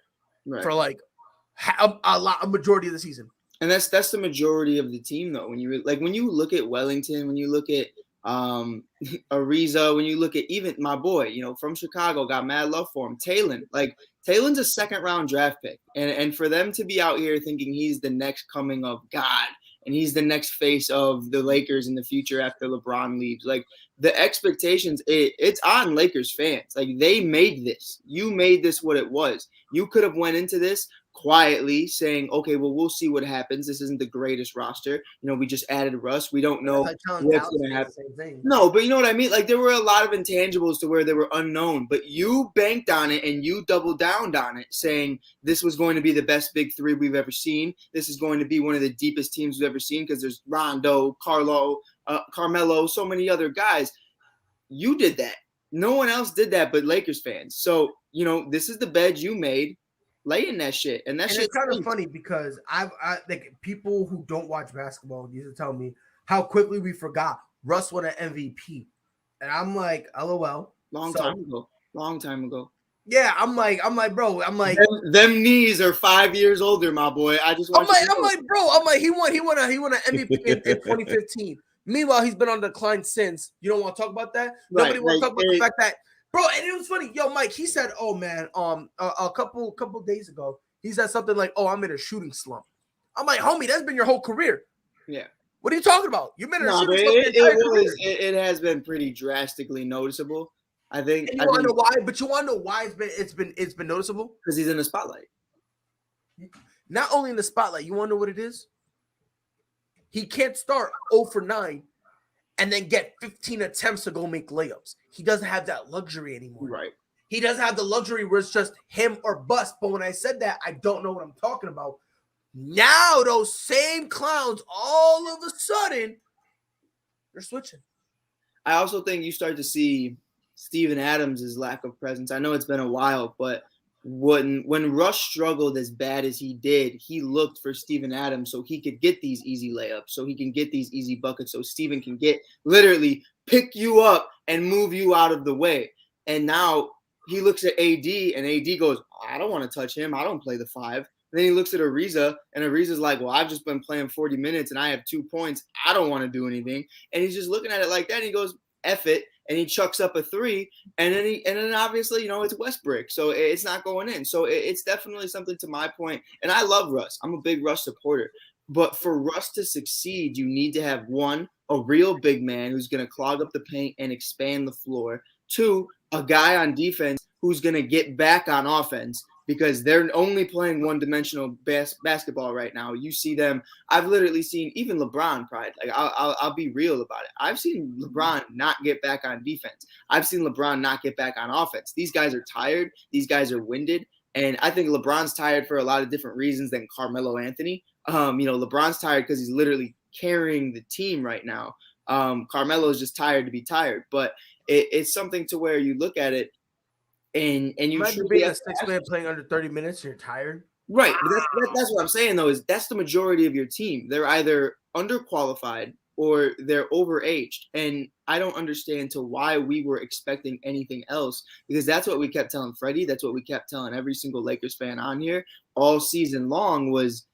[SPEAKER 2] for a majority of the season.
[SPEAKER 8] And that's the majority of the team though. When you look at Wellington, when you look at Ariza, when you look at even my boy, from Chicago, got mad love for him. Talon, like Talon's a second-round draft pick, and for them to be out here thinking he's the next coming of God and he's the next face of the Lakers in the future after LeBron leaves, like the expectations, it's on Lakers fans. Like they made this. You made this what it was. You could have went into this quietly saying, okay, well, we'll see what happens. This isn't the greatest roster. We just added Russ. We don't know what's going to happen. No, but you know what I mean? Like there were a lot of intangibles to where they were unknown, but you banked on it and you doubled down on it, saying this was going to be the best big three we've ever seen. This is going to be one of the deepest teams we've ever seen because there's Rondo, Carmelo, so many other guys. You did that. No one else did that but Lakers fans. So, this is the bed you made. Lay in that shit. And
[SPEAKER 2] it's kind of funny because I like people who don't watch basketball used to tell me how quickly we forgot Russ won an MVP. And I'm like, LOL.
[SPEAKER 8] Long time ago.
[SPEAKER 2] Yeah, I'm like, bro. I'm like,
[SPEAKER 8] them knees are 5 years older, my boy. I just want
[SPEAKER 2] I'm like, he won an MVP in 2015. Meanwhile, he's been on decline since. You don't want to talk about that? Right, nobody want to talk about the fact that, bro. And it was funny, yo, Mike. He said, "Oh man, a couple days ago, he said something like, oh, I'm in a shooting slump.' I'm like, homie, that's been your whole career.
[SPEAKER 8] Yeah.
[SPEAKER 2] What are you talking about? You've been in a shooting slump.
[SPEAKER 8] It has been pretty drastically noticeable. I think.
[SPEAKER 2] And you want to know why? But you want to know why it's been noticeable?
[SPEAKER 8] Because he's in the spotlight.
[SPEAKER 2] Not only in the spotlight, you want to know what it is? He can't start 0 for 9 and then get 15 attempts to go make layups. He doesn't have that luxury anymore.
[SPEAKER 8] Right.
[SPEAKER 2] He doesn't have the luxury where it's just him or bust. But when I said that, I don't know what I'm talking about. Now those same clowns, all of a sudden, they're switching.
[SPEAKER 8] I also think you start to see Steven Adams' lack of presence. I know it's been a while, but when Russ struggled as bad as he did, he looked for Steven Adams so he could get these easy layups, so he can get these easy buckets, so Steven can literally pick you up and move you out of the way. And now he looks at AD, and AD goes, I don't want to touch him. I don't play the 5. And then he looks at Ariza, and Ariza's like, well, I've just been playing 40 minutes, and I have 2 points. I don't want to do anything. And he's just looking at it like that, and he goes, F it. And he chucks up a 3, and then obviously, it's Westbrook, so it's not going in. So it's definitely something to my point. And I love Russ. I'm a big Russ supporter. But for Russ to succeed, you need to have, 1, a real big man who's going to clog up the paint and expand the floor. 2, a guy on defense who's going to get back on offense, because they're only playing one-dimensional basketball right now. You see them. I've literally seen even LeBron pride. Like I'll be real about it. I've seen LeBron not get back on defense. I've seen LeBron not get back on offense. These guys are tired. These guys are winded. And I think LeBron's tired for a lot of different reasons than Carmelo Anthony. LeBron's tired because he's literally carrying the team right now. Carmelo is just tired to be tired. But it's something to where you look at it, and you
[SPEAKER 2] should be a 6-man playing under 30 minutes. You're tired,
[SPEAKER 8] right? But that's what I'm saying though. Is that's the majority of your team. They're either underqualified or they're overaged, and I don't understand to why we were expecting anything else, because that's what we kept telling Freddie. That's what we kept telling every single Lakers fan on here all season long was,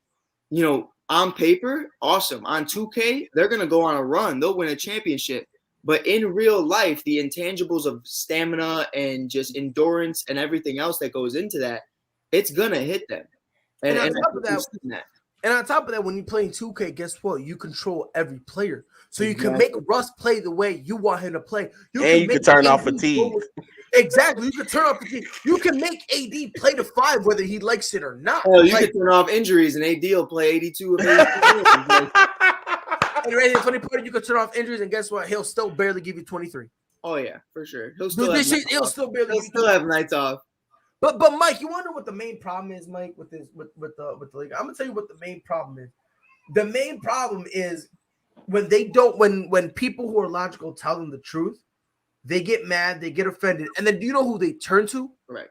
[SPEAKER 8] on paper, awesome. On 2K, they're gonna go on a run. They'll win a championship. But in real life, the intangibles of stamina and just endurance and everything else that goes into that, it's gonna hit them.
[SPEAKER 2] And on top of that, when you play in 2K, guess what? You control every player, so you can make Russ play the way you want him to play.
[SPEAKER 6] You can turn off fatigue.
[SPEAKER 2] Exactly, you can turn off fatigue. You can make AD play the 5 whether he likes it or not.
[SPEAKER 8] Oh, you can turn off injuries, and AD will play 82 of 82.
[SPEAKER 2] And the funny part, you can turn off injuries, and guess what? He'll still barely give you 23.
[SPEAKER 8] Oh yeah, for sure. He'll still have nights off.
[SPEAKER 2] But Mike, you want to know what the main problem is, Mike, with the league? I'm gonna tell you what the main problem is. The main problem is when people who are logical tell them the truth, they get mad, they get offended, and then do you know who they turn to?
[SPEAKER 8] Right.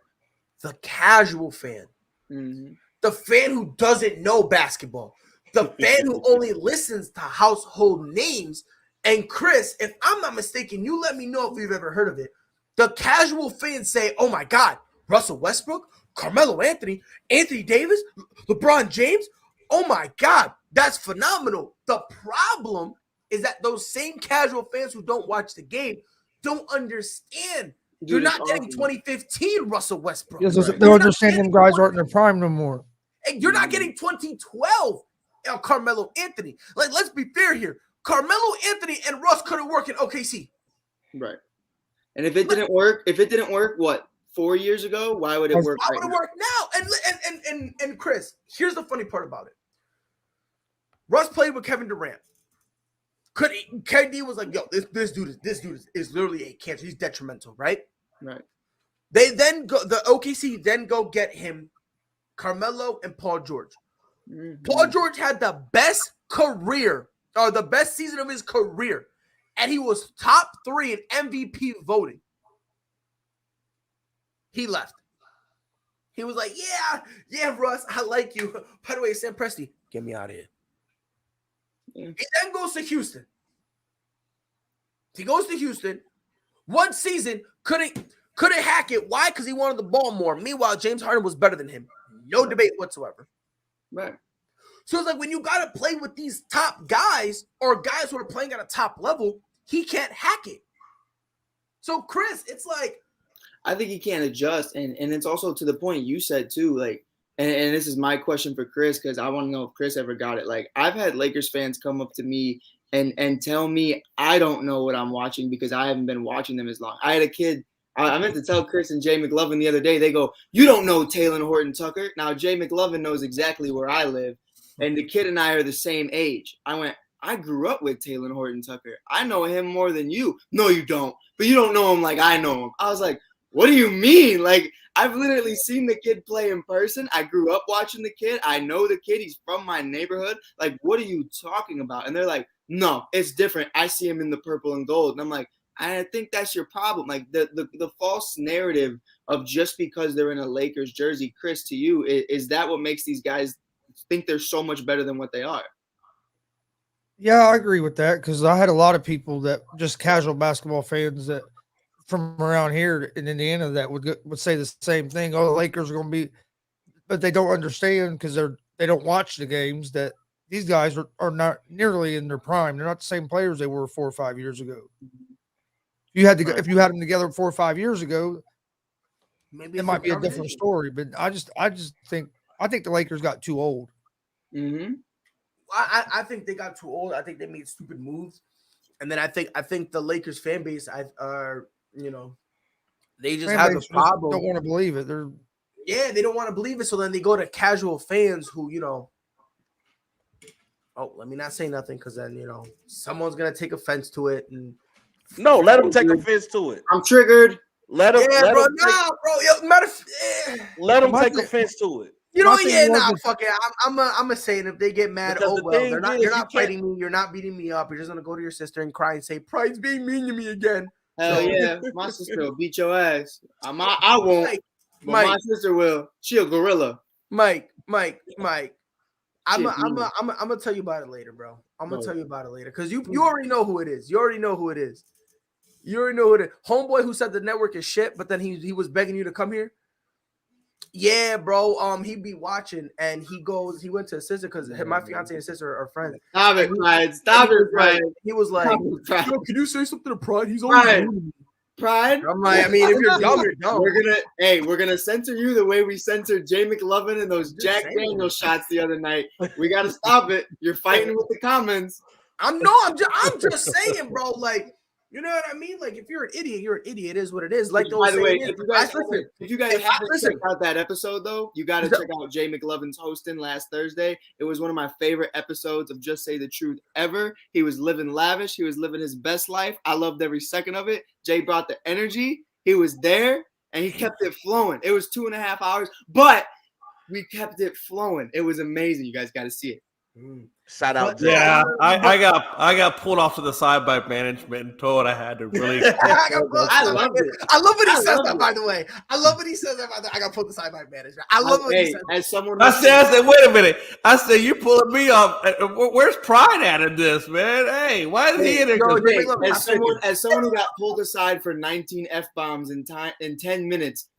[SPEAKER 2] The casual fan, the fan who doesn't know basketball. The fan who only listens to household names. And Chris, if I'm not mistaken, you let me know if you've ever heard of it. The casual fans say, oh my God, Russell Westbrook, Carmelo Anthony, Anthony Davis, LeBron James. Oh my God, that's phenomenal. The problem is that those same casual fans who don't watch the game don't understand. You're not getting 2015 Russell Westbrook.
[SPEAKER 5] Yes, they don't understand them guys aren't in their prime no more.
[SPEAKER 2] And you're not getting 2012 Carmelo Anthony. Like, let's be fair here. Carmelo Anthony and Russ couldn't work in OKC.
[SPEAKER 8] Right. And if it didn't work, what, 4 years ago, why would it work?
[SPEAKER 2] Why would it work now? And Chris, here's the funny part about it. Russ played with Kevin Durant. KD was like, yo, this dude is literally a cancer. He's detrimental, right?
[SPEAKER 8] Right.
[SPEAKER 2] They then go, the OKC then go get him Carmelo and Paul George. Mm-hmm. Paul George had the best career, or the best season of his career, and he was top 3 in MVP voting. He left. He was like, yeah, Russ, I like you. By the way, Sam Presti, get me out of here. Yeah. He then goes to Houston. One season, couldn't hack it. Why? Because he wanted the ball more. Meanwhile, James Harden was better than him. No debate whatsoever.
[SPEAKER 8] Right.
[SPEAKER 2] So it's like when you got to play with these top guys or guys who are playing at a top level, he can't hack it. So, Chris, it's like,
[SPEAKER 8] I think he can't adjust. And it's also to the point you said, too, like, and this is my question for Chris, because I want to know if Chris ever got it. Like, I've had Lakers fans come up to me and tell me I don't know what I'm watching because I haven't been watching them as long. I had a kid. I meant to tell Chris and Jay McLovin the other day. They go, you don't know Taylor Horton Tucker. Now, Jay McLovin knows exactly where I live, and the kid and I are the same age. I went, I grew up with Taylor Horton Tucker. I know him more than you. No, you don't. But you don't know him like I know him. I was like, what do you mean? Like, I've literally seen the kid play in person. I grew up watching the kid. I know the kid. He's from my neighborhood. Like, what are you talking about? And they're like, no, it's different. I see him in the purple and gold. And I'm like, I think that's your problem. Like the false narrative of just because they're in a Lakers jersey, Chris, to you, is that what makes these guys think they're so much better than what they are?
[SPEAKER 5] Yeah, I agree with that because I had a lot of people that just casual basketball fans that from around here in Indiana that would say the same thing. Oh, the Lakers are going to be, but they don't understand because they don't watch the games that these guys are not nearly in their prime. They're not the same players they were 4 or 5 years ago. If you had them together 4 or 5 years ago, maybe it might be a different story. But I think the Lakers got too old.
[SPEAKER 8] Mm-hmm.
[SPEAKER 2] I think they got too old. I think they made stupid moves, and then I think the Lakers fan base, they just have a problem.
[SPEAKER 5] Don't want to believe it.
[SPEAKER 2] They don't want to believe it. So then they go to casual fans who, oh, let me not say nothing because then someone's gonna take offense to it. And
[SPEAKER 6] no, let them take offense to it.
[SPEAKER 8] I'm triggered.
[SPEAKER 6] Let them.
[SPEAKER 2] Yeah, bro.
[SPEAKER 6] Let them take offense to it.
[SPEAKER 2] Fuck it. I'm gonna say it. If they get mad, oh well, you're not fighting me. You're not beating me up. You're just gonna go to your sister and cry and say, "Pride's being mean to me again."
[SPEAKER 8] Hell yeah, my sister will beat your ass. I won't. Mike, my sister will. She a gorilla.
[SPEAKER 2] Mike. I'm gonna tell you about it later, bro. I'm gonna tell you about it later because you already know who it is. You already know who it is. Homeboy who said the network is shit, but then he was begging you to come here. Yeah, bro. He be watching and he went to his sister because my fiance and sister are friends.
[SPEAKER 8] Stop it, Pride. Stop it, Pride.
[SPEAKER 2] He was like, yo, can you say something to Pride? He's always
[SPEAKER 8] Pride.
[SPEAKER 2] I'm like, I mean, if you're dumb, you're dumb.
[SPEAKER 8] We're gonna censor you the way we censored Jay McLovin and those Jack Daniels shots the other night. We gotta stop it. You're fighting with the comments.
[SPEAKER 2] I'm just saying, bro. Like, you know what I mean? Like, if you're an idiot, you're an idiot. It is what it is. Like,
[SPEAKER 8] by the way, if you guys haven't checked out that episode, though, you got to check out Jay McLovin's hosting last Thursday. It was one of my favorite episodes of Just Say the Truth ever. He was living lavish. He was living his best life. I loved every second of it. Jay brought the energy. He was there, and he kept it flowing. It was 2.5 hours, but we kept it flowing. It was amazing. You guys got to see it.
[SPEAKER 6] Shout out.
[SPEAKER 4] Yeah, I got pulled off to the side by management and told I had to really.
[SPEAKER 2] I love it. I love when he says that. By the way, I love when he says that. I got pulled aside by management. I love when he says that.
[SPEAKER 8] As someone,
[SPEAKER 4] I said, wait a minute. I said, you pulling me off. Where's Pride at in this, man? Hey, why is he in there?
[SPEAKER 8] As someone who got pulled aside for 19 F-bombs in 10 minutes,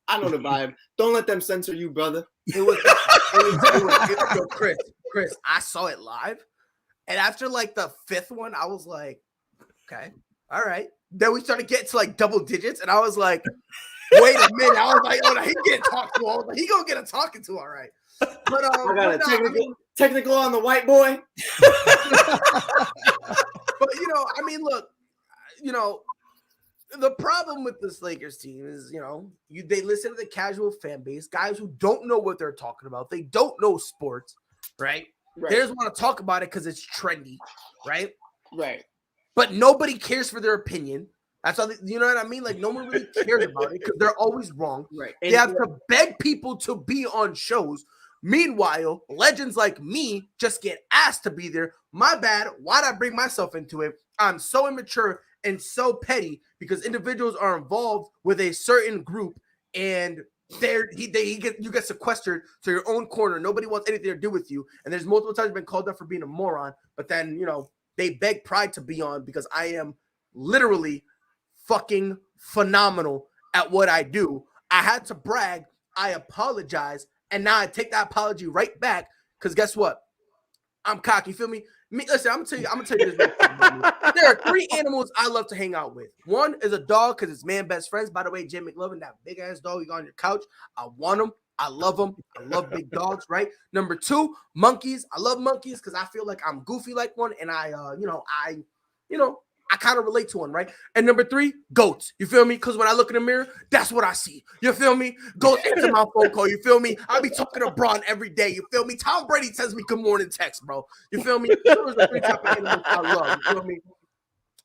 [SPEAKER 8] I know the vibe. Don't let them censor you, brother.
[SPEAKER 2] Chris, I saw it live, And after like the 5th one, I was like, okay, all right. Then we started getting to like double digits, and I was like, wait a minute. I was like, oh, no, he getting talked to. I was like, he gonna get a talking to, all right. But
[SPEAKER 8] I got a technical on the white boy.
[SPEAKER 2] But look, the problem with this Lakers team is, they listen to the casual fan base, guys who don't know what they're talking about. They don't know sports, right? They just want to talk about it because it's trendy, right?
[SPEAKER 8] Right.
[SPEAKER 2] But nobody cares for their opinion. That's all. You know what I mean? Like, no one really cares about it because they're always wrong.
[SPEAKER 8] Right.
[SPEAKER 2] They have to beg people to be on shows. Meanwhile, legends like me just get asked to be there. My bad. Why'd I bring myself into it? I'm so immature and so petty because individuals are involved with a certain group, and you get sequestered to your own corner. Nobody wants anything to do with you. And there's multiple times been called up for being a moron, but then they beg pride to be on because I am literally fucking phenomenal at what I do. I had to brag. I apologize. And now I take that apology right back because guess what? I'm cocky. You feel me? Listen, I'm gonna tell you this. There are 3 animals I love to hang out with. One is a dog because it's man best friends. By the way, Jim McLovin, that big ass dog you got on your couch. I want him. I love them. I love big dogs, right? Number 2, monkeys. I love monkeys because I feel like I'm goofy like one, and I kind of relate to one, right? And number 3, goats. You feel me? Because when I look in the mirror, that's what I see. You feel me? Goats answer my phone call. You feel me? I be talking to Braun every day. You feel me? Tom Brady sends me good morning text, bro. You feel me? Those are the 3 type of animals I love. You feel me?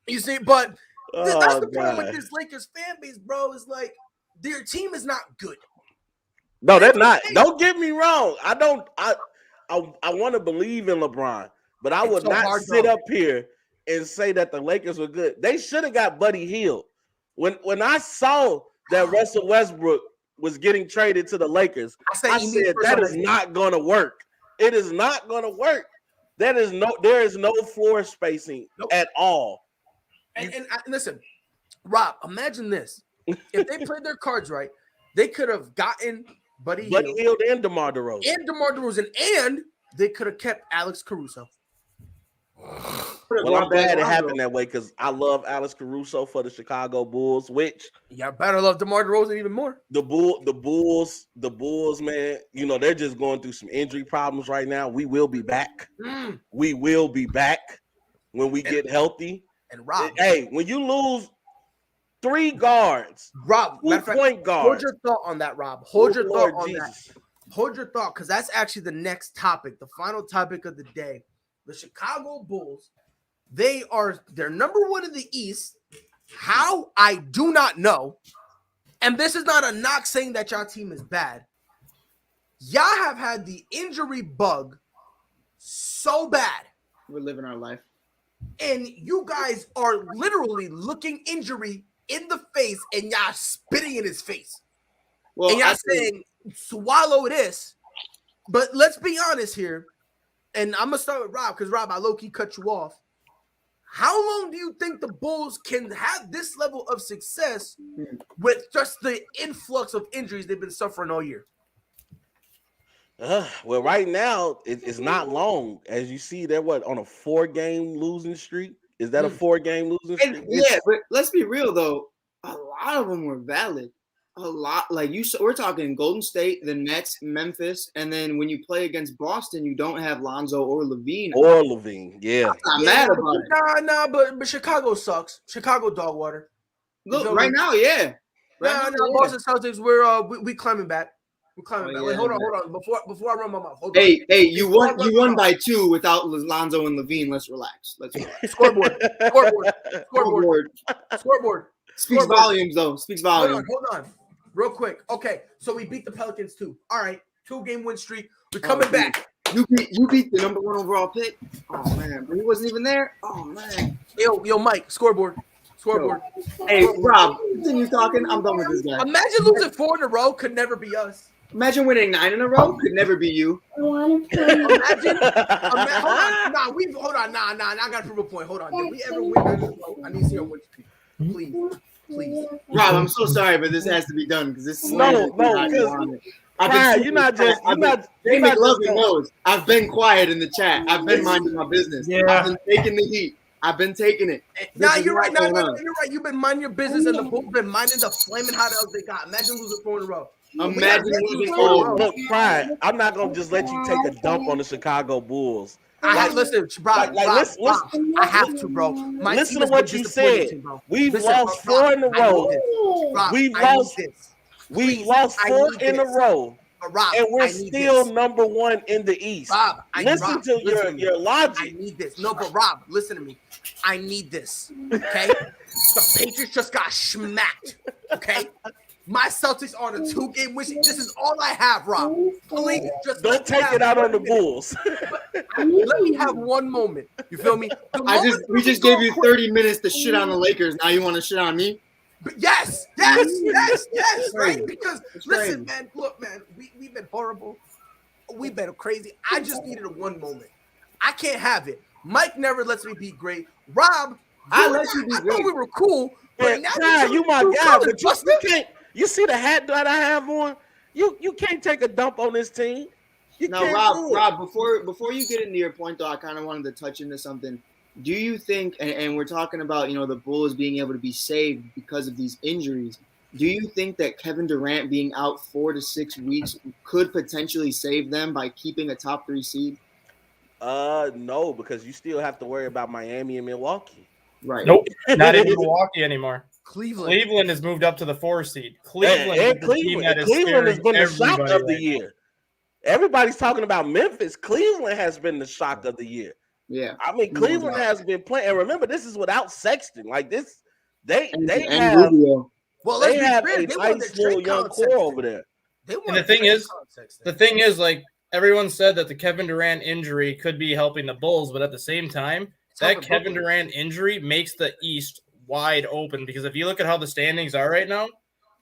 [SPEAKER 2] You see, but that's the problem with this Lakers fan base, bro. Is like their team is not good.
[SPEAKER 6] No, they're not. Don't get me wrong. I want to believe in LeBron, but I would not sit up here and say that the Lakers were good. They should have got Buddy Hield. When I saw that Russell Westbrook was getting traded to the Lakers, I said that is not going to work. It is not going to work. There is no floor spacing at all.
[SPEAKER 2] And listen, Rob, imagine this. If they played their cards right, they could have gotten Buddy Hield
[SPEAKER 6] and DeMar DeRozan.
[SPEAKER 2] And they could have kept Alex Caruso.
[SPEAKER 6] Well, I'm glad it happened that way because I love Alex Caruso for the Chicago Bulls, which
[SPEAKER 2] you better love DeMar DeRozan even more.
[SPEAKER 6] The Bulls, man, they're just going through some injury problems right now. We will be back. We will be back when we get healthy.
[SPEAKER 2] And Rob,
[SPEAKER 6] hey, when you lose 3 guards,
[SPEAKER 2] Rob,
[SPEAKER 6] 2 point guards.
[SPEAKER 2] Hold your thought on that, Rob. Hold your thought on that. Hold your thought, because that's actually the next topic, the final topic of the day. The Chicago Bulls, they're number 1 in the East. How? I do not know. And this is not a knock saying that y'all team is bad. Y'all have had the injury bug so bad.
[SPEAKER 8] We're living our life.
[SPEAKER 2] And you guys are literally looking injury in the face and y'all spitting in his face. Well, and y'all saying, swallow this. But let's be honest here. And I'm going to start with Rob because, Rob, I low-key cut you off. How long do you think the Bulls can have this level of success with just the influx of injuries they've been suffering all year?
[SPEAKER 6] Well, right now, it's not long. As you see, they're on a 4-game losing streak? Is that a 4-game losing streak?
[SPEAKER 8] Yeah, but let's be real, though. A lot of them were valid. A lot. Like we're talking Golden State, the Nets, Memphis, and then when you play against Boston, you don't have Lonzo or LaVine.
[SPEAKER 6] Yeah.
[SPEAKER 8] I'm not mad about it.
[SPEAKER 2] Nah, but Chicago sucks. Chicago dog water.
[SPEAKER 8] Look, right now, yeah.
[SPEAKER 2] Boston Celtics, we climbing back. We're climbing back. Wait, hold on. Before I run my mouth, hold on.
[SPEAKER 8] Hey, you won by 2 without Lonzo and LaVine. Let's relax.
[SPEAKER 2] Scoreboard.
[SPEAKER 8] Speaks volumes, though. Speaks volumes.
[SPEAKER 2] Hold on. Real quick. Okay, so we beat the Pelicans too. All right, 2-game win streak. We're coming back.
[SPEAKER 8] You beat the number 1 overall pick. Oh man, but he wasn't even there. Oh man.
[SPEAKER 2] Yo, Mike, scoreboard.
[SPEAKER 8] Hey, Rob, continue talking. I'm done with this guy.
[SPEAKER 2] Imagine losing 4 in a row. Could never be us.
[SPEAKER 8] Imagine winning 9 in a row. Could never be you.
[SPEAKER 2] Imagine. Hold on. Nah. I gotta prove a point. Hold on. Did we ever win in a row? I need to see our win streak. Please.
[SPEAKER 8] Rob, I'm so sorry, but this has to be done because this is
[SPEAKER 6] Brian, you're not just.
[SPEAKER 8] Jay McLovin knows. I've been quiet in the chat. I've been minding my business.
[SPEAKER 4] Yeah.
[SPEAKER 8] I've been taking the heat. I've been taking it.
[SPEAKER 2] Nah,
[SPEAKER 8] This is
[SPEAKER 2] you're right.
[SPEAKER 8] not
[SPEAKER 2] No,
[SPEAKER 8] going on.
[SPEAKER 2] you're right. You've been minding your business, and the Bulls been minding the flaming hot else they got. Imagine losing 4 in a row.
[SPEAKER 8] Imagine losing
[SPEAKER 6] Oh,
[SPEAKER 8] 4 in a row.
[SPEAKER 6] look, Brian, I'm not gonna just let you take a dump on the Chicago Bulls.
[SPEAKER 2] Listen, bro.
[SPEAKER 6] Listen,
[SPEAKER 2] I have to, bro. My
[SPEAKER 6] listen
[SPEAKER 2] team
[SPEAKER 6] to
[SPEAKER 2] has
[SPEAKER 6] what
[SPEAKER 2] been
[SPEAKER 6] you
[SPEAKER 2] disappointing,
[SPEAKER 6] said.
[SPEAKER 2] bro.
[SPEAKER 6] We've
[SPEAKER 2] Listen,
[SPEAKER 6] lost
[SPEAKER 2] Rob,
[SPEAKER 6] 4 in a
[SPEAKER 2] I
[SPEAKER 6] row.
[SPEAKER 2] need this. Rob,
[SPEAKER 6] We've
[SPEAKER 2] I
[SPEAKER 6] lost.
[SPEAKER 2] need this.
[SPEAKER 6] We've
[SPEAKER 2] Please,
[SPEAKER 6] lost
[SPEAKER 2] I
[SPEAKER 6] 4
[SPEAKER 2] need
[SPEAKER 6] in a
[SPEAKER 2] this.
[SPEAKER 6] row,
[SPEAKER 2] Rob,
[SPEAKER 6] and we're
[SPEAKER 2] I need
[SPEAKER 6] still
[SPEAKER 2] this.
[SPEAKER 6] number 1 in the East.
[SPEAKER 2] Rob,
[SPEAKER 6] listen to your
[SPEAKER 2] I
[SPEAKER 6] logic.
[SPEAKER 2] need this. No, but Rob, listen to me. I need this. Okay? The Patriots just got smacked. Okay? My Celtics are on a 2-game win streak. This is all I have, Rob. Please, just
[SPEAKER 6] Don't
[SPEAKER 2] let me
[SPEAKER 6] take
[SPEAKER 2] have
[SPEAKER 6] it out on
[SPEAKER 2] 1
[SPEAKER 6] the
[SPEAKER 2] minute.
[SPEAKER 6] Bulls.
[SPEAKER 2] Let me have one moment. You feel me?
[SPEAKER 8] We just gave you 30 minutes to shit on the Lakers. Now you want to shit on me?
[SPEAKER 2] Yes, right? Because listen, man, look, man, we've been horrible. We've been crazy. I just needed a 1 moment. I can't have it. Mike never lets me be great. Rob,
[SPEAKER 8] I let you be
[SPEAKER 2] I
[SPEAKER 8] great.
[SPEAKER 2] thought we were cool, but
[SPEAKER 6] Man,
[SPEAKER 2] now
[SPEAKER 6] Brian, you my guy,
[SPEAKER 2] colors,
[SPEAKER 6] but
[SPEAKER 2] Buster.
[SPEAKER 6] you can't. You see the hat that I have on? You can't take a dump on this team. You
[SPEAKER 8] Now,
[SPEAKER 6] can't do it.
[SPEAKER 8] Rob, before you get into your point, though, I kind of wanted to touch into something. Do you think, and we're talking about, the Bulls being able to be saved because of these injuries, do you think that Kevin Durant being out 4 to 6 weeks could potentially save them by keeping a top 3 seed?
[SPEAKER 6] No, because you still have to worry about Miami and Milwaukee.
[SPEAKER 8] Right.
[SPEAKER 3] Nope, not even Milwaukee anymore.
[SPEAKER 2] Cleveland.
[SPEAKER 3] Cleveland has moved up to the 4 seed. Cleveland,
[SPEAKER 6] And
[SPEAKER 3] is the team that is
[SPEAKER 6] Cleveland has
[SPEAKER 3] scaring
[SPEAKER 6] been the shock
[SPEAKER 3] everybody
[SPEAKER 6] of the
[SPEAKER 3] right
[SPEAKER 6] year. Everybody's talking about Memphis. Cleveland has been the shock of the year.
[SPEAKER 8] Yeah.
[SPEAKER 6] I mean, Cleveland has been playing. And remember, this is without Sexton. Like this, they
[SPEAKER 8] And
[SPEAKER 6] have
[SPEAKER 8] Rubio.
[SPEAKER 2] Well,
[SPEAKER 6] they
[SPEAKER 2] let's
[SPEAKER 6] have
[SPEAKER 2] be
[SPEAKER 6] a
[SPEAKER 2] fair. They won their
[SPEAKER 6] nice little
[SPEAKER 2] trade
[SPEAKER 6] young
[SPEAKER 2] con
[SPEAKER 6] core
[SPEAKER 2] Sexton.
[SPEAKER 6] over there.
[SPEAKER 2] They won
[SPEAKER 3] And the
[SPEAKER 2] their
[SPEAKER 3] thing
[SPEAKER 2] trade
[SPEAKER 3] is-
[SPEAKER 2] con Sexton.
[SPEAKER 3] The thing is, like everyone said that the Kevin Durant injury could be helping the Bulls, but at the same time, that
[SPEAKER 2] helping
[SPEAKER 3] Kevin
[SPEAKER 2] Brooklyn.
[SPEAKER 3] Durant injury makes the East wide open because if you look at how the standings are right now,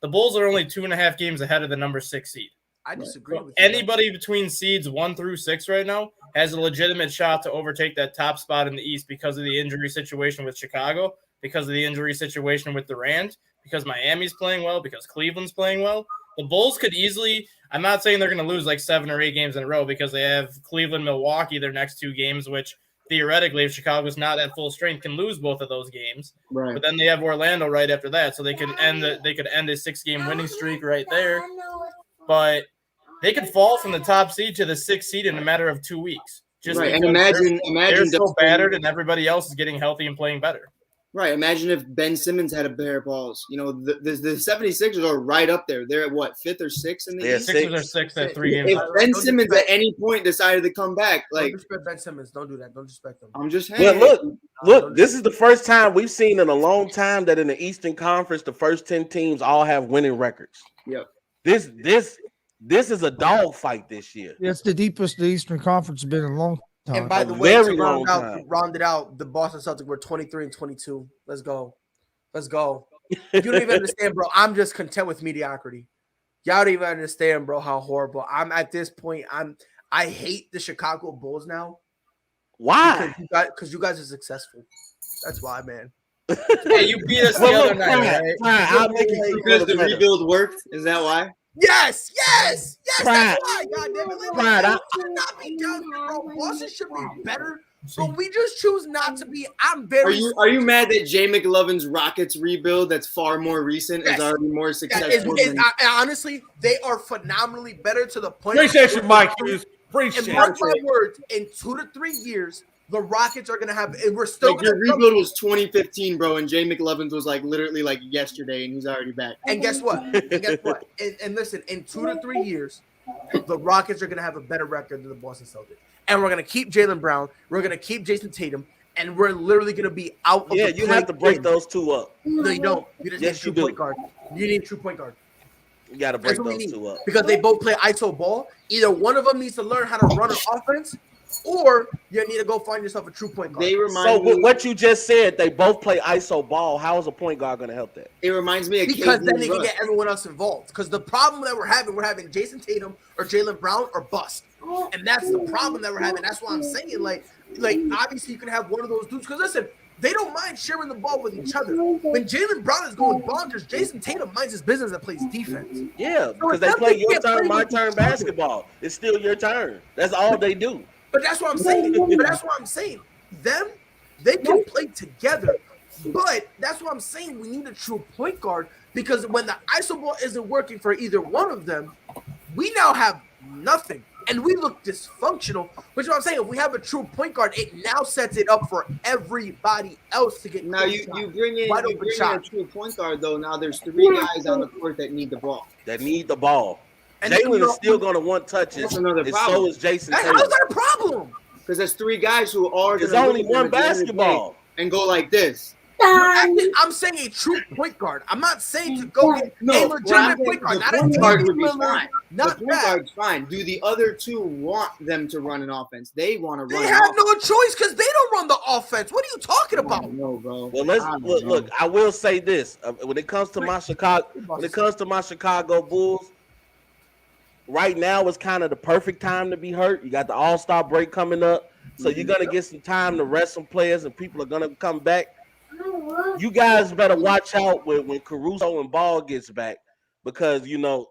[SPEAKER 3] the Bulls are only 2.5 games ahead of the number 6 seed.
[SPEAKER 2] I disagree
[SPEAKER 3] So
[SPEAKER 2] with you.
[SPEAKER 3] anybody between seeds 1 through 6 right now has a legitimate shot to overtake that top spot in the East because of the injury situation with Chicago, because of the injury situation with Durant, because Miami's playing well, because Cleveland's playing well. The Bulls could easily – I'm not saying they're going to lose like 7 or 8 games in a row because they have Cleveland, Milwaukee their next 2 games, which theoretically, if Chicago's not at full strength, can lose both of those games.
[SPEAKER 8] Right.
[SPEAKER 3] But then they have Orlando right after that, so they could end a 6-game winning streak right there. But they could fall from the top seed to the 6th seed in a matter of 2 weeks. Just
[SPEAKER 8] Right, and
[SPEAKER 3] because
[SPEAKER 8] imagine
[SPEAKER 3] they're so
[SPEAKER 8] Dustin-
[SPEAKER 3] battered and everybody else is getting healthy and playing better.
[SPEAKER 8] Right. Imagine if Ben Simmons had a pair of balls. The 76ers are right up there. They're at what, 5th or 6th in the
[SPEAKER 6] Yeah,
[SPEAKER 8] East?
[SPEAKER 3] Sixers are 6 at 3 games.
[SPEAKER 8] If Ben
[SPEAKER 2] Don't
[SPEAKER 8] Simmons
[SPEAKER 2] disrespect-
[SPEAKER 8] at any point decided to come back,
[SPEAKER 2] Don't
[SPEAKER 8] like,
[SPEAKER 2] disrespect Ben Simmons. Don't do that. Don't disrespect him.
[SPEAKER 8] I'm just
[SPEAKER 6] But
[SPEAKER 8] saying.
[SPEAKER 6] look, this is the first time we've seen in a long time that in the Eastern Conference, the first 10 teams all have winning records.
[SPEAKER 8] Yep.
[SPEAKER 6] This is a dogfight this year.
[SPEAKER 5] It's the deepest the Eastern Conference has been in a long time.
[SPEAKER 2] And by
[SPEAKER 6] A
[SPEAKER 2] the way, to
[SPEAKER 6] very long
[SPEAKER 2] round it out, the Boston Celtics were 23-22. Let's go. You don't even understand, bro. I'm just content with mediocrity. Y'all don't even understand, bro, how horrible. I'm at this point. I hate the Chicago Bulls now.
[SPEAKER 6] Why?
[SPEAKER 2] Because you guys are successful. That's why, man.
[SPEAKER 3] Yeah, you beat us the
[SPEAKER 6] Well,
[SPEAKER 3] other
[SPEAKER 6] look,
[SPEAKER 3] night, right?
[SPEAKER 6] Brian, I'll make you feel
[SPEAKER 8] Because the
[SPEAKER 6] better.
[SPEAKER 8] rebuild worked. Is that why?
[SPEAKER 2] Yes.
[SPEAKER 6] Pride.
[SPEAKER 2] That's why. Goddamn it,
[SPEAKER 6] Pride,
[SPEAKER 2] I should not be down here, bro. Boston should be better, but we just choose not to be. I'm very.
[SPEAKER 8] Are you mad that Jay McLovin's Rockets rebuild that's far more recent
[SPEAKER 2] Yes.
[SPEAKER 8] is already more
[SPEAKER 2] Yeah,
[SPEAKER 8] successful?
[SPEAKER 2] honestly, they are phenomenally better to the point.
[SPEAKER 4] Appreciate you, Mike Hughes.
[SPEAKER 2] And
[SPEAKER 4] Appreciate
[SPEAKER 2] mark
[SPEAKER 4] you.
[SPEAKER 2] my words, in 2 to 3 years, the Rockets are gonna have. And we're still
[SPEAKER 8] Like, your
[SPEAKER 2] gonna.
[SPEAKER 8] rebuild was 2015, bro, and Jay McLovin's was like literally like yesterday, and he's already back.
[SPEAKER 2] And guess what? And listen, in 2 to 3 years, the Rockets are gonna have a better record than the Boston Celtics. And we're gonna keep Jaylen Brown. We're gonna keep Jason Tatum, and we're literally gonna be out of
[SPEAKER 6] Yeah,
[SPEAKER 2] the
[SPEAKER 6] you have to break
[SPEAKER 2] play-in.
[SPEAKER 6] those two up.
[SPEAKER 2] No, you don't. You just
[SPEAKER 6] Yes,
[SPEAKER 2] need a true
[SPEAKER 6] you do.
[SPEAKER 2] point guard. You need a true point guard.
[SPEAKER 6] You got to break
[SPEAKER 2] That's what we
[SPEAKER 6] those
[SPEAKER 2] need.
[SPEAKER 6] two up.
[SPEAKER 2] Because they both play ISO ball. Either one of them needs to learn how to run an offense, or you need to go find yourself a true point guard.
[SPEAKER 8] They
[SPEAKER 6] So
[SPEAKER 8] remind
[SPEAKER 6] with
[SPEAKER 8] me.
[SPEAKER 6] what you just said, they both play ISO ball. How is a point guard going to help that?
[SPEAKER 8] It reminds me of
[SPEAKER 2] Because
[SPEAKER 8] KD
[SPEAKER 2] then they can
[SPEAKER 8] Russ.
[SPEAKER 2] get everyone else involved. Because the problem that we're having Jason Tatum or Jaylen Brown or bust. And that's the problem that we're having. That's why I'm saying, like obviously you can have one of those dudes. Because listen, They don't mind sharing the ball with each other. When Jaylen Brown is going bonkers, Jason Tatum minds his business and plays defense.
[SPEAKER 6] Yeah,
[SPEAKER 2] So
[SPEAKER 6] because
[SPEAKER 2] it's
[SPEAKER 6] they
[SPEAKER 2] not
[SPEAKER 6] play
[SPEAKER 2] they
[SPEAKER 6] your
[SPEAKER 2] can't
[SPEAKER 6] turn,
[SPEAKER 2] play
[SPEAKER 6] my
[SPEAKER 2] with
[SPEAKER 6] turn
[SPEAKER 2] each other.
[SPEAKER 6] basketball. It's still your turn. That's all they do.
[SPEAKER 2] But that's what I'm saying. They can play together. But that's what I'm saying. We need a true point guard because when the iso ball isn't working for either one of them, we now have nothing. And we look dysfunctional, which is what I'm saying. If we have a true point guard, it now sets it up for everybody else to get
[SPEAKER 8] Now you bring in a true point guard though. Now there's 3 guys on the court that need the ball.
[SPEAKER 2] And
[SPEAKER 6] Jalen is still going to want touches.
[SPEAKER 8] That's another
[SPEAKER 6] and
[SPEAKER 8] problem.
[SPEAKER 6] so is Jason Tatum.
[SPEAKER 2] How's that a problem?
[SPEAKER 8] Because there's 3 guys who are.
[SPEAKER 6] There's only one basketball.
[SPEAKER 8] And go like this.
[SPEAKER 2] I'm saying a true point guard. I'm not saying to go get a legitimate point guard. Not a
[SPEAKER 8] point guard would be
[SPEAKER 2] Lillard,
[SPEAKER 8] fine.
[SPEAKER 2] not
[SPEAKER 8] the point guard's fine. Do the other 2 want them to run an offense? They want to run.
[SPEAKER 2] They have no choice because they don't run the offense. What are you talking about?
[SPEAKER 8] No, bro.
[SPEAKER 6] Well, let's look. I will say this: when it comes to my Chicago Bulls, right now is kind of the perfect time to be hurt. You got the All-Star break coming up, so you're gonna get some time to rest some players, and people are gonna come back. You guys better watch out when Caruso and Ball gets back, because now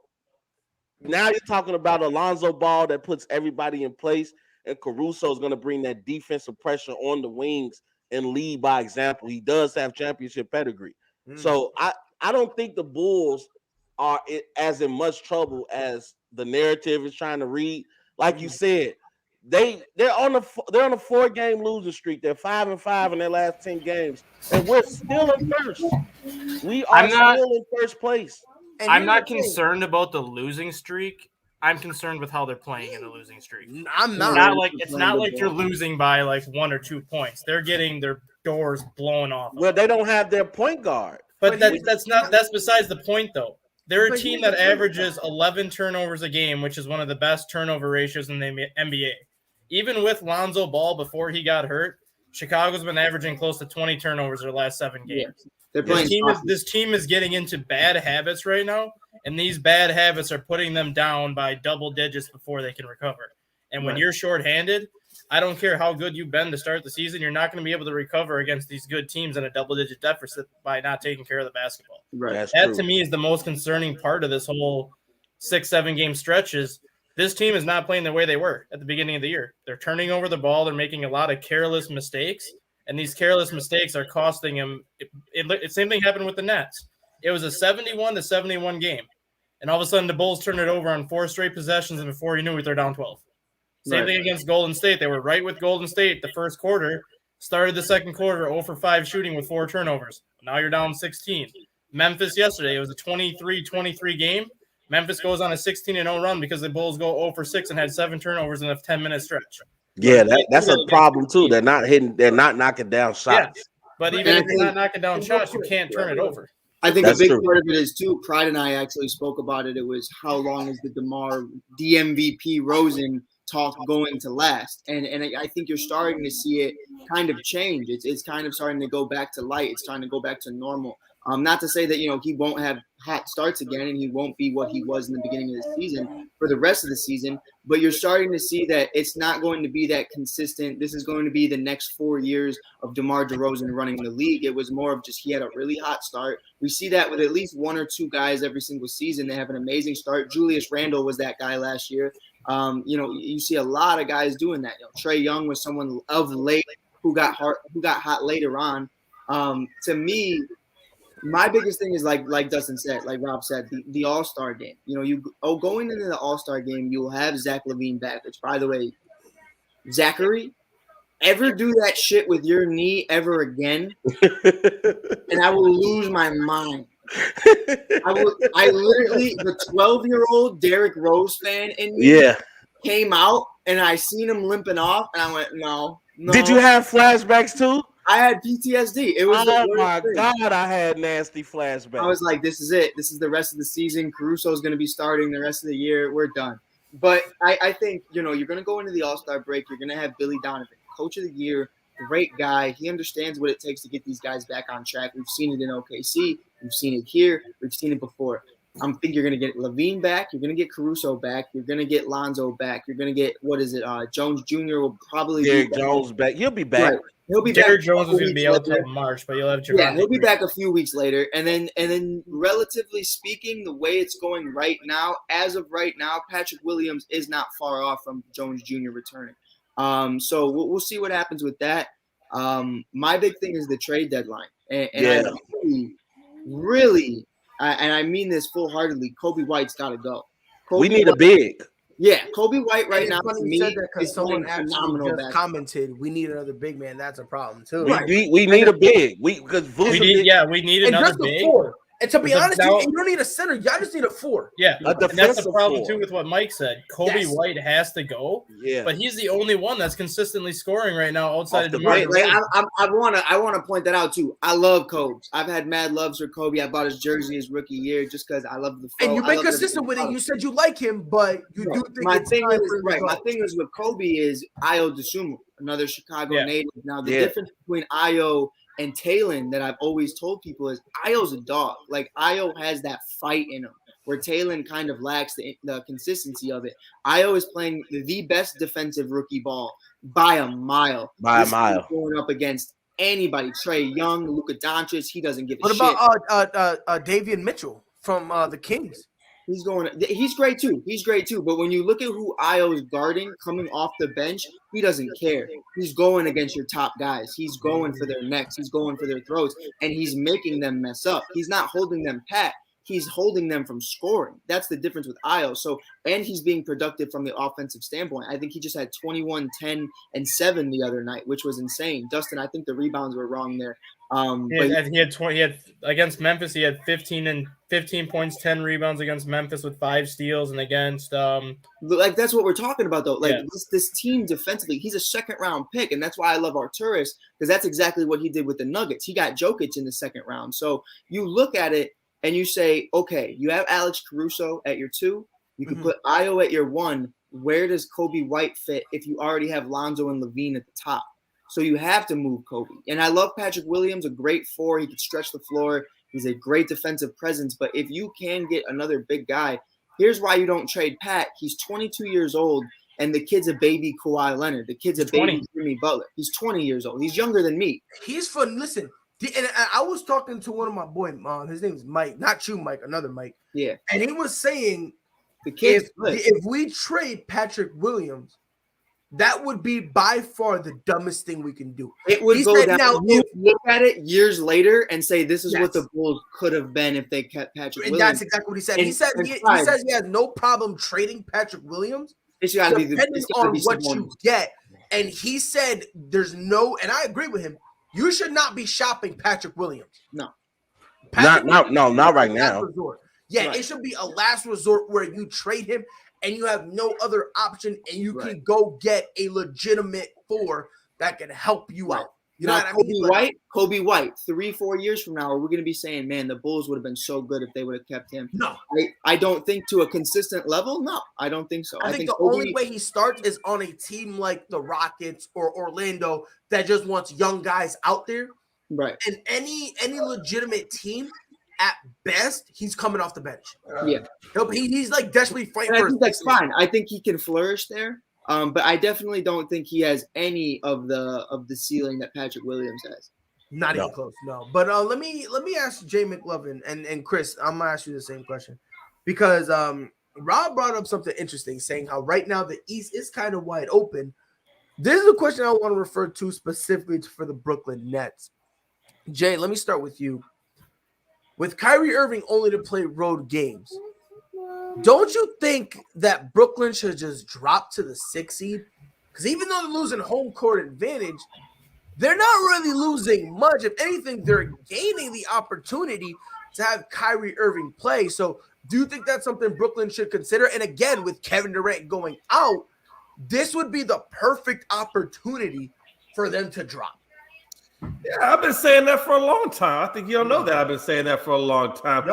[SPEAKER 6] you're talking about Alonzo Ball that puts everybody in place, and Caruso is going to bring that defensive pressure on the wings and lead by example. He does have championship pedigree. So I don't think the Bulls are as in much trouble as the narrative is trying to read. Like you said, they're on a 4-game losing streak. They're 5-5 in their last 10 games, and we're still in first. We are still in first place.
[SPEAKER 3] I'm not concerned about the losing streak. I'm concerned with how they're playing in the losing streak.
[SPEAKER 2] I'm not.
[SPEAKER 3] It's not like you're losing by like 1 or 2 points. They're getting their doors blown off.
[SPEAKER 6] Well, they don't have their point guard.
[SPEAKER 3] But that's besides the point, though. They're a team that averages 11 turnovers a game, which is one of the best turnover ratios in the NBA. Even with Lonzo Ball before he got hurt, Chicago's been averaging close to 20 turnovers their last 7 games.
[SPEAKER 8] Yeah.
[SPEAKER 3] This team is getting into bad habits right now, and these bad habits are putting them down by double digits before they can recover. And when you're shorthanded, I don't care how good you've been to start the season, you're not going to be able to recover against these good teams in a double-digit deficit by not taking care of the basketball.
[SPEAKER 8] Right.
[SPEAKER 3] That to me is the most concerning part of this whole 6-7 game stretch is this team is not playing the way they were at the beginning of the year. They're turning over the ball. They're making a lot of careless mistakes, and these careless mistakes are costing them. Same thing happened with the Nets. It was a 71-71 game, and all of a sudden the Bulls turned it over on 4 straight possessions, and before you knew it, they're down 12. Same thing against Golden State. They were right with Golden State the first quarter, started the second quarter 0 for 5 shooting with 4 turnovers. Now you're down 16. Memphis yesterday, it was a 23-23 game. Memphis goes on a 16-0 run because the Bulls go 0 for 6 and had 7 turnovers in a 10-minute stretch.
[SPEAKER 6] Yeah, that's a problem too. They're not knocking down shots.
[SPEAKER 3] Yeah, but even if you're not knocking down shots, you can't turn it over.
[SPEAKER 8] I think a big part of it is too. Pride and I actually spoke about it. It was how long is the DMVP Rosen talk going to last? And I think you're starting to see it kind of change. It's kind of starting to go back to light. It's trying to go back to normal. Not to say that he won't have hot starts again and he won't be what he was in the beginning of the season for the rest of the season, but you're starting to see that it's not going to be that consistent. This is going to be the next 4 years of DeMar DeRozan running the league. It was more of just he had a really hot start. We see that with at least 1 or 2 guys every single season. They have an amazing start. Julius Randle was that guy last year. You see a lot of guys doing that. Trae Young was someone of late who got hot later on. To me, my biggest thing is like Dustin said, like Rob said, the All-Star game. Going into the All-Star game, you'll have Zach LaVine back. Which, by the way, Zachary, ever do that shit with your knee ever again, and I will lose my mind. I literally, the 12-year-old Derrick Rose fan in me came out, and I seen him limping off, and I went, no.
[SPEAKER 6] Did you have flashbacks too?
[SPEAKER 8] I had PTSD. It was
[SPEAKER 6] God, I had nasty flashbacks.
[SPEAKER 8] I was like, this is it. This is the rest of the season. Caruso is going to be starting the rest of the year. We're done. But I think, you're going to go into the All-Star break. You're going to have Billy Donovan, Coach of the Year, great guy. He understands what it takes to get these guys back on track. We've seen it in OKC. We've seen it here. We've seen it before. I'm thinking you're going to get Levine back. You're going to get Caruso back. You're going to get Lonzo back. You're going to get, Jones Jr. will probably
[SPEAKER 6] Derrick
[SPEAKER 8] be
[SPEAKER 6] Jones back. He'll be back.
[SPEAKER 8] Right. He'll be
[SPEAKER 3] Derrick
[SPEAKER 8] back.
[SPEAKER 3] Jones is going to be out till March, but you'll have Javante.
[SPEAKER 8] Yeah, he'll be back a few weeks later. And then relatively speaking, the way it's going right now, as of right now, Patrick Williams is not far off from Jones Jr. returning. So we'll see what happens with that. My big thing is the trade deadline. And
[SPEAKER 6] Yeah.
[SPEAKER 8] I really, and I mean this full-heartedly, Kobe White's got to go.
[SPEAKER 6] We need a big.
[SPEAKER 8] Yeah, Kobe White right
[SPEAKER 2] And
[SPEAKER 8] now
[SPEAKER 2] it's funny
[SPEAKER 8] to
[SPEAKER 2] you
[SPEAKER 8] me
[SPEAKER 2] said that because
[SPEAKER 8] is
[SPEAKER 2] someone
[SPEAKER 8] playing
[SPEAKER 2] actually
[SPEAKER 8] phenomenal
[SPEAKER 2] just
[SPEAKER 8] basketball.
[SPEAKER 2] commented, we need another big man. That's a problem too.
[SPEAKER 6] We need a big. We need
[SPEAKER 3] and
[SPEAKER 2] And
[SPEAKER 3] another
[SPEAKER 2] just a
[SPEAKER 3] big.
[SPEAKER 2] 4. And to be
[SPEAKER 3] Because
[SPEAKER 2] honest,
[SPEAKER 3] now-
[SPEAKER 2] you don't need a center. Y'all just need a 4.
[SPEAKER 3] Yeah,
[SPEAKER 6] A
[SPEAKER 3] and that's the
[SPEAKER 6] defensive
[SPEAKER 3] problem
[SPEAKER 6] 4.
[SPEAKER 3] too with what Mike said. Kobe
[SPEAKER 2] Yes.
[SPEAKER 3] White has to go,
[SPEAKER 6] Yeah.
[SPEAKER 3] but he's the only one that's consistently scoring right now outside
[SPEAKER 6] Off
[SPEAKER 3] of
[SPEAKER 6] the
[SPEAKER 3] DeMar
[SPEAKER 6] bench.
[SPEAKER 8] Like,
[SPEAKER 3] DeRozan.
[SPEAKER 8] I want to point that out too. I love Kobe. I've had mad loves for Kobe. I bought his jersey his rookie year just because I love the.
[SPEAKER 2] And you've
[SPEAKER 8] I
[SPEAKER 2] been
[SPEAKER 8] love
[SPEAKER 2] consistent with it. You said you like him, but you do think
[SPEAKER 8] my
[SPEAKER 2] it's
[SPEAKER 8] thing
[SPEAKER 2] time
[SPEAKER 8] is
[SPEAKER 2] for him to
[SPEAKER 8] right.
[SPEAKER 2] go.
[SPEAKER 8] My thing is with Kobe is Ayo Dosunmu, another Chicago
[SPEAKER 3] Yeah.
[SPEAKER 8] native. Now the
[SPEAKER 6] Yeah.
[SPEAKER 8] difference between Ayo and Talon that I've always told people is Ayo's a dog. Like Ayo has that fight in him, where Talon kind of lacks the consistency of it. Ayo is playing the best defensive rookie ball by a mile.
[SPEAKER 6] By a
[SPEAKER 8] This
[SPEAKER 6] mile.
[SPEAKER 8] is going up against anybody. Trae Young, Luka Doncic, he doesn't give a
[SPEAKER 2] What
[SPEAKER 8] shit.
[SPEAKER 2] about Davion Mitchell from the Kings?
[SPEAKER 8] He's great too. He's great too. But when you look at who Ayo is guarding coming off the bench, he doesn't care. He's going against your top guys. He's going for their necks. He's going for their throats, and he's making them mess up. He's not holding them pat. He's holding them from scoring. That's the difference with Ayo. So, and he's being productive from the offensive standpoint. I think he just had 21, 10, and 7 the other night, which was insane. Dustin, I think the rebounds were wrong there.
[SPEAKER 3] He had 20. He had against Memphis. He had 15 points, 10 rebounds against Memphis with 5 steals, and against
[SPEAKER 8] like that's what we're talking about though. Like
[SPEAKER 3] Yeah.
[SPEAKER 8] this team defensively, he's a second round pick, and that's why I love Arturas because that's exactly what he did with the Nuggets. He got Jokic in the second round. So you look at it and you say, okay, you have Alex Caruso at your 2. You can put Ayo at your 1. Where does Kobe White fit if you already have Lonzo and Levine at the top? So you have to move Kobe. And I love Patrick Williams, a great 4. He can stretch the floor. He's a great defensive presence. But if you can get another big guy, here's why you don't trade Pat. He's 22 years old, and the kid's a baby Kawhi Leonard. The kid's a baby Jimmy Butler. He's 20 years old. He's younger than me.
[SPEAKER 2] He's fun. Listen, and I was talking to one of my boys. His name is Mike. Not you, Mike. Another Mike.
[SPEAKER 8] Yeah.
[SPEAKER 2] And he was saying
[SPEAKER 8] The kid's good.
[SPEAKER 2] if we trade Patrick Williams, that would be by far the dumbest thing we can do.
[SPEAKER 8] It would
[SPEAKER 2] He
[SPEAKER 8] go
[SPEAKER 2] said
[SPEAKER 8] down.
[SPEAKER 2] now
[SPEAKER 8] You look at it years later and say this is
[SPEAKER 2] Yes.
[SPEAKER 8] what the Bulls could have been if they kept Patrick
[SPEAKER 2] And
[SPEAKER 8] Williams.
[SPEAKER 2] that's exactly what he said.
[SPEAKER 8] And-
[SPEAKER 2] He says
[SPEAKER 8] and
[SPEAKER 2] he
[SPEAKER 8] five.
[SPEAKER 2] says he has no problem trading Patrick Williams,
[SPEAKER 8] It's got to be
[SPEAKER 2] depending
[SPEAKER 8] it's gotta
[SPEAKER 2] on
[SPEAKER 8] be
[SPEAKER 2] what
[SPEAKER 8] someone-
[SPEAKER 2] you get. And he said there's no, and I agree with him. You should not be shopping Patrick Williams.
[SPEAKER 8] No.
[SPEAKER 2] Patrick
[SPEAKER 6] Not right
[SPEAKER 2] Williams is a
[SPEAKER 6] now.
[SPEAKER 2] last resort. Yeah,
[SPEAKER 8] Right.
[SPEAKER 2] it should be a last resort where you trade him and you have no other option, and you can
[SPEAKER 8] Right.
[SPEAKER 2] go get a legitimate 4 that can help you
[SPEAKER 8] Right.
[SPEAKER 2] out. You know
[SPEAKER 8] Now,
[SPEAKER 2] what I mean?
[SPEAKER 8] Kobe White, 3-4 years from now, are we going to be saying, man, the Bulls would have been so good if they would have kept him?
[SPEAKER 2] No.
[SPEAKER 8] I don't think to a consistent level. No, I don't think so.
[SPEAKER 2] I think the
[SPEAKER 8] Kobe,
[SPEAKER 2] only way he starts is on a team like the Rockets or Orlando that just wants young guys out there.
[SPEAKER 8] right.
[SPEAKER 2] And any legitimate team, at best, he's coming off the bench.
[SPEAKER 8] Yeah.
[SPEAKER 2] He's like desperately fighting
[SPEAKER 8] And I
[SPEAKER 2] for his
[SPEAKER 8] think that's
[SPEAKER 2] place.
[SPEAKER 8] fine. I think he can flourish there. But I definitely don't think he has any of the ceiling that Patrick Williams has.
[SPEAKER 2] Not even close, no. But let me ask Jay McLovin and Chris. I'm gonna ask you the same question because Rob brought up something interesting, saying how right now the East is kind of wide open. This is a question I want to refer to specifically for the Brooklyn Nets. Jay, let me start with you. With Kyrie Irving only to play road games, don't you think that Brooklyn should just drop to the 6th seed? Because even though they're losing home court advantage, they're not really losing much. If anything, they're gaining the opportunity to have Kyrie Irving play. So do you think that's something Brooklyn should consider? And again, with Kevin Durant going out, this would be the perfect opportunity for them to drop.
[SPEAKER 4] Yeah, I've been saying that for a long time. I think you don't know that. I've been saying that for a long time.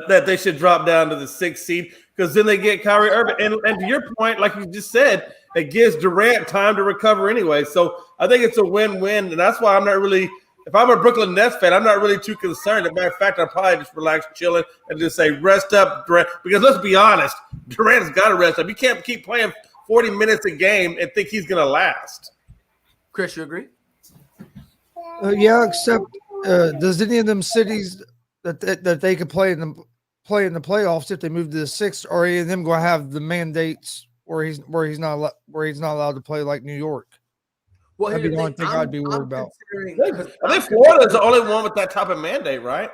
[SPEAKER 4] That they should drop down to the 6th seed because then they get Kyrie Irving. And to your point, like you just said, it gives Durant time to recover anyway. So I think it's a win-win, and that's why I'm not really if I'm a Brooklyn Nets fan, I'm not really too concerned. As a matter of fact, I'll probably just relax, chilling, and just say, rest up, Durant. Because let's be honest, Durant's got to rest up. You can't keep playing 40 minutes a game and think he's going to last.
[SPEAKER 2] Chris, you agree?
[SPEAKER 5] Yeah, except does any of them cities that they could play in the playoffs if they move to the sixth, or any of them going to have the mandates where he's not allowed to play like New York?
[SPEAKER 2] Well,
[SPEAKER 5] That'd be the only thing I'd be worried about.
[SPEAKER 4] I think Florida is the only one with that type of mandate, right?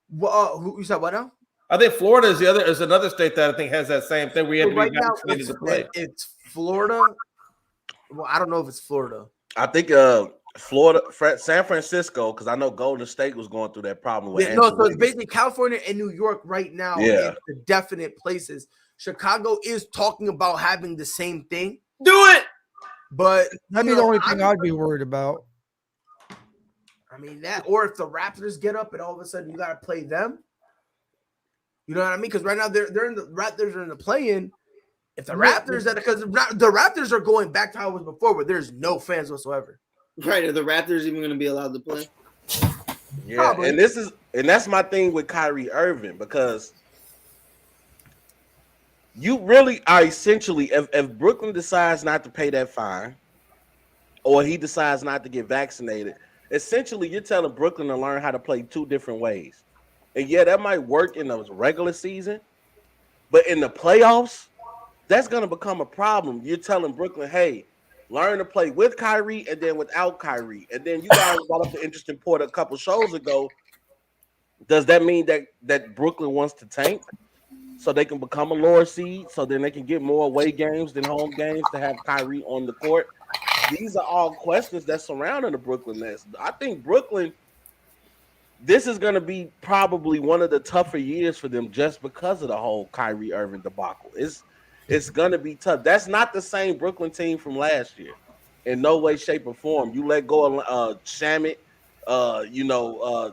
[SPEAKER 2] Well, who you said what now?
[SPEAKER 4] I think Florida is another state that I think has that same thing. We have to be vaccinated to play.
[SPEAKER 2] It's Florida. Well, I don't know if it's Florida.
[SPEAKER 6] I think Florida, San Francisco, because I know Golden State was going through that problem with.
[SPEAKER 2] Yeah, no, so it's basically California and New York right now.
[SPEAKER 6] Yeah,
[SPEAKER 2] the definite places. Chicago is talking about having the same thing.
[SPEAKER 6] Do it.
[SPEAKER 2] But
[SPEAKER 5] that'd be the only thing I'd be worried about.
[SPEAKER 2] I mean that, or if the Raptors get up and all of a sudden you got to play them. You know what I mean? Because right now they're in the Raptors are in the play-in. If the Raptors because the Raptors are going back to how it was before, where there's no fans whatsoever.
[SPEAKER 8] Right? Are the Raptors even going to be allowed to play?
[SPEAKER 6] Yeah,
[SPEAKER 2] Probably.
[SPEAKER 6] and that's my thing with Kyrie Irving, because you really are essentially, if Brooklyn decides not to pay that fine, or he decides not to get vaccinated, essentially you're telling Brooklyn to learn how to play two different ways. And yeah, that might work in the regular season, but in the playoffs, that's going to become a problem. You're telling Brooklyn, hey, learn to play with Kyrie and then without Kyrie. And then you guys brought up the interesting point a couple shows ago. Does that mean that Brooklyn wants to tank so they can become a lower seed, so then they can get more away games than home games to have Kyrie on the court? These are all questions that surrounding the Brooklyn Nets. I think Brooklyn, this is going to be probably one of the tougher years for them just because of the whole Kyrie Irving debacle. It's going to be tough. That's not the same Brooklyn team from last year in no way, shape, or form. You let go of Shamit.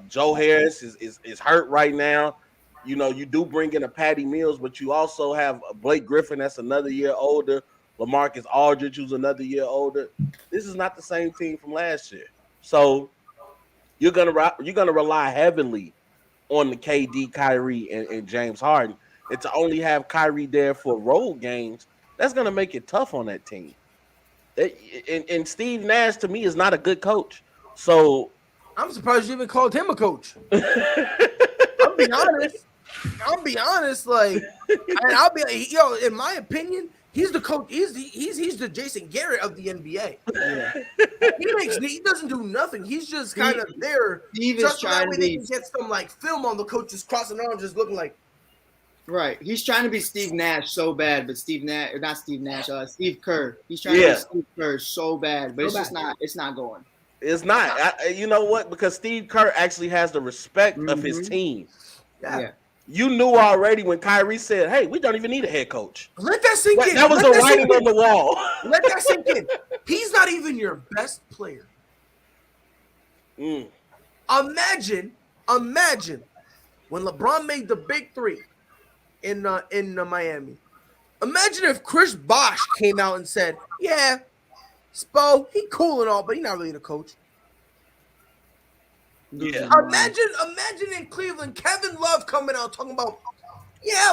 [SPEAKER 6] Joe Harris is hurt right now. You know, you do bring in a Patty Mills, but you also have Blake Griffin that's another year older. LaMarcus Aldridge, who's another year older. This is not the same team from last year. So you're gonna rely heavily on the KD, Kyrie, and James Harden. And to only have Kyrie there for road games, that's gonna make it tough on that team. And Steve Nash, to me, is not a good coach. So
[SPEAKER 2] I'm surprised you even called him a coach. I'll be honest. Like, and I'll be, in my opinion, he's the coach. He's the Jason Garrett of the NBA. Yeah. He doesn't do nothing. He's just kind of there. Just so that way they can get some like film on the coaches crossing arms, just looking like.
[SPEAKER 8] Right. He's trying to be Steve Nash so bad, but Steve Kerr. He's trying to be Steve Kerr so bad, but it's not going.
[SPEAKER 6] It's not. You know what? Because Steve Kerr actually has the respect of his team.
[SPEAKER 2] Yeah.
[SPEAKER 6] You knew already when Kyrie said, hey, we don't even need a head coach.
[SPEAKER 2] Let that sink in.
[SPEAKER 6] That was the writing on the wall.
[SPEAKER 2] Let that sink in. He's not even your best player. Imagine when LeBron made the big three in Miami. Imagine if Chris Bosh came out and said, yeah, Spo, he cool and all, but he's not really the coach.
[SPEAKER 6] Yeah.
[SPEAKER 2] Imagine in Cleveland, Kevin Love coming out talking about, yeah,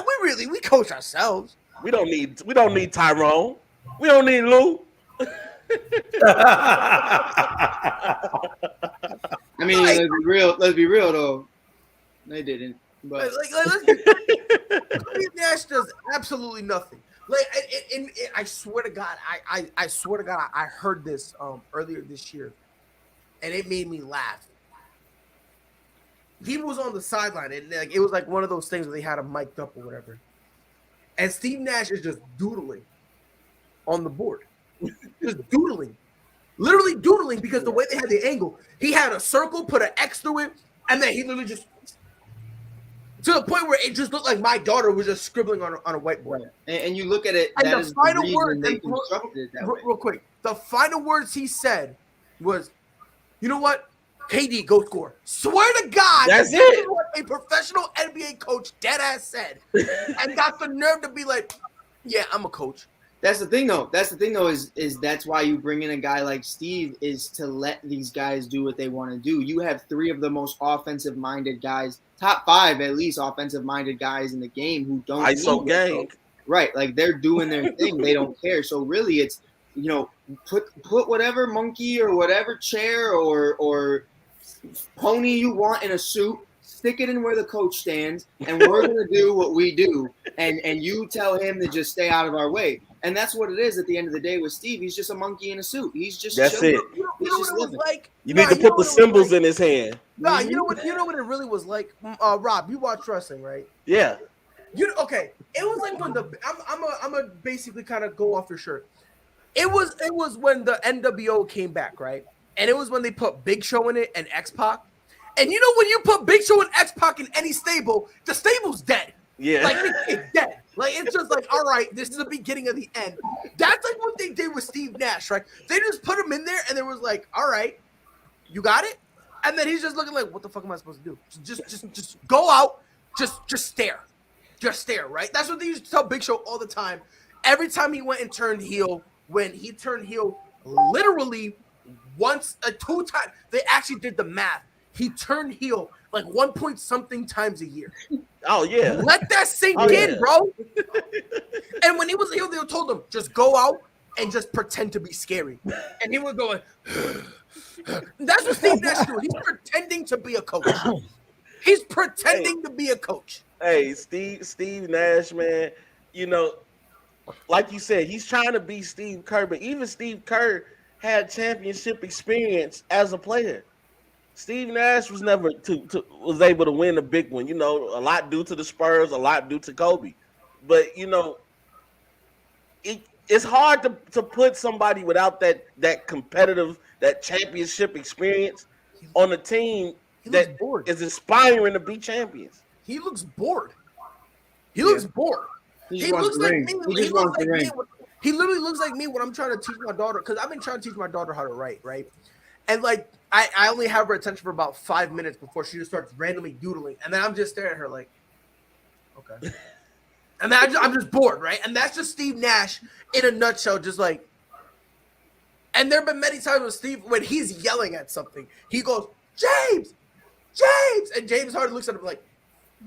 [SPEAKER 2] we coach ourselves.
[SPEAKER 6] We don't need Tyrone. We don't need Lou.
[SPEAKER 8] I mean, let's be real though. They didn't. But
[SPEAKER 2] Steve Nash does absolutely nothing. Like, and I swear to God, I swear to God, I heard this earlier this year, and it made me laugh. He was on the sideline, and like it was like one of those things where they had him mic'd up or whatever, and Steve Nash is just doodling on the board, just doodling, literally doodling, because the way they had the angle, he had a circle, put an X through it, and then he literally just. To the point where it just looked like my daughter was just scribbling on a whiteboard.
[SPEAKER 8] Right. And you look at it,
[SPEAKER 2] and
[SPEAKER 8] that
[SPEAKER 2] the
[SPEAKER 8] is
[SPEAKER 2] final
[SPEAKER 8] the
[SPEAKER 2] word,
[SPEAKER 8] they constructed it that way.
[SPEAKER 2] real quick, the final words he said was, you know what? KD, go score. Swear to God,
[SPEAKER 6] that's
[SPEAKER 2] it. What a professional NBA coach dead ass said. And got the nerve to be like, yeah, I'm a coach.
[SPEAKER 8] That's the thing, though. Is that's why you bring in a guy like Steve, is to let these guys do what they want to do. You have 3 of the most offensive-minded guys, top 5 at least offensive-minded guys in the game who don't
[SPEAKER 6] ISO
[SPEAKER 8] need
[SPEAKER 6] gang.
[SPEAKER 8] Right, like they're doing their thing. They don't care. So really, it's put whatever monkey or whatever chair or pony you want in a suit. Stick it in where the coach stands, and we're gonna do what we do. And you tell him to just stay out of our way. And that's what it is at the end of the day with Steve. He's just a monkey in a suit. He's just
[SPEAKER 6] That's
[SPEAKER 8] chilling.
[SPEAKER 6] it.
[SPEAKER 2] You know what it was like?
[SPEAKER 6] You need to put the symbols in his hand.
[SPEAKER 2] Nah, you know what it really was like? Rob, you watch wrestling, right?
[SPEAKER 6] Yeah.
[SPEAKER 2] Okay. It was like when I'm a basically kind of go off your shirt. It was when the NWO came back, right? And it was when they put Big Show in it and X-Pac. And you know when you put Big Show and X-Pac in any stable, the stable's dead.
[SPEAKER 6] Yeah.
[SPEAKER 2] Like it's dead. Like it's just like, all right, this is the beginning of the end. That's like what they did with Steve Nash, right? They just put him in there and it was like, all right, you got it? And then he's just looking like, what the fuck am I supposed to do? Just go out, just stare. Just stare, right? That's what they used to tell Big Show all the time. Every time he went and turned heel, when he turned heel, literally once, 2 times, they actually did the math. He turned heel like 1 point something times a year.
[SPEAKER 6] Oh, yeah.
[SPEAKER 2] Let that sink in, bro. And when he was heel, they told him, just go out and just pretend to be scary. And he was going, that's what Steve Nash is doing. He's pretending to be a coach. He's pretending to be a coach.
[SPEAKER 6] Hey, Steve Nash, man, like you said, he's trying to be Steve Kerr, but even Steve Kerr had championship experience as a player. Steve Nash was never was able to win a big one, a lot due to the Spurs, a lot due to Kobe. But it's hard to put somebody without that competitive, that championship experience on a team that is aspiring to be champions.
[SPEAKER 2] He looks bored. He looks bored. He looks like me. He literally looks like me when I'm trying to teach my daughter, because I've been trying to teach my daughter how to write, right? And like I only have her attention for about 5 minutes before she just starts randomly doodling, and then I'm just staring at her like, okay. And then I'm just bored, right? And that's just Steve Nash in a nutshell, just like. And there have been many times with Steve when he's yelling at something, he goes, James, and James Harden looks at him like,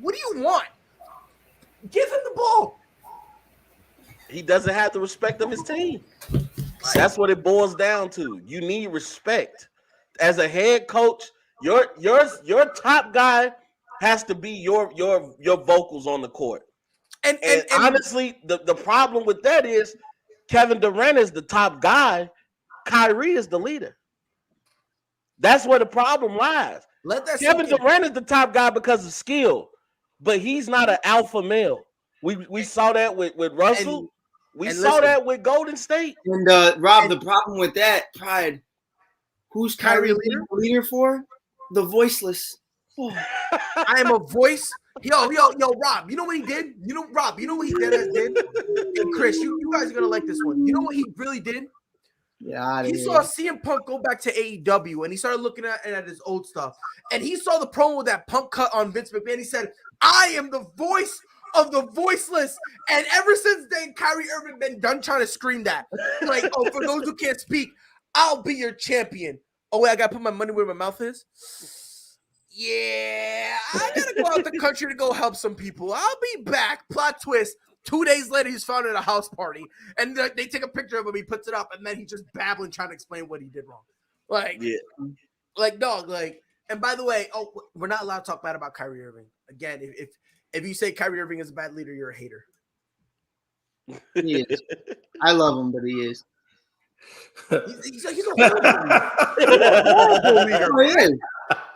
[SPEAKER 2] what do you want? Give him the ball.
[SPEAKER 6] He doesn't have the respect of his team. That's what it boils down to. You need respect. As a head coach, your top guy has to be your vocals on the court. And honestly, the problem with that is Kevin Durant is the top guy. Kyrie is the leader. That's where the problem lies. Kevin Durant is the top guy because of skill, but he's not an alpha male. We saw that with Russell. We saw that with Golden State.
[SPEAKER 8] And Rob, the problem with that, Pride, who's Kyrie leader for? The voiceless.
[SPEAKER 2] Oh. I am a voice. Yo, Rob, you know what he did? Rob, you know what he did? And Chris, you guys are gonna like this one. You know what he really did?
[SPEAKER 8] Yeah,
[SPEAKER 2] he saw CM Punk go back to AEW, and he started looking at his old stuff, and he saw the promo that Punk cut on Vince McMahon. He said, "I am the voice of the voiceless," and ever since then, Kyrie Irving been done trying to scream that. Like, oh, for those who can't speak, I'll be your champion. Oh wait, I gotta put my money where my mouth is. Yeah, I gotta go out the country to go help some people. I'll be back. Plot twist. 2 days later, he's found at a house party, and they take a picture of him. He puts it up, and then he's just babbling, trying to explain what he did wrong. Like dog. Like, and by the way, we're not allowed to talk bad about Kyrie Irving again. If you say Kyrie Irving is a bad leader, you're a hater.
[SPEAKER 8] He is. I love him, but he is.
[SPEAKER 2] He's a horrible leader.
[SPEAKER 8] Oh, he is.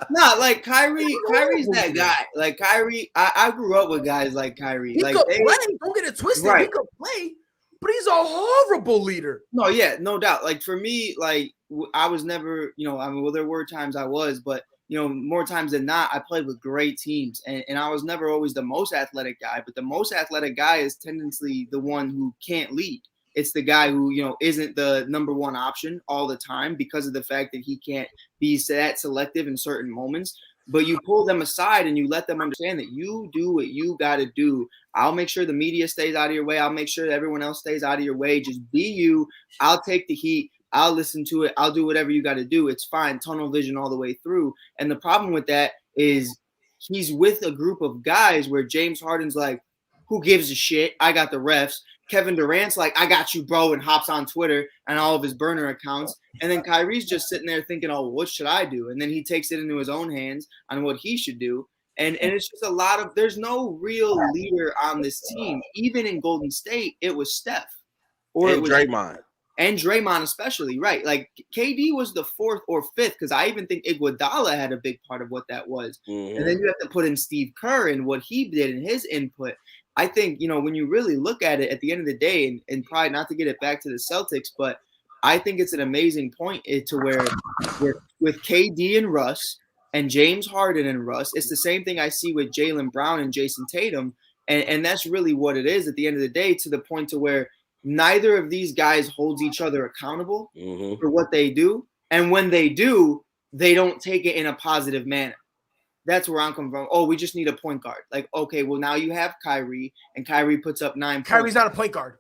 [SPEAKER 8] Nah, like Kyrie's that guy. Like Kyrie, I grew up with guys like Kyrie.
[SPEAKER 2] He could play. Don't get it twisted. Right. He could play, but he's a horrible leader.
[SPEAKER 8] No, yeah, no doubt. Like for me, like I was never, there were times I was, but more times than not, I played with great teams, and I was never always the most athletic guy. But the most athletic guy is tendency the one who can't lead. It's the guy who, isn't the number one option all the time because of the fact that he can't be that selective in certain moments. But you pull them aside and you let them understand that you do what you got to do. I'll make sure the media stays out of your way. I'll make sure that everyone else stays out of your way. Just be you. I'll take the heat. I'll listen to it. I'll do whatever you got to do. It's fine. Tunnel vision all the way through. And the problem with that is he's with a group of guys where James Harden's like, who gives a shit? I got the refs. Kevin Durant's like, I got you, bro, and hops on Twitter and all of his burner accounts. And then Kyrie's just sitting there thinking, oh, what should I do? And then he takes it into his own hands on what he should do. And it's just there's no real leader on this team. Even in Golden State, it was Steph.
[SPEAKER 6] Or it was Draymond.
[SPEAKER 8] And Draymond especially, right? Like KD was the fourth or fifth, because I even think Iguodala had a big part of what that was.
[SPEAKER 6] Mm-hmm.
[SPEAKER 8] And then you have to put in Steve Kerr and what he did and his input. I think, when you really look at it at the end of the day, and probably not to get it back to the Celtics, but I think it's an amazing point to where with KD and Russ and James Harden and Russ, it's the same thing I see with Jaylen Brown and Jason Tatum. And that's really what it is at the end of the day, to the point to where neither of these guys holds each other accountable for what they do. And when they do, they don't take it in a positive manner. That's where I'm coming from. Oh, we just need a point guard. Like, okay, well, now you have Kyrie, and Kyrie puts up 9 points.
[SPEAKER 2] Kyrie's not a point guard.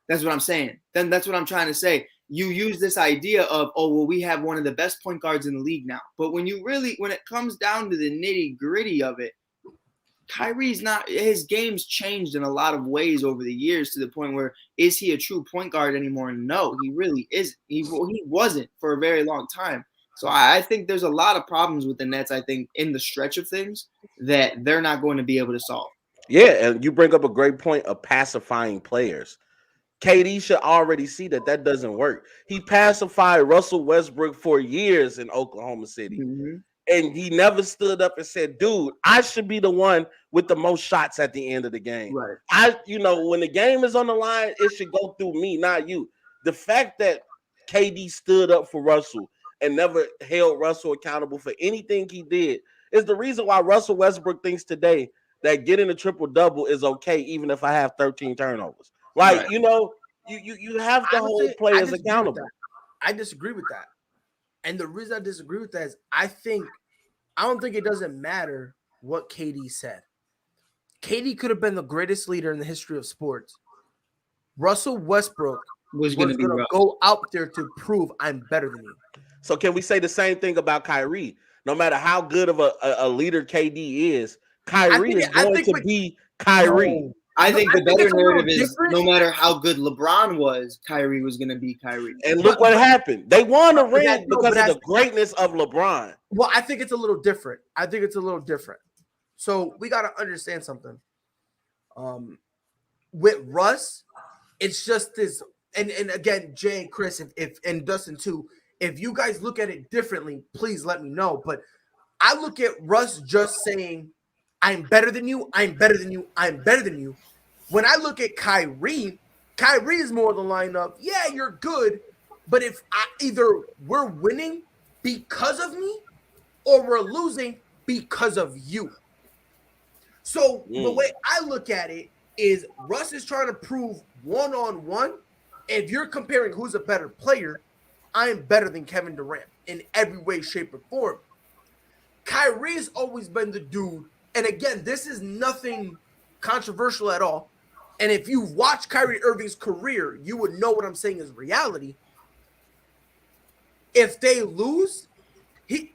[SPEAKER 8] That's what I'm saying. Then that's what I'm trying to say. You use this idea of, oh, well, we have one of the best point guards in the league now. But when it comes down to the nitty gritty of it, Kyrie's not, his game's changed in a lot of ways over the years, to the point where, is he a true point guard anymore? No, he really isn't. He wasn't for a very long time. So I think there's a lot of problems with the Nets, I think, in the stretch of things that they're not going to be able to solve.
[SPEAKER 6] Yeah, and you bring up a great point of pacifying players. KD should already see that doesn't work. He pacified Russell Westbrook for years in Oklahoma City.
[SPEAKER 8] Mm-hmm.
[SPEAKER 6] And he never stood up and said, dude, I should be the one with the most shots at the end of the game.
[SPEAKER 8] Right.
[SPEAKER 6] When the game is on the line, it should go through me, not you. The fact that KD stood up for Russell and never held Russell accountable for anything he did is the reason why Russell Westbrook thinks today that getting a triple-double is okay, even if I have 13 turnovers. Like,
[SPEAKER 8] right.
[SPEAKER 6] You have to hold players accountable.
[SPEAKER 2] I disagree with that. And the reason I disagree with that is I don't think it doesn't matter what KD said. KD could have been the greatest leader in the history of sports. Russell Westbrook was going to go out there to prove I'm better than you.
[SPEAKER 6] So can we say the same thing about Kyrie? No matter how good of a leader KD is, Kyrie is going to be Kyrie.
[SPEAKER 8] No. I think the better narrative is no matter how good LeBron was, Kyrie was going to be Kyrie.
[SPEAKER 6] And look what happened. They won a ring because of the greatness of LeBron.
[SPEAKER 2] Well, I think it's a little different. So we got to understand something. With Russ, it's just this. And again, Jay and Chris, if and Dustin too, if you guys look at it differently, please let me know. But I look at Russ just saying, I'm better than you, I'm better than you, I'm better than you. When I look at Kyrie is more the line of, yeah, you're good, but if either we're winning because of me or we're losing because of you. So the way I look at it is Russ is trying to prove one-on-one. If you're comparing who's a better player, I'm better than Kevin Durant in every way, shape, or form. Kyrie's always been the dude. And again, this is nothing controversial at all. And if you watch Kyrie Irving's career, you would know what I'm saying is reality. If they lose, he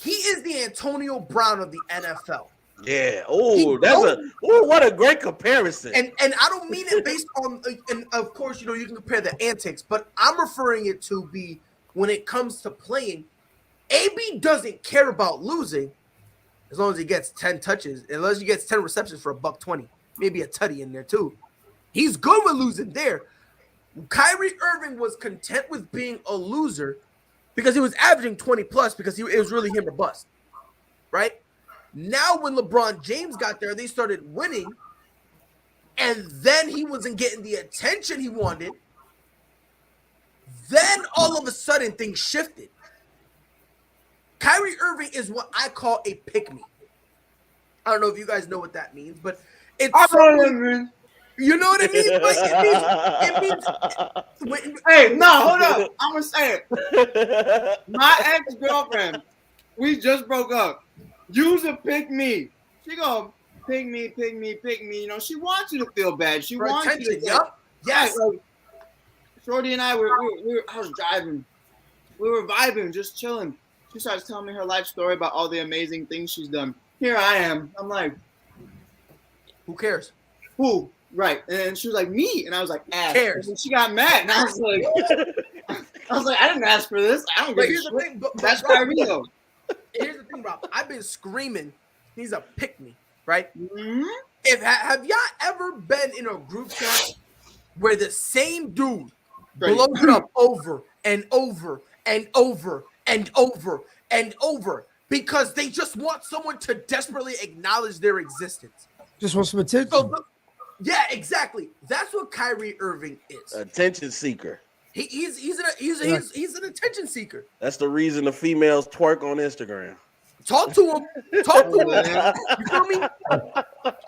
[SPEAKER 2] is the Antonio Brown of the NFL.
[SPEAKER 6] Yeah. What a great comparison.
[SPEAKER 2] And I don't mean it based on, and of course, you can compare the antics, but I'm referring it to be when it comes to playing, AB doesn't care about losing as long as he gets 10 touches, unless he gets 10 receptions for $120, maybe a tutty in there too. He's good with losing there. Kyrie Irving was content with being a loser because he was averaging 20 plus because it was really him or bust, right? Now when LeBron James got there, they started winning, and then he wasn't getting the attention he wanted. Then all of a sudden things shifted. Kyrie Irving is what I call a pick-me. I don't know if you guys know what that means, but it's You know what I mean? Like, it means
[SPEAKER 8] Hey, no, hold up. I'm gonna say it. My ex-girlfriend, we just broke up. Use a pick me. She go pick me. You know, she wants you to feel bad. She
[SPEAKER 2] for
[SPEAKER 8] wants you
[SPEAKER 2] attention.
[SPEAKER 8] to
[SPEAKER 2] Yup. Yes.
[SPEAKER 8] Like, Shorty and I were I was driving. We were vibing, just chilling. She starts telling me her life story about all the amazing things she's done. Here I am. I'm like,
[SPEAKER 2] Who cares?
[SPEAKER 8] who? Right. And she was like, me. And I was like, ass.
[SPEAKER 2] Cares?
[SPEAKER 8] And she got mad. And I was like, I didn't ask for this. I don't
[SPEAKER 2] But
[SPEAKER 8] give a
[SPEAKER 2] here's the
[SPEAKER 8] shit.
[SPEAKER 2] thing. But
[SPEAKER 8] That's
[SPEAKER 2] Rob,
[SPEAKER 8] Kyrie though.
[SPEAKER 2] here's the thing, Rob. I've been screaming. He's a pick me, right?
[SPEAKER 8] Mm-hmm.
[SPEAKER 2] Have y'all ever been in a group chat where the same dude
[SPEAKER 8] Right.
[SPEAKER 2] blows it up over and over and over and over and over because they just want someone to desperately acknowledge their existence?
[SPEAKER 5] Just want some attention.
[SPEAKER 2] So yeah, exactly. That's what Kyrie Irving is.
[SPEAKER 6] Attention seeker.
[SPEAKER 2] He's an attention seeker.
[SPEAKER 6] That's the reason the females twerk on Instagram.
[SPEAKER 2] Talk to him. Talk to him. You feel me?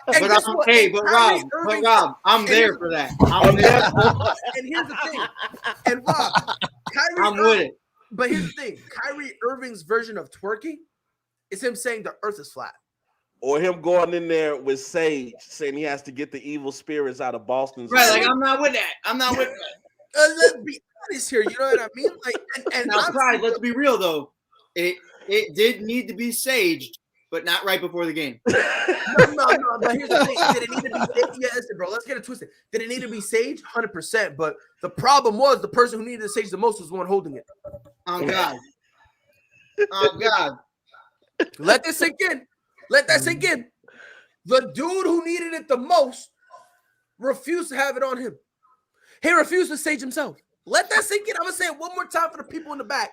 [SPEAKER 2] And guess what?
[SPEAKER 8] But Rob, I'm there for that. I'm there.
[SPEAKER 2] And here's the thing. And Rob, Kyrie
[SPEAKER 8] I'm with it.
[SPEAKER 2] But here's the thing. Kyrie Irving's version of twerking is him saying the earth is flat.
[SPEAKER 6] Or him going in there with Sage saying he has to get the evil spirits out of Boston's.
[SPEAKER 8] Right, like I'm not with that. I'm not with that.
[SPEAKER 2] Let's be honest here. You know what I mean? Like, and
[SPEAKER 8] Now, Pride, let's be real though. It did need to be saged, but not right before the game.
[SPEAKER 2] No. But here's the thing: did it need to be saged? Yeah, listen, bro. Let's get it twisted. Did it need to be saged? 100%. But the problem was the person who needed to sage the most was the one holding it.
[SPEAKER 8] Oh God. Oh God.
[SPEAKER 2] Let this sink in. Let that sink in. The dude who needed it the most refused to have it on him. He refused to sage himself. Let that sink in. I'm gonna say it one more time for the people in the back.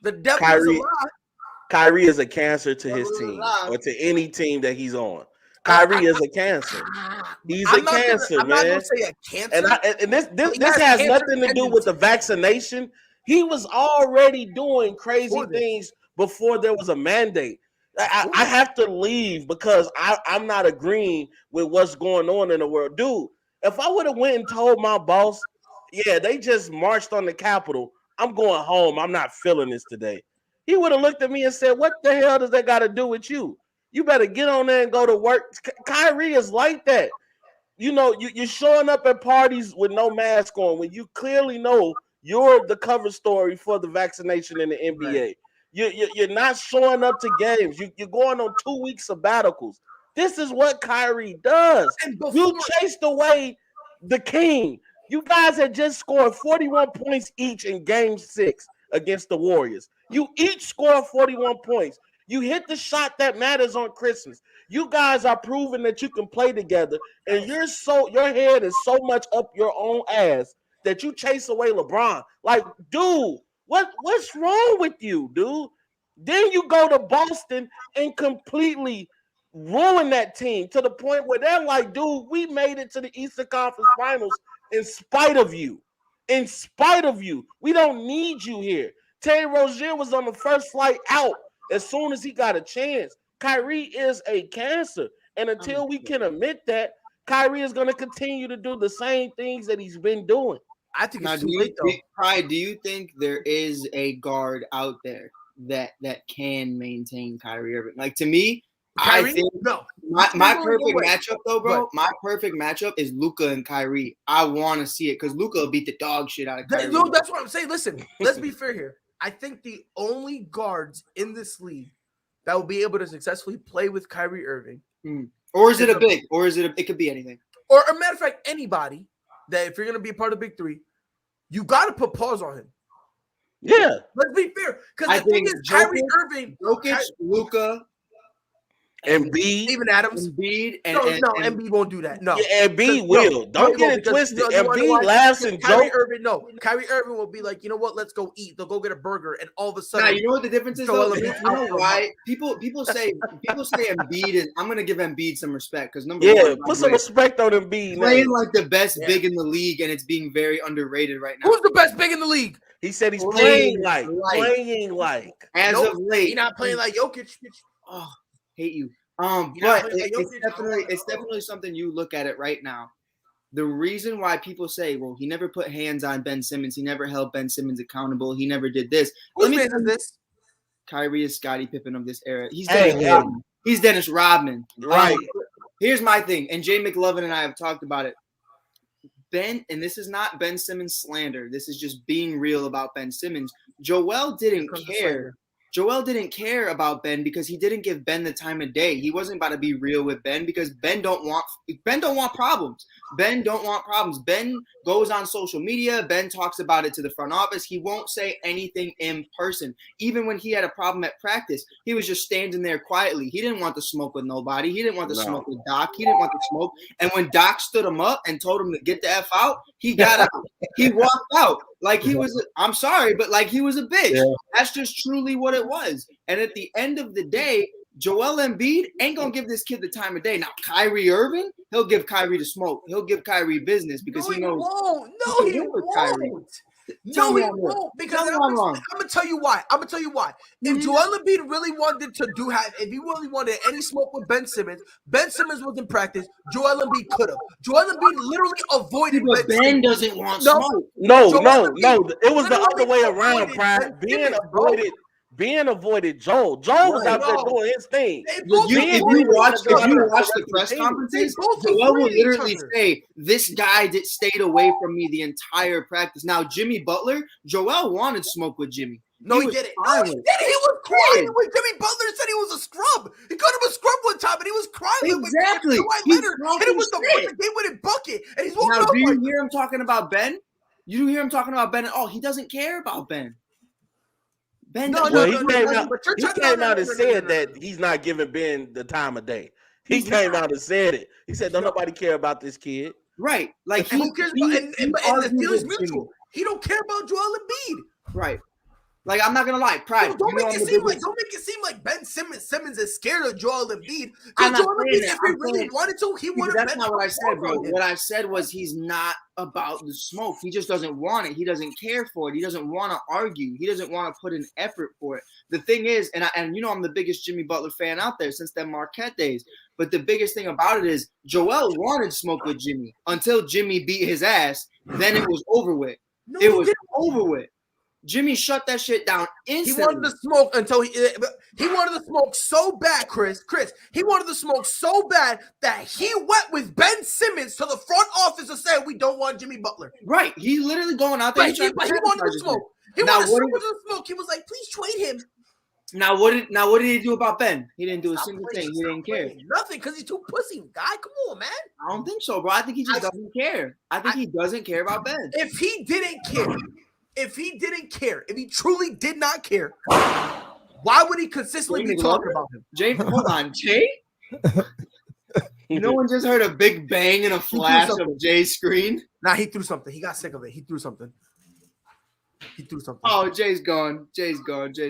[SPEAKER 2] The devil is a lie.
[SPEAKER 6] Kyrie is a cancer to his team or to any team that he's on. Kyrie is a cancer. He's a cancer, man.
[SPEAKER 2] I'm not gonna say a cancer.
[SPEAKER 6] And this has nothing to do with the vaccination. He was already doing crazy things before there was a mandate. I have to leave because I'm not agreeing with what's going on in the world. Dude, if I would have went and told my boss, yeah, they just marched on the Capitol, I'm going home. I'm not feeling this today. He would have looked at me and said, what the hell does that got to do with you? You better get on there and go to work. Kyrie is like that. You know, you're showing up at parties with no mask on when you clearly know you're the cover story for the vaccination in the NBA. You're not showing up to games. You're going on 2-week sabbaticals. This is what Kyrie does. You chased away the king. You guys had just scored 41 points each in game 6 against the Warriors. You each scored 41 points. You hit the shot that matters on Christmas. You guys are proving that you can play together, and your head is so much up your own ass that you chase away LeBron. Like, dude, what's wrong with you, dude? Then you go to Boston and completely ruin that team to the point where they're like, dude, we made it to the Eastern Conference Finals in spite of you. In spite of you. We don't need you here. Terry Rozier was on the first flight out as soon as he got a chance. Kyrie is a cancer. And until we can admit that, Kyrie is going to continue to do the same things that he's been doing.
[SPEAKER 2] I think it's too late, though.
[SPEAKER 8] Pride, do you think there is a guard out there that can maintain Kyrie Irving? Like, to me,
[SPEAKER 2] Kyrie?
[SPEAKER 8] I think
[SPEAKER 2] no.
[SPEAKER 8] My perfect matchup, though, bro. My perfect matchup is Luka and Kyrie. I want to see it because Luka will beat the dog shit out of Kyrie.
[SPEAKER 2] No, that's what I'm saying. Listen, let's be fair here. I think the only guards in this league that will be able to successfully play with Kyrie Irving,
[SPEAKER 8] or is it a big, or is it? It could be anything.
[SPEAKER 2] Or a matter of fact, anybody that if you're going to be a part of the Big Three, you got to put pause on him.
[SPEAKER 6] Yeah,
[SPEAKER 2] let's be fair because the thing is, Kyrie Irving,
[SPEAKER 8] Jokic, Luka.
[SPEAKER 6] Embiid,
[SPEAKER 2] even Adams,
[SPEAKER 8] Embiid,
[SPEAKER 2] Embiid won't do that. No,
[SPEAKER 6] Embiid will. Don't get it twisted. Embiid laughs and
[SPEAKER 2] Kyrie
[SPEAKER 6] jokes.
[SPEAKER 2] Irving, no. Kyrie Irving will be like, you know what? Let's go eat. They'll go get a burger, and all of a sudden,
[SPEAKER 8] now you know what the difference is. Though? You know why people say Embiid is. I'm gonna give Embiid some respect because
[SPEAKER 6] put some respect on Embiid.
[SPEAKER 8] Playing like the best big in the league, and it's being very underrated right now.
[SPEAKER 2] Who's the best big in the league?
[SPEAKER 6] He said he's playing like
[SPEAKER 8] as of late.
[SPEAKER 2] He's not playing like Jokic.
[SPEAKER 8] Oh, hate you. But it's definitely something you look at it right now. The reason why people say, well, he never put hands on Ben Simmons, he never held Ben Simmons accountable, he never did this.
[SPEAKER 2] Who's man is this?
[SPEAKER 8] Kyrie is Scottie Pippen of this era. He's
[SPEAKER 6] Hey,
[SPEAKER 8] Dennis Rodman. He's Dennis Rodman.
[SPEAKER 6] Right.
[SPEAKER 8] Here's my thing, and Jay McLovin and I have talked about it. Ben, and this is not Ben Simmons slander. This is just being real about Ben Simmons. Joel didn't care. Joel didn't care about Ben because he didn't give Ben the time of day. He wasn't about to be real with Ben because Ben don't want problems. Ben don't want problems. Ben goes on social media. Ben talks about it to the front office. He won't say anything in person. Even when he had a problem at practice, he was just standing there quietly. He didn't want to smoke with nobody. He didn't want to smoke with Doc. He didn't want to smoke. And when Doc stood him up and told him to get the F out, he got out. He walked out. Like he was, I'm sorry, but like he was a bitch. Yeah. That's just truly what it was. And at the end of the day, Joel Embiid ain't going to give this kid the time of day. Now, Kyrie Irving, he'll give Kyrie the smoke. He'll give Kyrie business because he knows.
[SPEAKER 2] No, he won't. No, he won't. Because I'm going to tell you why. If Joel Embiid really wanted to if he really wanted any smoke with Ben Simmons was in practice, Joel Embiid could have. Joel Embiid literally avoided
[SPEAKER 8] Ben doesn't want smoke.
[SPEAKER 6] No. It was the other way around, Prime. Ben avoided Joel. Joel was out there doing his thing.
[SPEAKER 8] If you watch the press conferences, Joel will literally say, "This guy stayed away from me the entire practice." Now, Jimmy Butler, Joel wanted smoke with Jimmy.
[SPEAKER 2] No, he didn't. No, he didn't. He was crying when Jimmy Butler said he was a scrub. He called him a scrub one time, and he was crying.
[SPEAKER 8] Exactly.
[SPEAKER 2] Hit him with the game-winning bucket, and he's walking
[SPEAKER 8] now, do you hear him talking about Ben? You hear him talking about Ben at all? He doesn't care about Ben.
[SPEAKER 6] He came out and said that he's not giving Ben the time of day. He came out and said it. He said, "Don't nobody care about this kid."
[SPEAKER 8] Right. Like who cares
[SPEAKER 2] about and the deal is mutual. He don't care about Joel Embiid.
[SPEAKER 8] Right. Like I'm not gonna lie, Pride.
[SPEAKER 2] Don't make it seem like Ben Simmons is scared of Joel Embiid. If he really wanted to, he would have.
[SPEAKER 8] That's not what I said, bro. What I said was he's not about the smoke. He just doesn't want it. He doesn't care for it. He doesn't want to argue. He doesn't want to put in effort for it. The thing is, and I'm the biggest Jimmy Butler fan out there since them Marquette days. But the biggest thing about it is Joel wanted smoke with Jimmy until Jimmy beat his ass. Then it was over with. It was over with. Jimmy shut that shit down instantly.
[SPEAKER 2] He wanted to smoke until he wanted to smoke so bad, Chris. He wanted to smoke so bad that he went with Ben Simmons to the front office and said, "We don't want Jimmy Butler."
[SPEAKER 8] Right. He literally going out there.
[SPEAKER 2] Right. He wanted to smoke. He wanted to smoke. He was like, "Please trade him."
[SPEAKER 8] Now what did he do about Ben? He didn't do a single thing. He didn't care.
[SPEAKER 2] Nothing because he's too pussy, guy. Come on, man.
[SPEAKER 8] I don't think so, bro. I think he just doesn't care. I think he doesn't care about Ben.
[SPEAKER 2] If he truly did not care, why would he consistently be talking about him?
[SPEAKER 8] Jay, hold on, Jay? No one just heard a big bang and a flash of Jay's screen?
[SPEAKER 2] Nah, he threw something. He got sick of it. He threw something.
[SPEAKER 8] Oh, Jay's gone. Jay's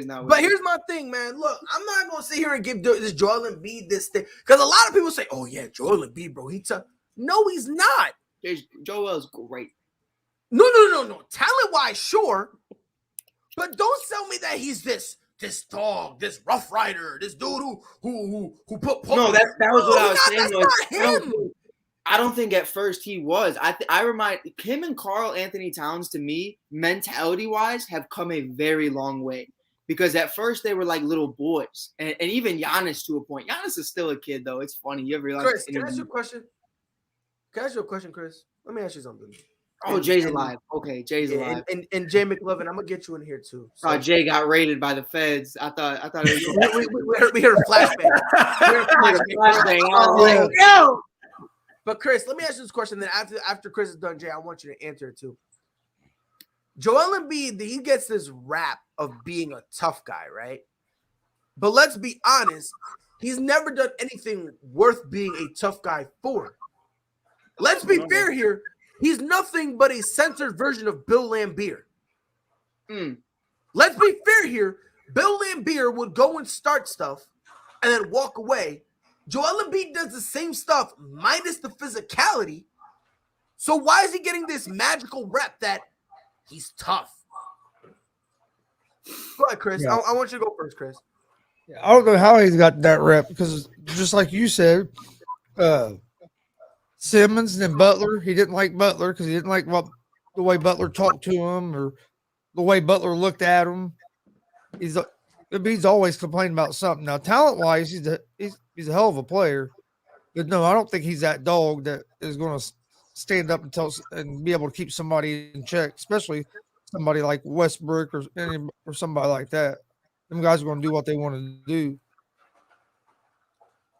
[SPEAKER 8] not.
[SPEAKER 2] But here's my thing, man. Look, I'm not going to sit here and give this Joel Embiid this thing. Because a lot of people say, oh, yeah, Joel Embiid, bro. No, he's not.
[SPEAKER 8] Joel's great.
[SPEAKER 2] No. Talent-wise, sure. But don't tell me that he's this dog, this rough rider, this dude who put.
[SPEAKER 8] No, that was what I was saying.
[SPEAKER 2] That's not him.
[SPEAKER 8] I don't think at first he was. I remind him and Karl Anthony Towns, to me, mentality-wise, have come a very long way. Because at first they were like little boys. And even Giannis to a point. Giannis is still a kid, though. It's funny. You ever realize?
[SPEAKER 2] Chris, can I ask you a question? Chris? Let me ask you something.
[SPEAKER 8] Oh, Jay's alive. Okay, Jay's alive.
[SPEAKER 2] And Jay McLovin, I'm gonna get you in here too.
[SPEAKER 8] So. Oh, Jay got raided by the feds. I thought it
[SPEAKER 2] was we heard a flashbang.
[SPEAKER 8] Yo!
[SPEAKER 2] But Chris, let me ask you this question. Then after Chris is done, Jay, I want you to answer it too. Joel Embiid, he gets this rap of being a tough guy, right? But let's be honest, he's never done anything worth being a tough guy for. Let's be fair here. He's nothing but a censored version of Bill Laimbeer. Let's be fair here. Bill Laimbeer would go and start stuff and then walk away. Joel Embiid does the same stuff minus the physicality. So why is he getting this magical rep that he's tough? Go ahead, Chris.
[SPEAKER 5] Yeah.
[SPEAKER 2] I want you to go first, Chris.
[SPEAKER 5] I don't know how he's got that rep because just like you said, Simmons and then Butler, he didn't like Butler because he didn't like the way Butler talked to him or the way Butler looked at him. He's always complaining about something. Now, talent wise, he's a hell of a player, but no, I don't think he's that dog that is going to stand up and be able to keep somebody in check, especially somebody like Westbrook or somebody like that. Them guys are going to do what they want to do.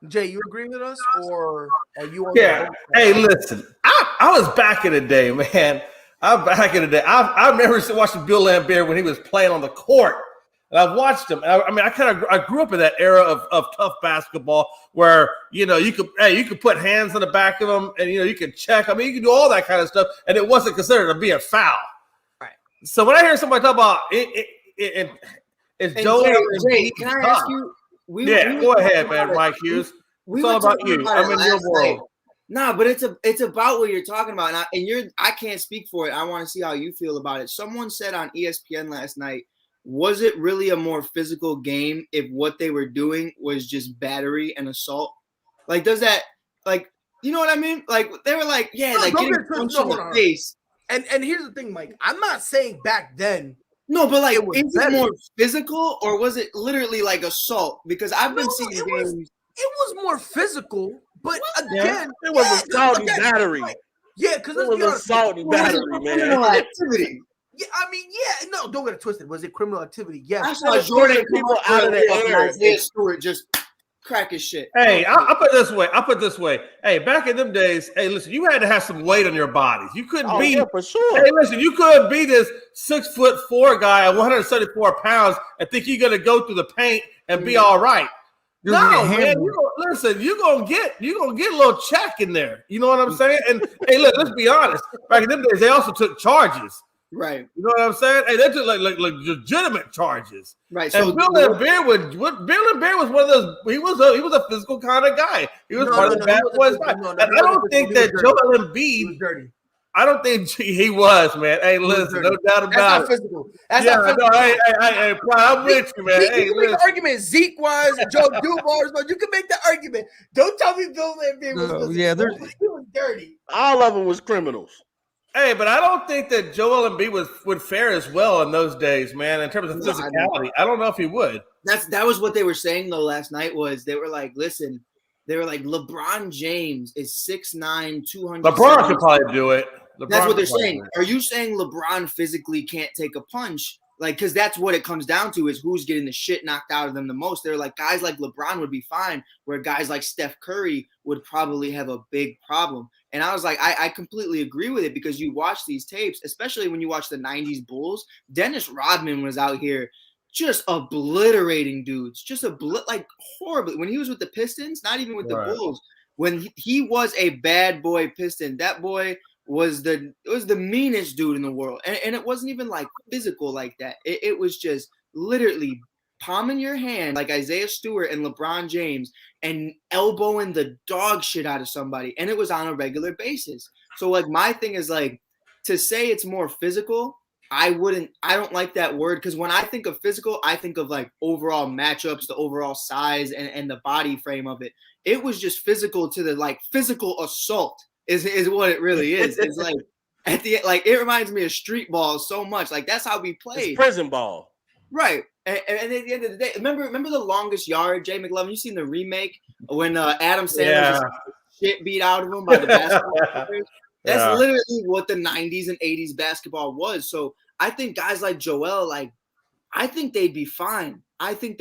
[SPEAKER 2] Jay, you agree with us, or are you on
[SPEAKER 4] Yeah. Hey, listen, I was back in the day, man. I'm back in the day. I remember watching Bill Laimbeer when he was playing on the court. And I've watched him. I mean, I grew up in that era of tough basketball where, you could put hands on the back of him and, you could check. I mean, you could do all that kind of stuff, and it wasn't considered to be a foul.
[SPEAKER 2] Right.
[SPEAKER 4] So when I hear somebody talk about it's Joel.
[SPEAKER 8] Jay, can I ask you?
[SPEAKER 4] Go ahead, man, Mike Hughes. It's all about you. I'm in your world.
[SPEAKER 8] No, but it's about what you're talking about, and I can't speak for it. I want to see how you feel about it. Someone said on ESPN last night, was it really a more physical game if what they were doing was just battery and assault? Like, does that, like, you know what I mean? Like, they were like, yeah, like getting punched in the face.
[SPEAKER 2] And here's the thing, Mike. I'm not saying back then.
[SPEAKER 8] No, but like, is it more physical or was it literally like assault? Because I've been seeing games.
[SPEAKER 2] It was more physical, but again,
[SPEAKER 6] it was assault and battery.
[SPEAKER 2] Yeah, because
[SPEAKER 6] it was assault and battery, man.
[SPEAKER 8] Activity.
[SPEAKER 2] Yeah, I mean, yeah, no, don't get it twisted. Was it criminal activity? Yes.
[SPEAKER 8] I saw Jordan people out of the air. Isaiah Stewart just crack his shit.
[SPEAKER 4] Hey, I put it this way. Hey, back in them days, hey, listen, you had to have some weight on your bodies. You couldn't be
[SPEAKER 6] for sure.
[SPEAKER 4] Hey, listen, you couldn't be this 6'4" guy at 174 pounds and think you're gonna go through the paint and be all right. No, man. You're gonna get a little check in there. You know what I'm saying? And hey, look, let's be honest. Back in them days, they also took charges.
[SPEAKER 8] Right.
[SPEAKER 4] You know what I'm saying? Hey, they took like legitimate charges.
[SPEAKER 8] Right.
[SPEAKER 4] And Bill Laimbeer was one of those. He was a physical kind of guy. He was one of the bad boys. And I don't think that Joel Embiid was dirty. I don't think he was, man. Hey, listen, no doubt about it.
[SPEAKER 2] That's not physical. That's not physical.
[SPEAKER 4] No, hey, I'm with you, man.
[SPEAKER 2] You can make the argument Zeke-wise, Joe Dumars, but you can make the argument. Don't tell me Bill Laimbeer was physical.
[SPEAKER 5] Yeah,
[SPEAKER 2] he was dirty.
[SPEAKER 6] All of them was criminals.
[SPEAKER 4] Hey, but I don't think that Joel Embiid would fare as well in those days, man, in terms of physicality. I don't know if he would.
[SPEAKER 8] That was what they were saying, though, last night was they were like, listen, they were like, LeBron James is 6'9", 200.
[SPEAKER 4] LeBron could probably do it.
[SPEAKER 8] That's what they're saying. Are you saying LeBron physically can't take a punch? Like, because that's what it comes down to is who's getting the shit knocked out of them the most. They're like, guys like LeBron would be fine, where guys like Steph Curry would probably have a big problem. And I was like, I completely agree with it because you watch these tapes, especially when you watch the 90s Bulls. Dennis Rodman was out here just obliterating dudes, like horribly. When he was with the Pistons, not even with the Bulls, when he was a bad boy Piston, that boy was the meanest dude in the world. And it wasn't even like physical like that. It was just literally palm in your hand like Isaiah Stewart and LeBron James and elbowing the dog shit out of somebody. And it was on a regular basis. So like my thing is like to say it's more physical, I don't like that word because when I think of physical, I think of like overall matchups, the overall size and the body frame of it. It was just physical to the like physical assault. Is what it really is. It's like at the like it reminds me of street ball so much. Like that's how we played.
[SPEAKER 6] It's prison ball.
[SPEAKER 8] Right. And at the end of the day, remember the longest yard, Jay McLovin? You seen the remake when Adam Sandler just shit beat out of him by the basketball players? That's literally what the 90s and 80s basketball was. So I think guys like Joel, like I think they'd be fine. I think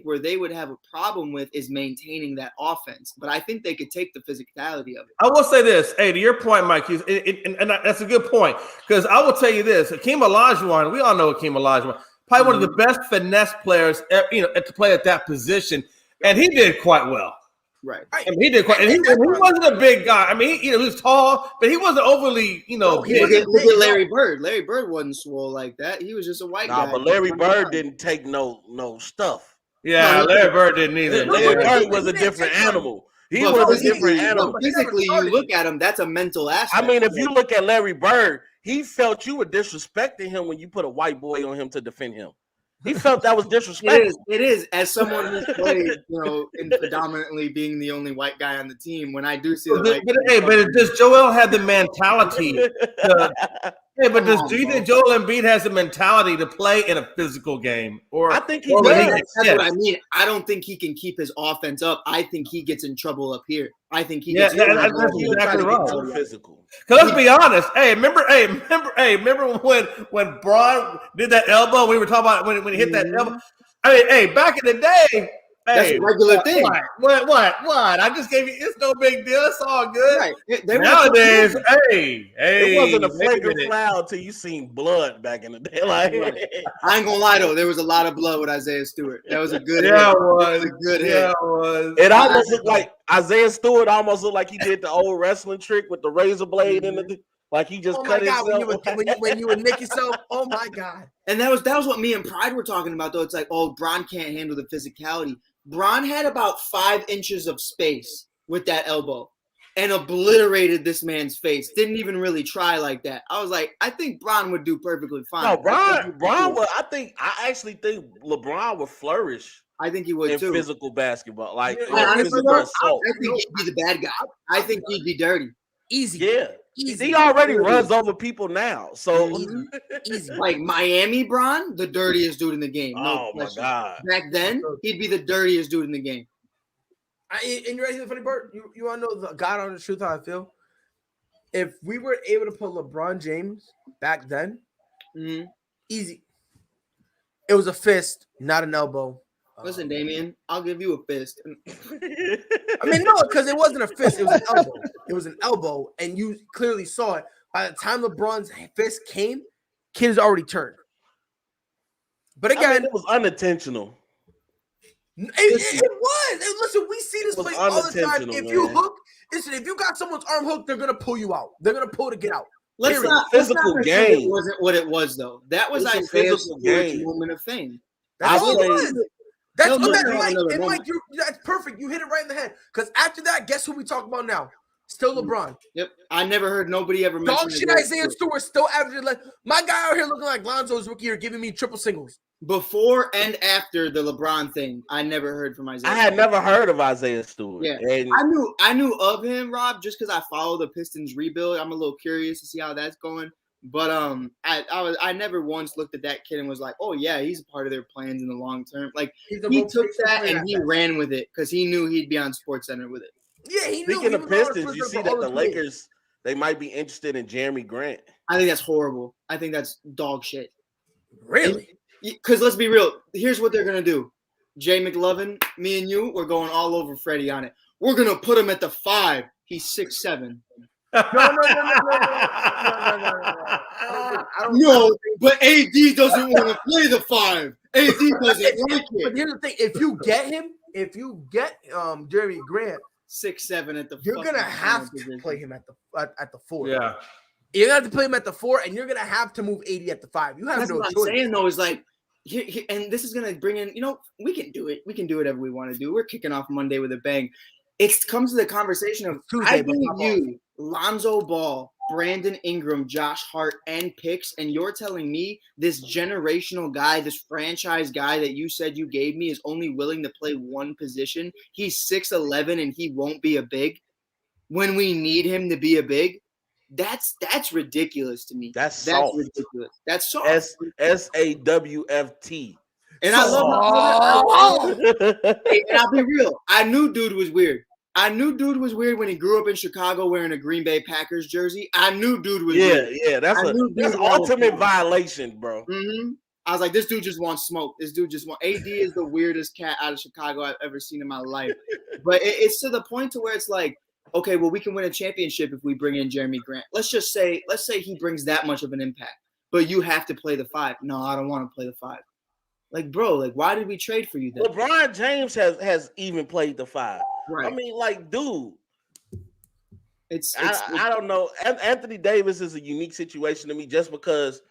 [SPEAKER 8] where they would have a problem with is maintaining that offense. But I think they could take the physicality of it.
[SPEAKER 4] I will say this. Hey, to your point, Mike, and that's a good point. Because I will tell you this. Hakeem Olajuwon, we all know Hakeem Olajuwon, probably one of the best finesse players, to play at that position. And he did quite well.
[SPEAKER 8] Right.
[SPEAKER 4] I mean, he did quite. And he wasn't a big guy. I mean, he was tall, but he wasn't overly, big.
[SPEAKER 8] Look at Larry Bird. Larry Bird wasn't swole like that. He was just a white guy.
[SPEAKER 6] But Larry Bird didn't take no stuff.
[SPEAKER 4] Yeah, Larry Bird didn't either.
[SPEAKER 6] Larry Bird was a different animal. He was a different animal.
[SPEAKER 8] Physically, you look at him, that's a mental aspect.
[SPEAKER 6] I mean, if you look at Larry Bird, he felt you were disrespecting him when you put a white boy on him to defend him. He felt that was disrespectful.
[SPEAKER 8] It is. As someone who's played, in predominantly being the only white guy on the team, when I do see
[SPEAKER 4] but does Joel have the mentality to? Hey, but do you think Joel Embiid has the mentality to play in a physical game? Or
[SPEAKER 6] I think he
[SPEAKER 8] does.
[SPEAKER 6] does.
[SPEAKER 8] That's what I mean. I don't think he can keep his offense up. I think he gets in trouble up here. I think he gets
[SPEAKER 4] that's exactly right.
[SPEAKER 6] Too physical.
[SPEAKER 4] Because let's be honest. Remember when Braun did that elbow? We were talking about when he hit that elbow. Back in the day.
[SPEAKER 8] That's a regular thing.
[SPEAKER 4] What? I just gave you. It's no big deal. It's all good.
[SPEAKER 8] Right.
[SPEAKER 4] Nowadays,
[SPEAKER 6] it wasn't a flagrant foul until you seen blood back in the day. Like,
[SPEAKER 8] I ain't gonna lie though, there was a lot of blood with Isaiah Stewart. That was a good hit.
[SPEAKER 4] It was
[SPEAKER 8] a good hit.
[SPEAKER 4] It was.
[SPEAKER 6] It almost looked like Isaiah Stewart almost looked like he did the old wrestling trick with the razor blade in the. Like he just cut himself.
[SPEAKER 2] When you would nick yourself, oh my God.
[SPEAKER 8] And that was what me and Pride were talking about though. It's like, Bron can't handle the physicality. Bron had about 5 inches of space with that elbow and obliterated this man's face. Didn't even really try like that. I was like, I think Bron would do perfectly fine.
[SPEAKER 6] No, Bron would. I actually think LeBron would flourish.
[SPEAKER 8] I think he would
[SPEAKER 6] in
[SPEAKER 8] too.
[SPEAKER 6] Physical basketball, like
[SPEAKER 8] physical assault. I think he'd be the bad guy. I think he'd be dirty.
[SPEAKER 2] Easy.
[SPEAKER 6] Yeah.
[SPEAKER 2] Easy.
[SPEAKER 6] He already runs over people now. So
[SPEAKER 2] easy.
[SPEAKER 8] Like Miami Bron, the dirtiest dude in the game. No question.
[SPEAKER 6] My God.
[SPEAKER 8] Back then, he'd be the dirtiest dude in the game.
[SPEAKER 2] And you ready to hear the funny part? You want to know the God on the truth how I feel? If we were able to put LeBron James back then, easy. It was a fist, not an elbow.
[SPEAKER 8] Listen, Damian, I'll give you a fist.
[SPEAKER 2] I mean, no, because it wasn't a fist. It was an elbow. It was an elbow, and you clearly saw it. By the time LeBron's fist came, kid has already turned. But again,
[SPEAKER 6] it was unintentional.
[SPEAKER 2] It was. Listen, we see this play all the time. If you hook, if you got someone's arm hooked, they're gonna pull you out. They're gonna pull to get out.
[SPEAKER 8] Let's not game. It wasn't what it was though. That was Isaiah Stewart's moment of fame.
[SPEAKER 2] That's all it was. That's perfect. You hit it right in the head. Because after that, guess who we talk about now? Still LeBron.
[SPEAKER 8] Yep. I never heard nobody ever mention
[SPEAKER 2] dog shit. Isaiah Stewart still averaging like my guy out here looking like Lonzo's rookie year, giving me triple singles.
[SPEAKER 8] Before and after the LeBron thing, I never heard from Isaiah.
[SPEAKER 6] I had never heard of Isaiah Stewart.
[SPEAKER 8] Yeah, and I knew of him, Rob, just because I follow the Pistons rebuild. I'm a little curious to see how that's going. But I never once looked at that kid and was like, oh yeah, he's a part of their plans in the long term. Like he took that and he ran with it because he knew he'd be on SportsCenter with it.
[SPEAKER 2] Yeah, he knew.
[SPEAKER 6] Speaking of Pistons, you see that the Lakers they might be interested in Jeremy Grant.
[SPEAKER 8] I think that's horrible. I think that's dog shit.
[SPEAKER 2] Really?
[SPEAKER 8] Because let's be real. Here's what they're gonna do. Jay McLovin, me and you, we're going all over Freddie on it. We're gonna put him at the 5. He's 6'7". No, but AD doesn't want to play the 5. AD doesn't like it.
[SPEAKER 2] But here's the thing: if you get Jeremy Grant
[SPEAKER 8] 6'7" at the,
[SPEAKER 2] you're gonna have to play him at the 4.
[SPEAKER 4] Yeah,
[SPEAKER 2] you're gonna have to play him at the 4, and you're gonna have to move AD at the 5. You have
[SPEAKER 8] That's
[SPEAKER 2] no
[SPEAKER 8] what
[SPEAKER 2] choice.
[SPEAKER 8] I'm saying though is like, and this is gonna bring in. We can do it. We can do whatever we want to do. We're kicking off Monday with a bang. It comes to the conversation of I give you Lonzo Ball, Brandon Ingram, Josh Hart, and picks, and you're telling me this generational guy, this franchise guy that you said you gave me is only willing to play one position. He's 6'11" and he won't be a big when we need him to be a big. That's ridiculous to me.
[SPEAKER 6] That's
[SPEAKER 8] ridiculous. That's soft.
[SPEAKER 6] SAWFT.
[SPEAKER 8] And I love and I'll be real. I knew dude was weird. When he grew up in Chicago wearing a Green Bay Packers jersey. I knew dude was weird.
[SPEAKER 6] Yeah, that's an ultimate violation, bro.
[SPEAKER 8] Mm-hmm. I was like, this dude just wants smoke. This dude just wants. AD is the weirdest cat out of Chicago I've ever seen in my life. But it's to the point to where it's like, okay, well, we can win a championship if we bring in Jeremy Grant. Let's say he brings that much of an impact, but you have to play the 5. No, I don't want to play the 5. Like, bro, like, why did we trade for you then?
[SPEAKER 6] LeBron James has even played the 5.
[SPEAKER 8] Right.
[SPEAKER 6] I mean, like, dude.
[SPEAKER 8] I
[SPEAKER 6] don't know. Anthony Davis is a unique situation to me just because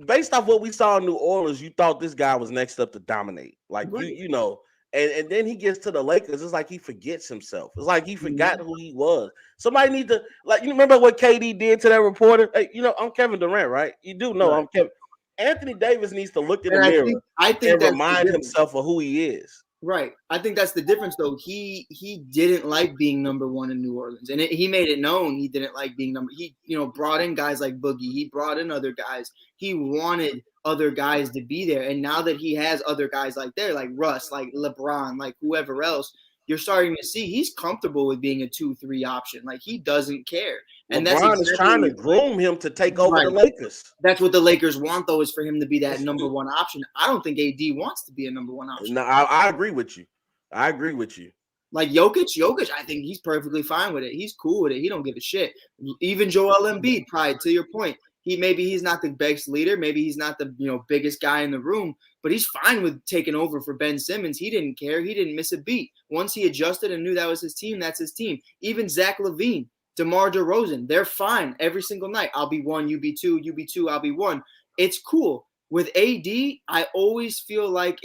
[SPEAKER 6] based off what we saw in New Orleans, you thought this guy was next up to dominate. Like, right. you know, and then he gets to the Lakers. It's like he forgets himself. It's like he forgot who he was. Somebody need to, like, you remember what KD did to that reporter? Hey, I'm Kevin Durant, right? You do know I'm Kevin. Anthony Davis needs to look in the
[SPEAKER 8] And
[SPEAKER 6] mirror
[SPEAKER 8] I think
[SPEAKER 6] and
[SPEAKER 8] that's
[SPEAKER 6] remind
[SPEAKER 8] the
[SPEAKER 6] himself of who he is.
[SPEAKER 8] right. I think that's the difference, though. He didn't like being number one in New Orleans, and he made it known he didn't like being number. He brought in guys like Boogie. He brought in other guys. He wanted other guys to be there, and now that he has other guys like there, like Russ, like LeBron, like whoever else, you're starting to see he's comfortable with being a 2-3 option. Like he doesn't care, and that's
[SPEAKER 6] LeBron is trying to groom him to take over the Lakers.
[SPEAKER 8] That's what the Lakers want, though, is for him to be that number one option. I don't think AD wants to be a number one option.
[SPEAKER 6] No, I agree with you. I agree with you.
[SPEAKER 8] Like Jokic, I think he's perfectly fine with it. He's cool with it. He don't give a shit. Even Joel Embiid, probably to your point, he's not the best leader. Maybe he's not the biggest guy in the room, but he's fine with taking over for Ben Simmons. He didn't care. He didn't miss a beat. Once he adjusted and knew that was his team, that's his team. Even Zach LaVine, DeMar DeRozan, they're fine every single night. I'll be one, you be two, you be two, I'll be one. It's cool. With AD, I always feel like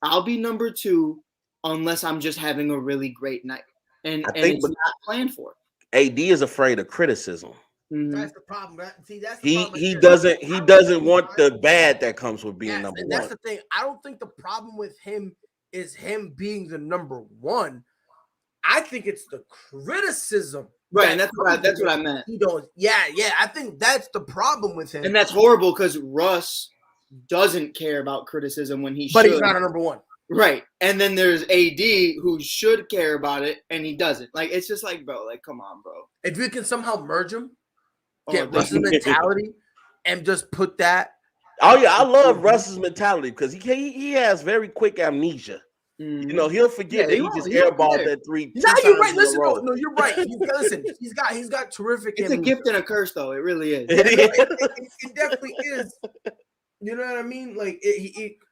[SPEAKER 8] I'll be number two unless I'm just having a really great night. And it's not planned for.
[SPEAKER 6] AD is afraid of criticism.
[SPEAKER 8] Mm-hmm.
[SPEAKER 2] That's the problem, right? See, that's
[SPEAKER 6] He
[SPEAKER 2] the problem.
[SPEAKER 6] he doesn't want the bad that comes with being number
[SPEAKER 2] and
[SPEAKER 6] one.
[SPEAKER 2] that's the thing. I don't think the problem with him is him being the number one. I think it's the criticism.
[SPEAKER 8] Right, and that's what I meant.
[SPEAKER 2] He don't. Yeah. I think that's the problem with him.
[SPEAKER 8] And that's horrible because Russ doesn't care about criticism when he should.
[SPEAKER 2] But he's not a number one.
[SPEAKER 8] Right. And then there's AD who should care about it and he doesn't. Like, it's just like, bro, like, come on, bro.
[SPEAKER 2] If you can somehow merge him, get Russ's mentality, and just put that.
[SPEAKER 6] Oh yeah, I love Russ's mentality because he has very quick amnesia. Mm-hmm. He'll forget that he just airballed that three.
[SPEAKER 2] No, you're right. Listen, no, you're right. Listen, he's got terrific.
[SPEAKER 8] It's a gift and a curse, though. It really is.
[SPEAKER 2] It definitely is. You know what I mean? Like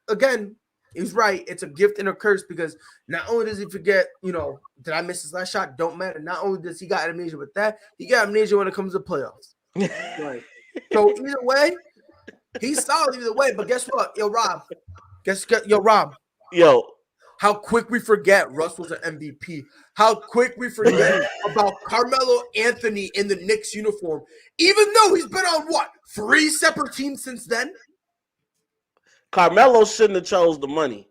[SPEAKER 2] again, he's right. It's a gift and a curse because not only does he forget, did I miss his last shot? Don't matter. Not only does he got amnesia with that, he got amnesia when it comes to playoffs. Right. So either way, he's solid either way. But guess what? Rob.
[SPEAKER 6] Yo.
[SPEAKER 2] How quick we forget Russ was an MVP. How quick we forget about Carmelo Anthony in the Knicks uniform. Even though he's been on, 3 separate teams since then?
[SPEAKER 6] Carmelo shouldn't have chose the money.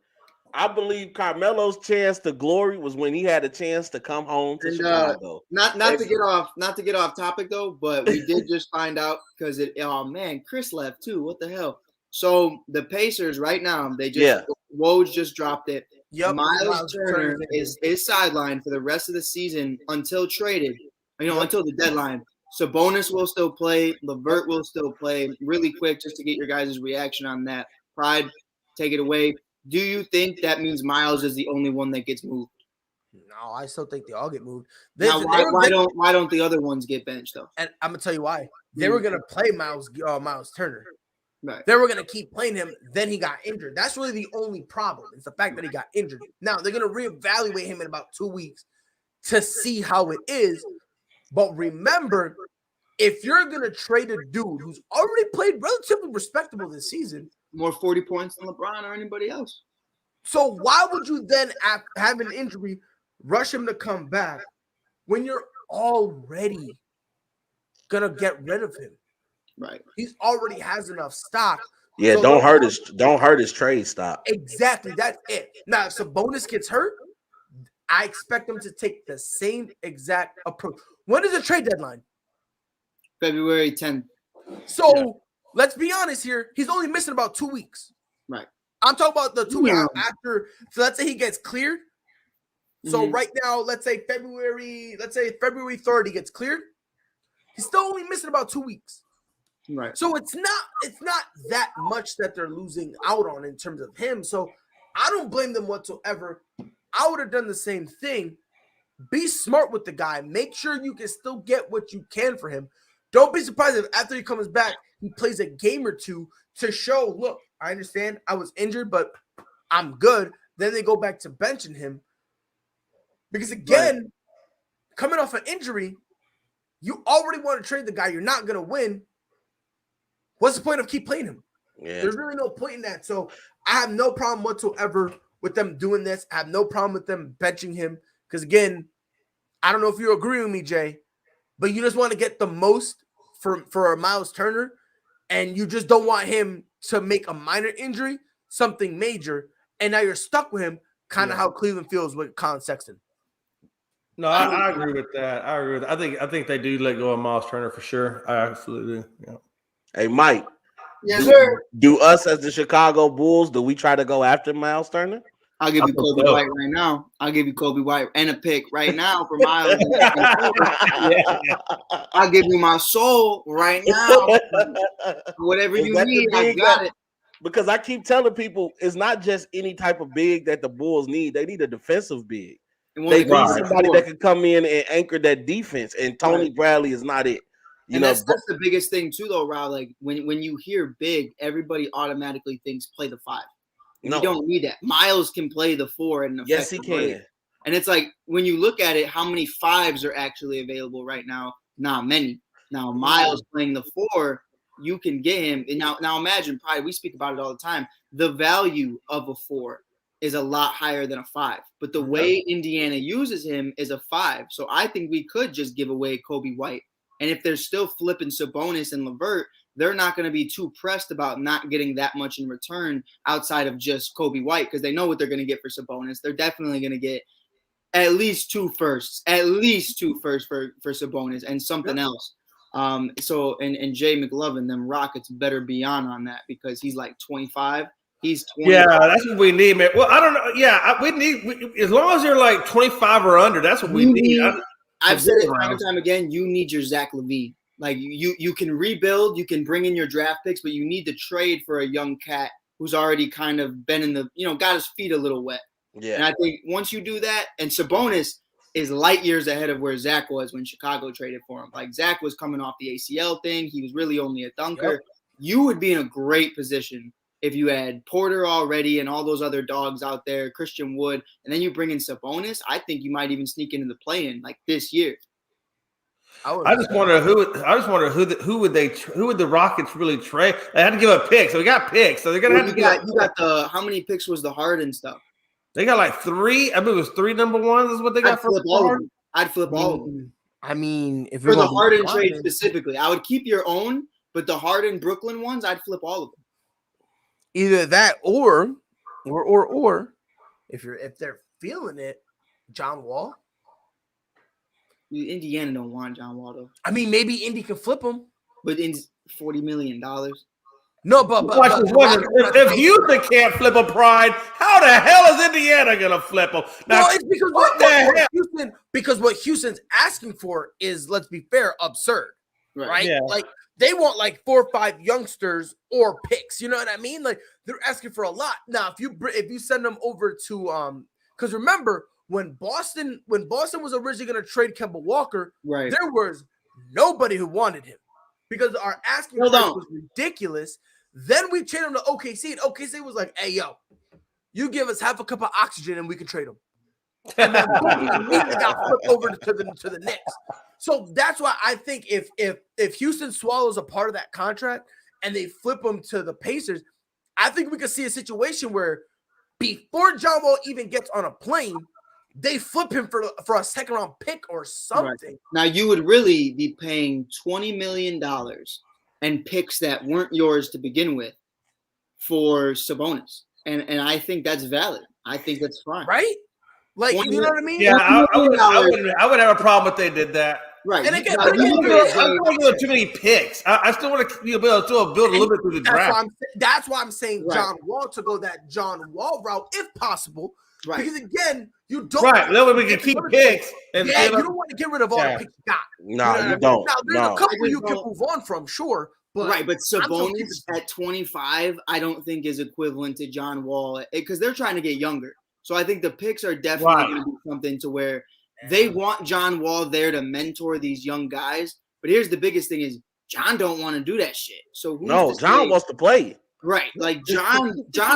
[SPEAKER 6] I believe Carmelo's chance to glory was when he had a chance to come home to Chicago.
[SPEAKER 8] Not to get off topic though, but we did just find out because Chris left too. What the hell? So the Pacers right now, Woj just dropped it. Yep. Miles Turner is sidelined for the rest of the season until traded. Until the deadline. Sabonis will still play. LeVert will still play. Really quick, just to get your guys' reaction on that. Pride, take it away. Do you think that means Miles is the only one that gets moved?
[SPEAKER 2] No, I still think they all get moved.
[SPEAKER 8] Why don't the other ones get benched though?
[SPEAKER 2] And I'm gonna tell you why. They were gonna play Miles Turner. Right. They were going to keep playing him. Then he got injured. That's really the only problem. It's the fact that he got injured. Now, they're going to reevaluate him in about 2 weeks to see how it is. But remember, if you're going to trade a dude who's already played relatively respectable this season.
[SPEAKER 8] More 40 points than LeBron or anybody else.
[SPEAKER 2] So why would you then have an injury, rush him to come back when you're already going to get rid of him?
[SPEAKER 8] Right.
[SPEAKER 2] He already has enough stock.
[SPEAKER 6] Yeah, so don't hurt his trade stock.
[SPEAKER 2] Exactly. That's it. Now, if Sabonis gets hurt, I expect them to take the same exact approach. When is the trade deadline?
[SPEAKER 8] February 10th.
[SPEAKER 2] So let's be honest here. He's only missing about 2 weeks.
[SPEAKER 8] Right.
[SPEAKER 2] I'm talking about the 2 weeks after. So let's say he gets cleared. So right now, let's say February 3rd, he gets cleared. He's still only missing about 2 weeks.
[SPEAKER 8] Right.
[SPEAKER 2] So it's not that much that they're losing out on in terms of him. So I don't blame them whatsoever. I would have done the same thing. Be smart with the guy. Make sure you can still get what you can for him. Don't be surprised if after he comes back, he plays a game or two to show, look, I understand I was injured, but I'm good. Then they go back to benching him. Because again, coming off an injury, you already want to trade the guy. You're not going to win. What's the point of keep playing him? Yeah. There's really no point in that. So I have no problem whatsoever with them doing this. I have no problem with them benching him. Because again, I don't know if you agree with me, Jay, but you just want to get the most for Miles Turner, and you just don't want him to make a minor injury something major, and now you're stuck with him, kind of how Cleveland feels with Colin Sexton.
[SPEAKER 4] No, I agree with that. I think they do let go of Miles Turner for sure. I absolutely do. Yeah.
[SPEAKER 6] Hey, Mike.
[SPEAKER 8] Yes, sir.
[SPEAKER 6] Do us as the Chicago Bulls, do we try to go after Miles Turner?
[SPEAKER 8] I'll give you Kobe White right now. I'll give you Kobe White and a pick right now for Miles. I'll give you my soul right now. Whatever you need, I got it.
[SPEAKER 6] Because I keep telling people it's not just any type of big that the Bulls need. They need a defensive big. They need somebody that can come in and anchor that defense. And Tony Bradley is not it.
[SPEAKER 8] That's the biggest thing too, though, Rob. Like when you hear big, everybody automatically thinks play the 5. No. You don't need that. Miles can play the 4 and
[SPEAKER 6] yes, he can.
[SPEAKER 8] And it's like when you look at it, how many 5s are actually available right now? Not many. Now Miles playing the 4, you can get him. And now imagine, probably we speak about it all the time. The value of a 4 is a lot higher than a 5. But the way Indiana uses him is a 5. So I think we could just give away Kobe White. And if they're still flipping Sabonis and LeVert, they're not going to be too pressed about not getting that much in return outside of just Kobe White because they know what they're going to get for Sabonis. They're definitely going to get at least 2 firsts for Sabonis and something else. So Jay McLovin, them Rockets better be on that because he's like 25. He's 20.
[SPEAKER 4] Yeah, that's what we need, man. Well, I don't know. Yeah, we need as long as you're like 25 or under. That's what we need.
[SPEAKER 8] I've said it time and time again. You need your Zach LaVine. Like you can rebuild, you can bring in your draft picks, but you need to trade for a young cat who's already kind of been in the, got his feet a little wet.
[SPEAKER 6] Yeah.
[SPEAKER 8] And I think once you do that, and Sabonis is light years ahead of where Zach was when Chicago traded for him. Like Zach was coming off the ACL thing. He was really only a dunker. Yep. You would be in a great position if you had Porter already and all those other dogs out there, Christian Wood, and then you bring in Sabonis. I think you might even sneak into the play-in like this year.
[SPEAKER 4] I just wonder who would the Rockets really trade? They had to give up picks, so we got picks, so they're gonna have to get.
[SPEAKER 8] You got the how many picks was the Harden stuff?
[SPEAKER 4] They got like 3. I mean, it was 3 number 1s is what they got for Harden.
[SPEAKER 8] I'd flip all of them.
[SPEAKER 2] I mean, if
[SPEAKER 8] for the Harden trade specifically, I would keep your own, but the Harden Brooklyn ones, I'd flip all of them.
[SPEAKER 2] Either that or if they're feeling it, John Wall.
[SPEAKER 8] Indiana don't want John Wall though.
[SPEAKER 2] I mean, maybe Indy can flip him,
[SPEAKER 8] but in $40 million.
[SPEAKER 2] No, but
[SPEAKER 4] if Houston can't flip a Pride, how the hell is Indiana gonna flip them?
[SPEAKER 2] Now, it's because what Houston's asking for is, let's be fair, absurd, right? Yeah. Like they want like 4 or 5 youngsters or picks. You know what I mean? Like they're asking for a lot. Now, if you send them over to because remember. When Boston was originally going to trade Kemba Walker,
[SPEAKER 8] right,
[SPEAKER 2] there was nobody who wanted him because our asking price was ridiculous. Then we traded him to OKC, and OKC was like, "Hey, yo, you give us half a cup of oxygen, and we can trade him." And then he immediately got flipped over to the Knicks. So that's why I think if Houston swallows a part of that contract and they flip him to the Pacers, I think we could see a situation where before John Wall even gets on a plane, they flip him for a 2nd round pick or something. Right.
[SPEAKER 8] Now you would really be paying $20 million and picks that weren't yours to begin with for Sabonis, and I think that's valid. I think that's fine,
[SPEAKER 2] right? Like you know what I mean?
[SPEAKER 4] Yeah, I would have a problem if they did that.
[SPEAKER 8] Right.
[SPEAKER 2] And again,
[SPEAKER 4] I don't want too many picks. I still want to be able to build a little bit through the draft.
[SPEAKER 2] That's why I'm saying John Wall to go that John Wall route if possible.
[SPEAKER 8] Right.
[SPEAKER 2] Because again, you don't.
[SPEAKER 4] Right. That way we can keep picks.
[SPEAKER 2] And you don't want to get rid of all the picks you got.
[SPEAKER 6] No, you don't.
[SPEAKER 2] Now, there's a couple you can move on from, sure. But
[SPEAKER 8] but Sabonis at 25, I don't think is equivalent to John Wall because they're trying to get younger. So I think the picks are definitely going to be something to where they want John Wall there to mentor these young guys. But here's the biggest thing is John don't want to do that shit. So
[SPEAKER 6] John wants to play.
[SPEAKER 8] Right. Like John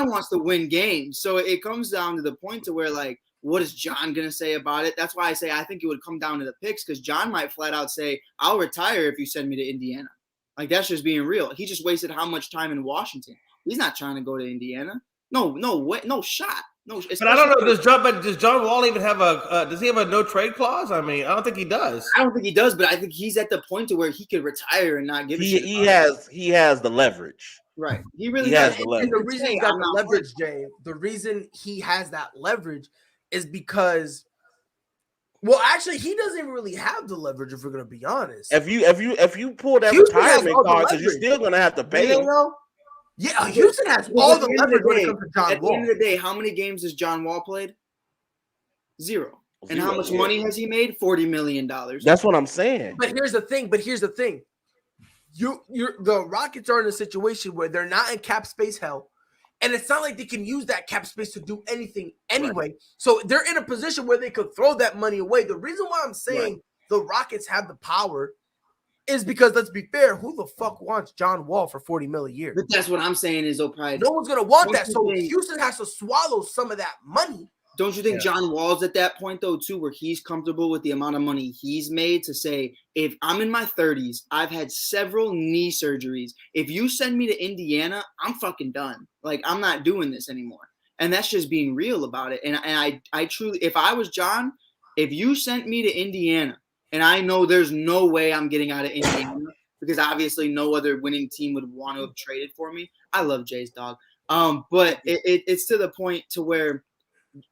[SPEAKER 8] wants to win games. So it comes down to the point to where like, what is John going to say about it? That's why I say I think it would come down to the picks because John might flat out say, I'll retire if you send me to Indiana. Like that's just being real. He just wasted how much time in Washington. He's not trying to go to Indiana. No way, no shot. No,
[SPEAKER 4] but I don't know. Does John Wall even have does he have a no trade clause? I mean, I don't think he does.
[SPEAKER 8] I don't think he does, but I think he's at the point to where he could retire and not give a shit.
[SPEAKER 6] He has the leverage.
[SPEAKER 8] Right. He really
[SPEAKER 6] He has
[SPEAKER 8] does.
[SPEAKER 6] the
[SPEAKER 2] And
[SPEAKER 6] leverage.
[SPEAKER 2] the reason he got
[SPEAKER 8] I'm
[SPEAKER 2] the
[SPEAKER 8] not
[SPEAKER 2] leverage, Jay, the reason he has that leverage is because, well, actually, he doesn't even really have the leverage if we're gonna be honest.
[SPEAKER 6] If you pull that
[SPEAKER 2] Houston has
[SPEAKER 6] retirement
[SPEAKER 2] all the
[SPEAKER 6] card, because you're
[SPEAKER 2] leverage.
[SPEAKER 6] still gonna have to
[SPEAKER 8] Do
[SPEAKER 6] pay
[SPEAKER 8] they
[SPEAKER 6] him.
[SPEAKER 8] though?
[SPEAKER 2] Yeah, Houston has
[SPEAKER 8] Because
[SPEAKER 2] all
[SPEAKER 8] at
[SPEAKER 2] the
[SPEAKER 8] end of
[SPEAKER 2] leverage when it
[SPEAKER 8] day-
[SPEAKER 2] comes to John
[SPEAKER 8] At the end
[SPEAKER 2] Wall.
[SPEAKER 8] of the day, how many games has John Wall played? Zero. And how
[SPEAKER 6] Zero,
[SPEAKER 8] much
[SPEAKER 6] yeah.
[SPEAKER 8] money has he made? $40 million.
[SPEAKER 6] That's what I'm saying.
[SPEAKER 2] But here's the thing. The Rockets are in a situation where they're not in cap space hell, and it's not like they can use that cap space to do anything anyway. So they're in a position where they could throw that money away. The reason why I'm saying the Rockets have the power is because, let's be fair, who the fuck wants John Wall for $40 million a year?
[SPEAKER 8] But that's what I'm saying is, probably.
[SPEAKER 2] No one's gonna want that.
[SPEAKER 8] Don't you
[SPEAKER 2] So
[SPEAKER 8] think-
[SPEAKER 2] Houston has to swallow some of that money.
[SPEAKER 8] Don't you think John Wall's at that point though too, where he's comfortable with the amount of money he's made to say, if I'm in my 30s, I've had several knee surgeries. If you send me to Indiana, I'm fucking done. Like, I'm not doing this anymore. And that's just being real about it. And I truly, if I was John, if you sent me to Indiana, and I know there's no way I'm getting out of Indiana because obviously no other winning team would want to have traded for me. I love Jay's dog. But it's to the point to where,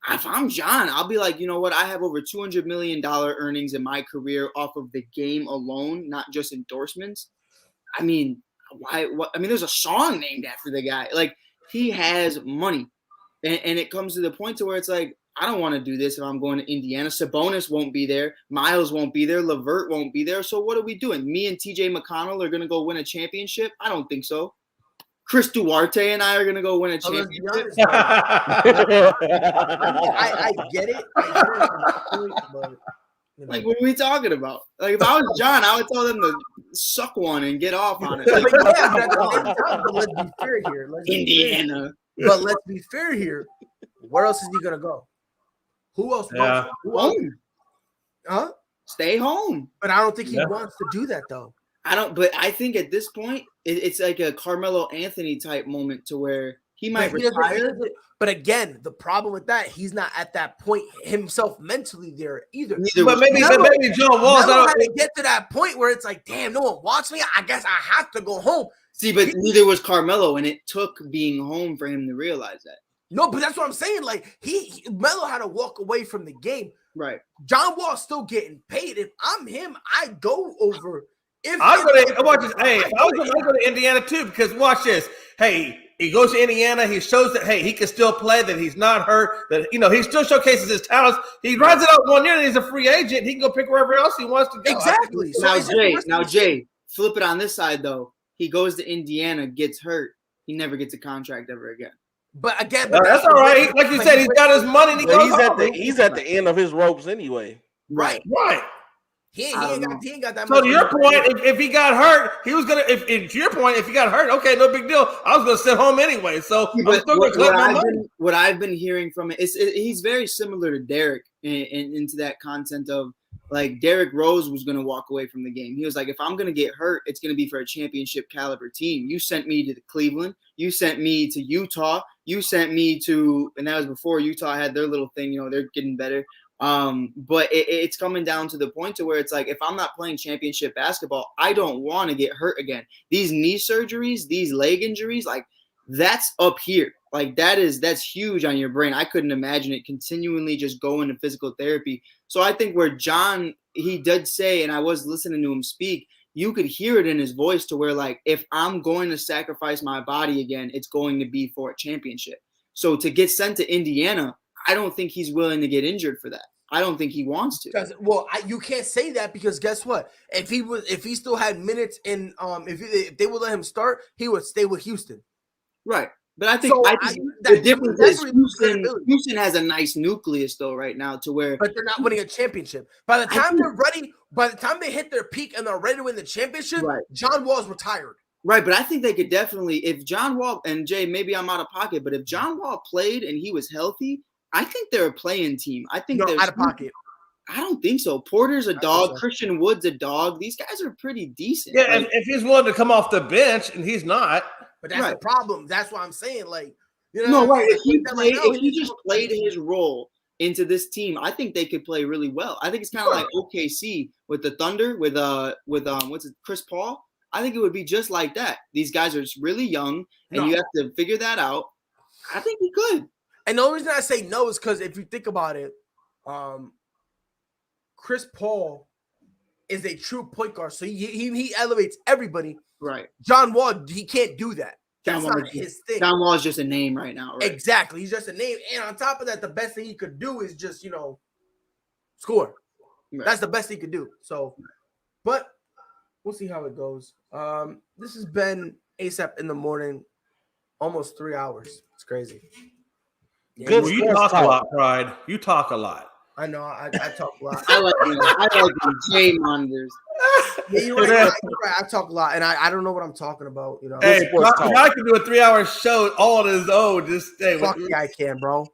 [SPEAKER 8] if I'm John, I'll be like, you know what? I have over $200 million earnings in my career off of the game alone, not just endorsements. I mean, why? What? I mean, there's a song named after the guy. Like, he has money, and it comes to the point to where it's like, I don't want to do this if I'm going to Indiana. Sabonis won't be there. Miles won't be there. LeVert won't be there. So what are we doing? Me and TJ McConnell are going to go win a championship? I don't think so. Chris Duarte and I are going to go win a championship.
[SPEAKER 2] Honest, I get it. But,
[SPEAKER 8] Like, what are we talking about? Like, if I was John, I would tell them to suck one and get off on it.
[SPEAKER 2] but yeah, but at the same time, but let's be fair here.
[SPEAKER 8] Indiana.
[SPEAKER 2] But let's be fair here. Where else is he gonna go? Who else?
[SPEAKER 4] Yeah.
[SPEAKER 8] Home.
[SPEAKER 2] Huh?
[SPEAKER 8] Stay home.
[SPEAKER 2] But I don't think he wants to do that though.
[SPEAKER 8] But I think at this point, it's like a Carmelo Anthony type moment to where he might retire.
[SPEAKER 2] But again, the problem with that, he's not at that point himself mentally there either.
[SPEAKER 4] But maybe John Wall's
[SPEAKER 2] Melo
[SPEAKER 4] not.
[SPEAKER 2] had to get to that point where it's like, damn, no one wants me. I guess I have to go home.
[SPEAKER 8] See, but neither was Carmelo, and it took being home for him to realize that.
[SPEAKER 2] No, but that's what I'm saying. Like, Melo had to walk away from the game.
[SPEAKER 8] Right.
[SPEAKER 2] John Wall's still getting paid. If I'm him, I go over.
[SPEAKER 4] I'm gonna watch this. Hey, if I was him, I'd go to Indiana too, because watch this. Hey, he goes to Indiana. He shows that he can still play. That he's not hurt. That he still showcases his talents. He rides it out 1 year. And he's a free agent. He can go pick wherever else he wants to go.
[SPEAKER 2] Exactly.
[SPEAKER 8] Now Jay, flip it on this side though. He goes to Indiana, gets hurt. He never gets a contract ever again.
[SPEAKER 2] But again,
[SPEAKER 4] that's all right. Like you said, he's got his money. And
[SPEAKER 6] He's at the end of his ropes anyway.
[SPEAKER 2] Right. He ain't got that much.
[SPEAKER 4] So to your point, if he got hurt, he was gonna. If to your point, if he got hurt, okay, no big deal. I was gonna sit home anyway. So I'm still gonna collect my money.
[SPEAKER 8] What I've been hearing from it is he's very similar to Derek into that content of, like, Derrick Rose was going to walk away from the game. He was like, if I'm going to get hurt, it's going to be for a championship caliber team. You sent me to Cleveland. You sent me to Utah. You sent me to, and that was before Utah had their little thing, they're getting better. But it's coming down to the point to where it's like, if I'm not playing championship basketball, I don't want to get hurt again. These knee surgeries, these leg injuries, like, that's up here. Like, that's huge on your brain. I couldn't imagine it continually just going to physical therapy. So I think where John, he did say, and I was listening to him speak, you could hear it in his voice to where, like, if I'm going to sacrifice my body again, it's going to be for a championship. So to get sent to Indiana, I don't think he's willing to get injured for that. I don't think he wants to.
[SPEAKER 2] Well, you can't say that because guess what? If he still had minutes in, if they would let him start, he would stay with Houston.
[SPEAKER 8] Right. But I think the difference is Houston has a nice nucleus though right now to where,
[SPEAKER 2] but they're not winning a championship. By the time they're ready, by the time they hit their peak and they're ready to win the championship, John Wall's retired.
[SPEAKER 8] Right, but I think they could definitely, if John Wall, and Jay, maybe I'm out of pocket, but if John Wall played and he was healthy, I think they're a playing team. I think they're
[SPEAKER 2] out of pocket.
[SPEAKER 8] I don't think so. Porter's a dog. Christian Wood's a dog. These guys are pretty decent.
[SPEAKER 4] Yeah, if he's willing to come off the bench, and he's not.
[SPEAKER 2] But that's the problem. That's what I'm saying. Like,
[SPEAKER 8] If he just played his role into this team, I think they could play really well. I think it's kind of like OKC with the Thunder with what's it, Chris Paul. I think it would be just like that. These guys are really young, and you have to figure that out. I think he could.
[SPEAKER 2] And the only reason I say no is because if you think about it, Chris Paul is a true point guard, so he elevates everybody.
[SPEAKER 8] Right.
[SPEAKER 2] John Wall, he can't do that. That's not his thing.
[SPEAKER 8] John Wall is just a name right now. Right?
[SPEAKER 2] Exactly. He's just a name. And on top of that, the best thing he could do is just, score. Right. That's the best he could do. So, but we'll see how it goes. This has been ASAP in the morning, almost 3 hours. It's crazy.
[SPEAKER 4] Yeah, good. Well, you talk a lot, Pride. You talk a lot.
[SPEAKER 2] I know. I talk a lot.
[SPEAKER 8] I like J Monitors.
[SPEAKER 2] Yeah, you're right. I talk a lot, and I don't know what I'm talking about.
[SPEAKER 4] Hey, I can do a 3-hour show all on his own. Just stay.
[SPEAKER 2] Fuck yeah, I can, bro.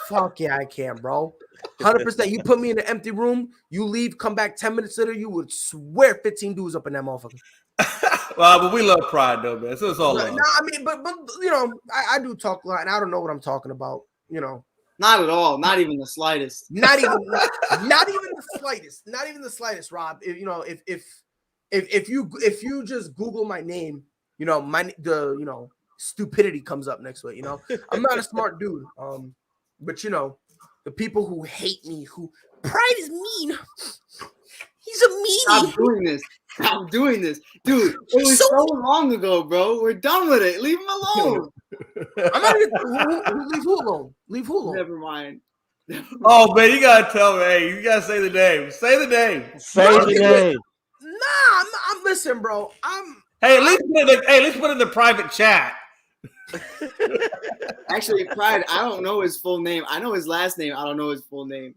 [SPEAKER 2] Fuck yeah, I can, bro. 100%. You put me in an empty room, you leave, come back 10 minutes later, you would swear 15 dudes up in that motherfucker.
[SPEAKER 4] Well, but we love Pride, though, man. So it's all love.
[SPEAKER 2] Nah, I mean, but I do talk a lot, and I don't know what I'm talking about.
[SPEAKER 8] Not at all. Not even the slightest.
[SPEAKER 2] Not even the slightest. Not even the slightest, Rob. If you just Google my name, stupidity comes up next to it. I'm not a smart dude. But the people who hate me, who Pride is mean. He's a meanie.
[SPEAKER 8] Stop doing this, dude. It was so long ago, bro. We're done with it. Leave him alone.
[SPEAKER 2] I'm not even leave who alone. Leave who alone.
[SPEAKER 8] Never mind.
[SPEAKER 4] Oh man, you gotta tell me. Hey, you gotta say the name. Say the name.
[SPEAKER 7] Say the name.
[SPEAKER 2] Nah, I'm listen, bro.
[SPEAKER 4] Hey, at least put it in the private chat.
[SPEAKER 8] Actually, Pride, I don't know his full name. I know his last name. I don't know his full name.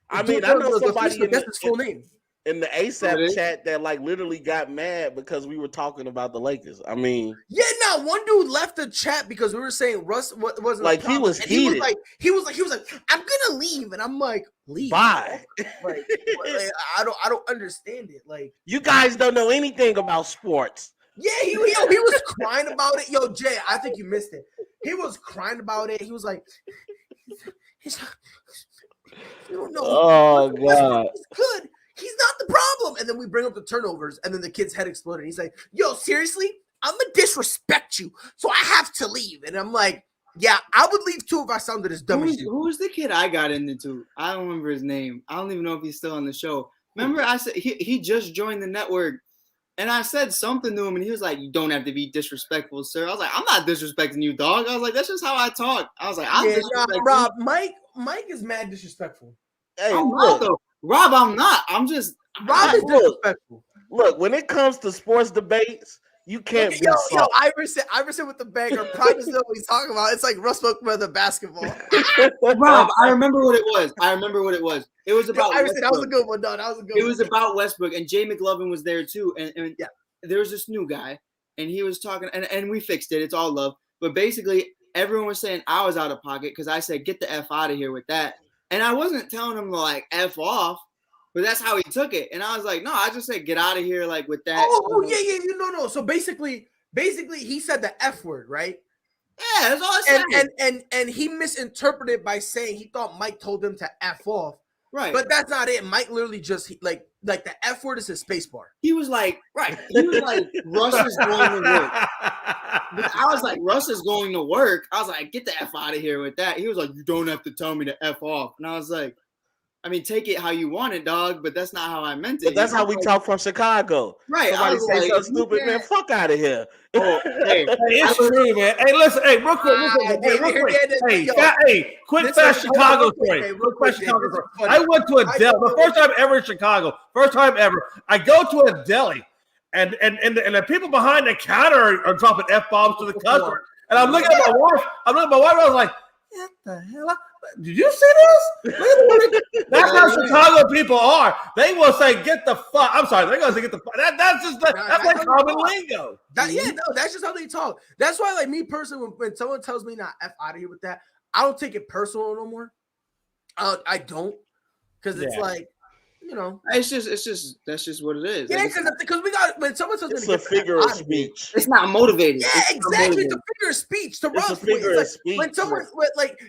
[SPEAKER 6] I mean, I know somebody
[SPEAKER 2] that's his full name.
[SPEAKER 6] In the ASAP chat that literally got mad because we were talking about the Lakers. I mean,
[SPEAKER 2] yeah, no, one dude left the chat because we were saying Russ wasn't
[SPEAKER 6] like he was heated.
[SPEAKER 2] He was like, I'm gonna leave, and I'm like, leave.
[SPEAKER 6] Bye.
[SPEAKER 2] Like, I don't understand it. Like,
[SPEAKER 6] you guys don't know anything about sports.
[SPEAKER 2] Yeah, he was crying about it. Yo, Jay, I think you missed it. He was crying about it. He was like, you don't know.
[SPEAKER 7] Oh God,
[SPEAKER 2] he's good. He's not the problem. And then we bring up the turnovers, and then the kid's head exploded. He's like, yo, seriously? I'm going to disrespect you, so I have to leave. And I'm like, yeah, I would leave too if I sounded as dumb as you.
[SPEAKER 8] Who was the kid I got into? I don't remember his name. I don't even know if he's still on the show. Remember, I said he just joined the network, and I said something to him, and he was like, you don't have to be disrespectful, sir. I was like, I'm not disrespecting you, dog. I was like, that's just how I talk. I was like,
[SPEAKER 2] Rob, Mike is mad disrespectful.
[SPEAKER 6] Hey,
[SPEAKER 8] I'm not, though. Rob, I'm not. I'm just
[SPEAKER 2] Rob is disrespectful.
[SPEAKER 6] Look, when it comes to sports debates, you can't be
[SPEAKER 2] Iverson with the banger. Probably know what he's talking about. It's like Russ Weather basketball.
[SPEAKER 8] Rob, I remember what it was. It was about
[SPEAKER 2] Iverson. That was a good one, dog. That was a good one.
[SPEAKER 8] It was about Westbrook, and Jay McLovin was there too. And yeah, there was this new guy, and he was talking, and we fixed it. It's all love. But basically, everyone was saying I was out of pocket because I said, get the F out of here with that. And I wasn't telling him to like F off, but that's how he took it. And I was like, no, I just said get out of here, like with that.
[SPEAKER 2] Oh yeah. No. So basically, he said the F word, right?
[SPEAKER 8] Yeah, that's all I said.
[SPEAKER 2] And he misinterpreted by saying he thought Mike told him to F off.
[SPEAKER 8] Right.
[SPEAKER 2] But that's not it. Mike literally just like the F word is his space bar.
[SPEAKER 8] He was like, right. He was like, Russ is going to work. But I was like, Russ is going to work. I was like, get the F out of here with that. He was like, you don't have to tell me to F off. And I was like, I mean, take it how you want it, dog, but that's not how I meant it.
[SPEAKER 6] But that's how we talk from Chicago.
[SPEAKER 8] Right.
[SPEAKER 6] Somebody say something stupid, man, fuck out of here.
[SPEAKER 8] Oh, hey,
[SPEAKER 4] it's true, man. Hey, listen, hey, real quick. Quick, fast Chicago story. I went to a deli. The first time ever in Chicago. First time ever. I go to a deli, and the people behind the counter are dropping F-bombs to the customer. And I'm looking at my wife. I was like, what the hell? Did you see this? That's how Chicago people are. They will say, get the fuck. I'm sorry. They're going to say, get the fuck. That's like common lingo.
[SPEAKER 2] That's just how they talk. That's why, like, me personally, when someone tells me not F out of here with that, I don't take it personal no more. I don't. Because it's like,
[SPEAKER 8] it's just that's just what it is.
[SPEAKER 2] Yeah, because we got when someone says
[SPEAKER 6] it's a figure of speech.
[SPEAKER 8] It's not motivating.
[SPEAKER 2] Yeah, exactly. It's a figure of speech. To Rob's point, when someone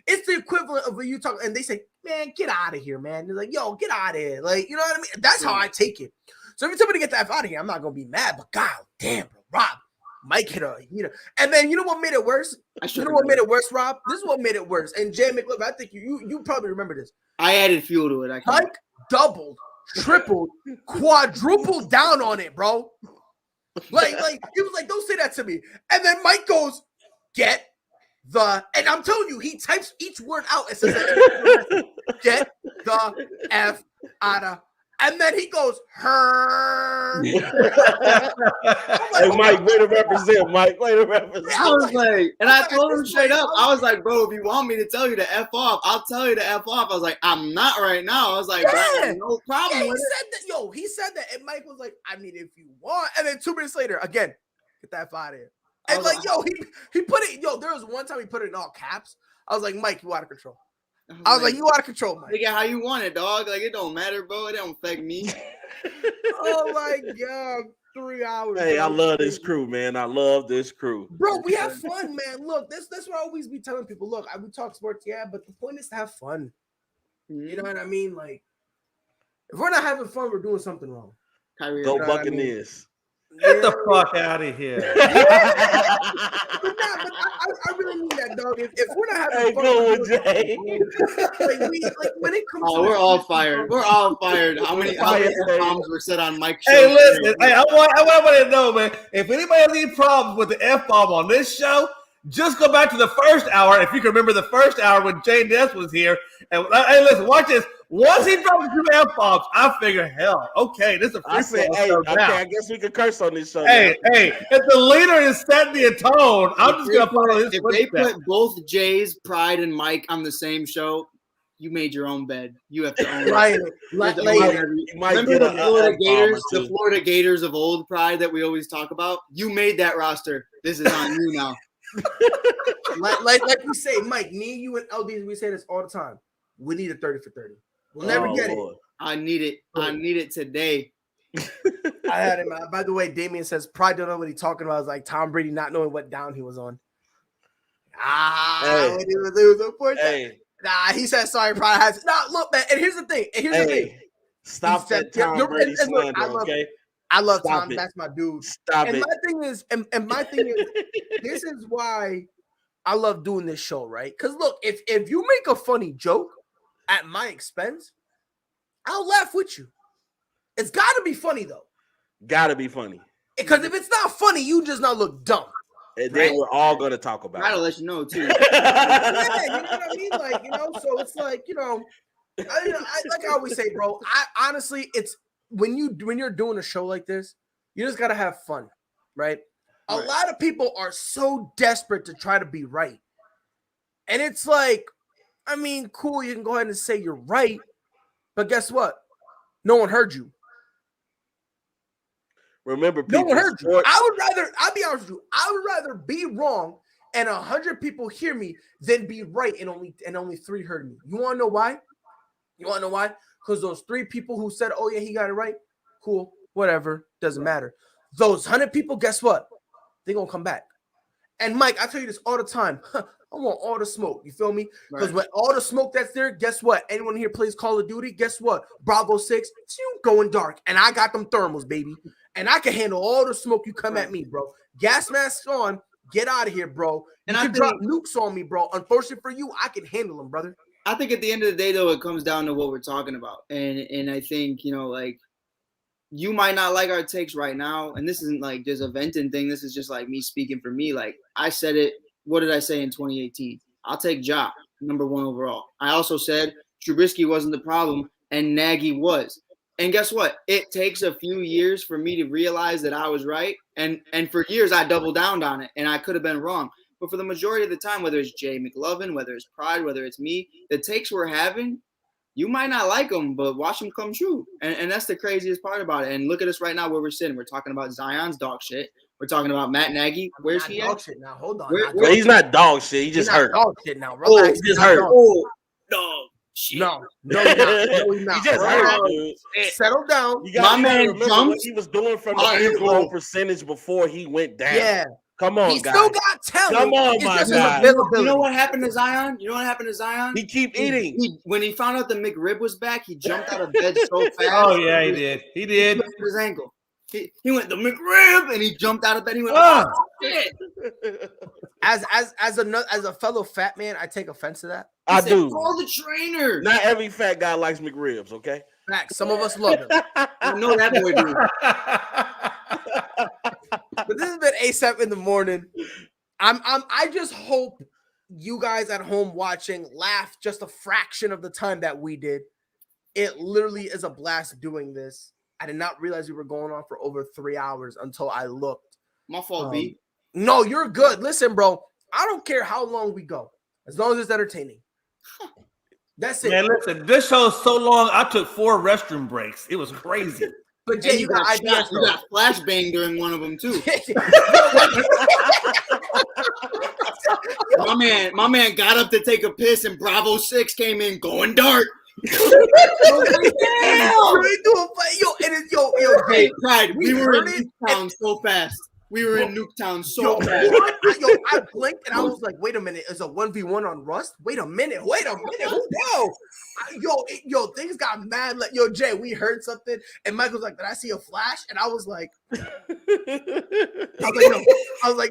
[SPEAKER 2] it's the equivalent of when you talk and they say, "Man, get out of here, man." They're like, "Yo, get out of here." Like, you know what I mean? That's how I take it. So if you tell me to get the F out of here, I'm not gonna be mad. But god damn, bro, Rob, Mike hit a, and then you know what made it worse? You know what made it worse, Rob? This is what made it worse. And Jay McLovin, I think you probably remember this.
[SPEAKER 8] I added fuel to it.
[SPEAKER 2] Mike doubled, tripled, quadrupled down on it, bro. Like he was like, don't say that to me. And then Mike goes, get the, and I'm telling you, he types each word out and says, get the F out of. And then he goes, her.
[SPEAKER 6] Hey, Mike, way to represent, Mike. Way to represent.
[SPEAKER 8] I was like, and I told him straight up, I was like, bro, if you want me to tell you to F off, I'll tell you to F off. I was like, I'm not right now. I was like, bro, no problem with it.
[SPEAKER 2] He said that. And Mike was like, I mean, if you want. And then 2 minutes later, again, get that F out of here. And like, he put it, there was one time he put it in all caps. I was like, Mike, you out of control. I was like, you out of control, Mike.
[SPEAKER 8] Nigga, how you want it, dog? Like, it don't matter, bro. It don't affect me.
[SPEAKER 2] Oh my God. 3 hours.
[SPEAKER 6] Hey, bro. I love this crew, man. I love this crew.
[SPEAKER 2] Bro, we have fun, man. Look, that's what I always be telling people. Look, we talk sports, yeah, but the point is to have fun. You know what I mean? Like, if we're not having fun, we're doing something wrong.
[SPEAKER 6] Kyrie, go Buccaneers.
[SPEAKER 4] Get the fuck out of here.
[SPEAKER 2] But I really mean that, dog. If we're not having fun, when it comes to
[SPEAKER 8] we're all fired. We're all fired. How many F-bombs were said on Mike's show?
[SPEAKER 4] Hey, listen. Hey, I want to know, man. If anybody has any problems with the F-bomb on this show, just go back to the first hour. If you can remember the first hour when Jay Ness was here. And hey, listen, watch this. Once he dropped the 2 F-bombs, I figured, hell, okay, this is a free
[SPEAKER 6] I guess we could curse on this show.
[SPEAKER 4] Hey, if the leader is setting the tone, I'm just going to follow his footsteps.
[SPEAKER 8] If they put both Jay's, Pride, and Mike on the same show, you made your own bed. You have to own it. Remember the Florida Gators of old, Pride, that we always talk about? You made that roster. This is on you now.
[SPEAKER 2] like we say, Mike, me, you, and LDs, we say this all the time. We need a 30 for 30. We'll never get it.
[SPEAKER 8] I need it. I need it today.
[SPEAKER 2] I had him. By the way, Damien says Pride don't know what he's talking about. It's like Tom Brady not knowing what down he was on. When he was unfortunate. Hey. Nah, he said sorry. Pride has. No, look, man. And here's the thing.
[SPEAKER 6] Stop that Tom Brady slander, okay?
[SPEAKER 2] I love Tom. That's my dude. Stop it. My thing is, this is why I love doing this show, right? Because look, if you make a funny joke at my expense, I'll laugh with you. It's got to be funny, though.
[SPEAKER 6] Got to be funny.
[SPEAKER 2] Because if it's not funny, you just not look dumb.
[SPEAKER 6] And then we're all going to talk about it.
[SPEAKER 8] I'll let you know, too.
[SPEAKER 2] Yeah, you know what I mean? Like, so it's like, like I always say, bro, honestly, it's when you're doing a show like this, you just got to have fun, right? A lot of people are so desperate to try to be right. And it's like, I mean, cool, you can go ahead and say you're right, but guess what? No one heard you.
[SPEAKER 6] Remember, people,
[SPEAKER 2] no one heard you. I'll be honest with you, I would rather be wrong and 100 people hear me than be right and only 3 heard me. You want to know why? Because those 3 people who said, oh yeah, he got it right, cool, whatever, doesn't matter. Those 100 people, guess what? They're going to come back. And Mike, I tell you this all the time. I want all the smoke. You feel me? Because when all the smoke that's there, guess what? Anyone here plays Call of Duty? Guess what? Bravo 6, it's you going dark. And I got them thermals, baby. And I can handle all the smoke you come at me, bro. Gas masks on. Get out of here, bro. You can drop nukes on me, bro. Unfortunately for you, I can handle them, brother.
[SPEAKER 8] I think at the end of the day, though, it comes down to what we're talking about. And I think, like, you might not like our takes right now, and this isn't like just a venting thing. This is just like me speaking for me. Like I said it. What did I say in 2018? I'll take Ja, number 1 overall. I also said Trubisky wasn't the problem, and Nagy was. And guess what? It takes a few years for me to realize that I was right, and for years I doubled down on it, and I could have been wrong. But for the majority of the time, whether it's Jay McLovin, whether it's Pride, whether it's me, the takes we're having, you might not like them, but watch them come true. And that's the craziest part about it. And look at us right now where we're sitting. We're talking about Zion's dog shit. We're talking about Matt Nagy. Where's he
[SPEAKER 2] dog
[SPEAKER 8] at?
[SPEAKER 2] Shit now. Hold on.
[SPEAKER 6] He's not dog shit. He just hurt.
[SPEAKER 2] Dog shit now. Relax.
[SPEAKER 6] He just hurt.
[SPEAKER 8] Dog shit.
[SPEAKER 2] No, he's not.
[SPEAKER 6] He just hurt, dude.
[SPEAKER 2] Settle down.
[SPEAKER 6] My man jumped. What he was doing from the field goal percentage before he went down.
[SPEAKER 2] Yeah.
[SPEAKER 6] Come on,
[SPEAKER 2] He
[SPEAKER 6] guys.
[SPEAKER 2] still got talent.
[SPEAKER 6] Come on,
[SPEAKER 2] It's
[SPEAKER 6] my
[SPEAKER 2] just his
[SPEAKER 6] guy.
[SPEAKER 2] availability.
[SPEAKER 8] You know what happened to Zion?
[SPEAKER 6] He keep eating.
[SPEAKER 8] When he found out the McRib was back, he jumped out of bed so fast.
[SPEAKER 4] Oh yeah, he did. He
[SPEAKER 8] He
[SPEAKER 4] did.
[SPEAKER 8] twisted his ankle. He went the McRib and he jumped out of bed. He went,
[SPEAKER 4] Ah.
[SPEAKER 8] oh shit.
[SPEAKER 2] As a fellow fat man, I take offense to that.
[SPEAKER 6] I
[SPEAKER 8] He said,
[SPEAKER 6] do.
[SPEAKER 8] call the trainer.
[SPEAKER 6] Not every fat guy likes McRibs, okay?
[SPEAKER 2] Facts. Some of us love him.
[SPEAKER 8] I know that boy do.
[SPEAKER 2] But this has been ASAP in the morning. I just hope you guys at home watching laugh just a fraction of the time that we did. It literally is a blast doing this. I did not realize we were going on for over 3 hours until I looked.
[SPEAKER 8] My fault, B.
[SPEAKER 2] No, you're good. Listen, bro, I don't care how long we go, as long as it's entertaining. That's it.
[SPEAKER 4] Man, listen, this show is so long. I took 4 restroom breaks. It was crazy.
[SPEAKER 2] But Jay,
[SPEAKER 8] And
[SPEAKER 2] you got ideas.
[SPEAKER 8] you got flashbang during one of them too. My man got up to take a piss and Bravo 6 came in going dark. Hey, Pride, we were in Nuketown so fast. We were in Nuketown so fast.
[SPEAKER 2] I blinked and I was like, wait a minute, is a 1v1 on Rust? Wait a minute. Whoa. Things got mad. Like, Jay, we heard something. And Michael's like, did I see a flash? And I was like,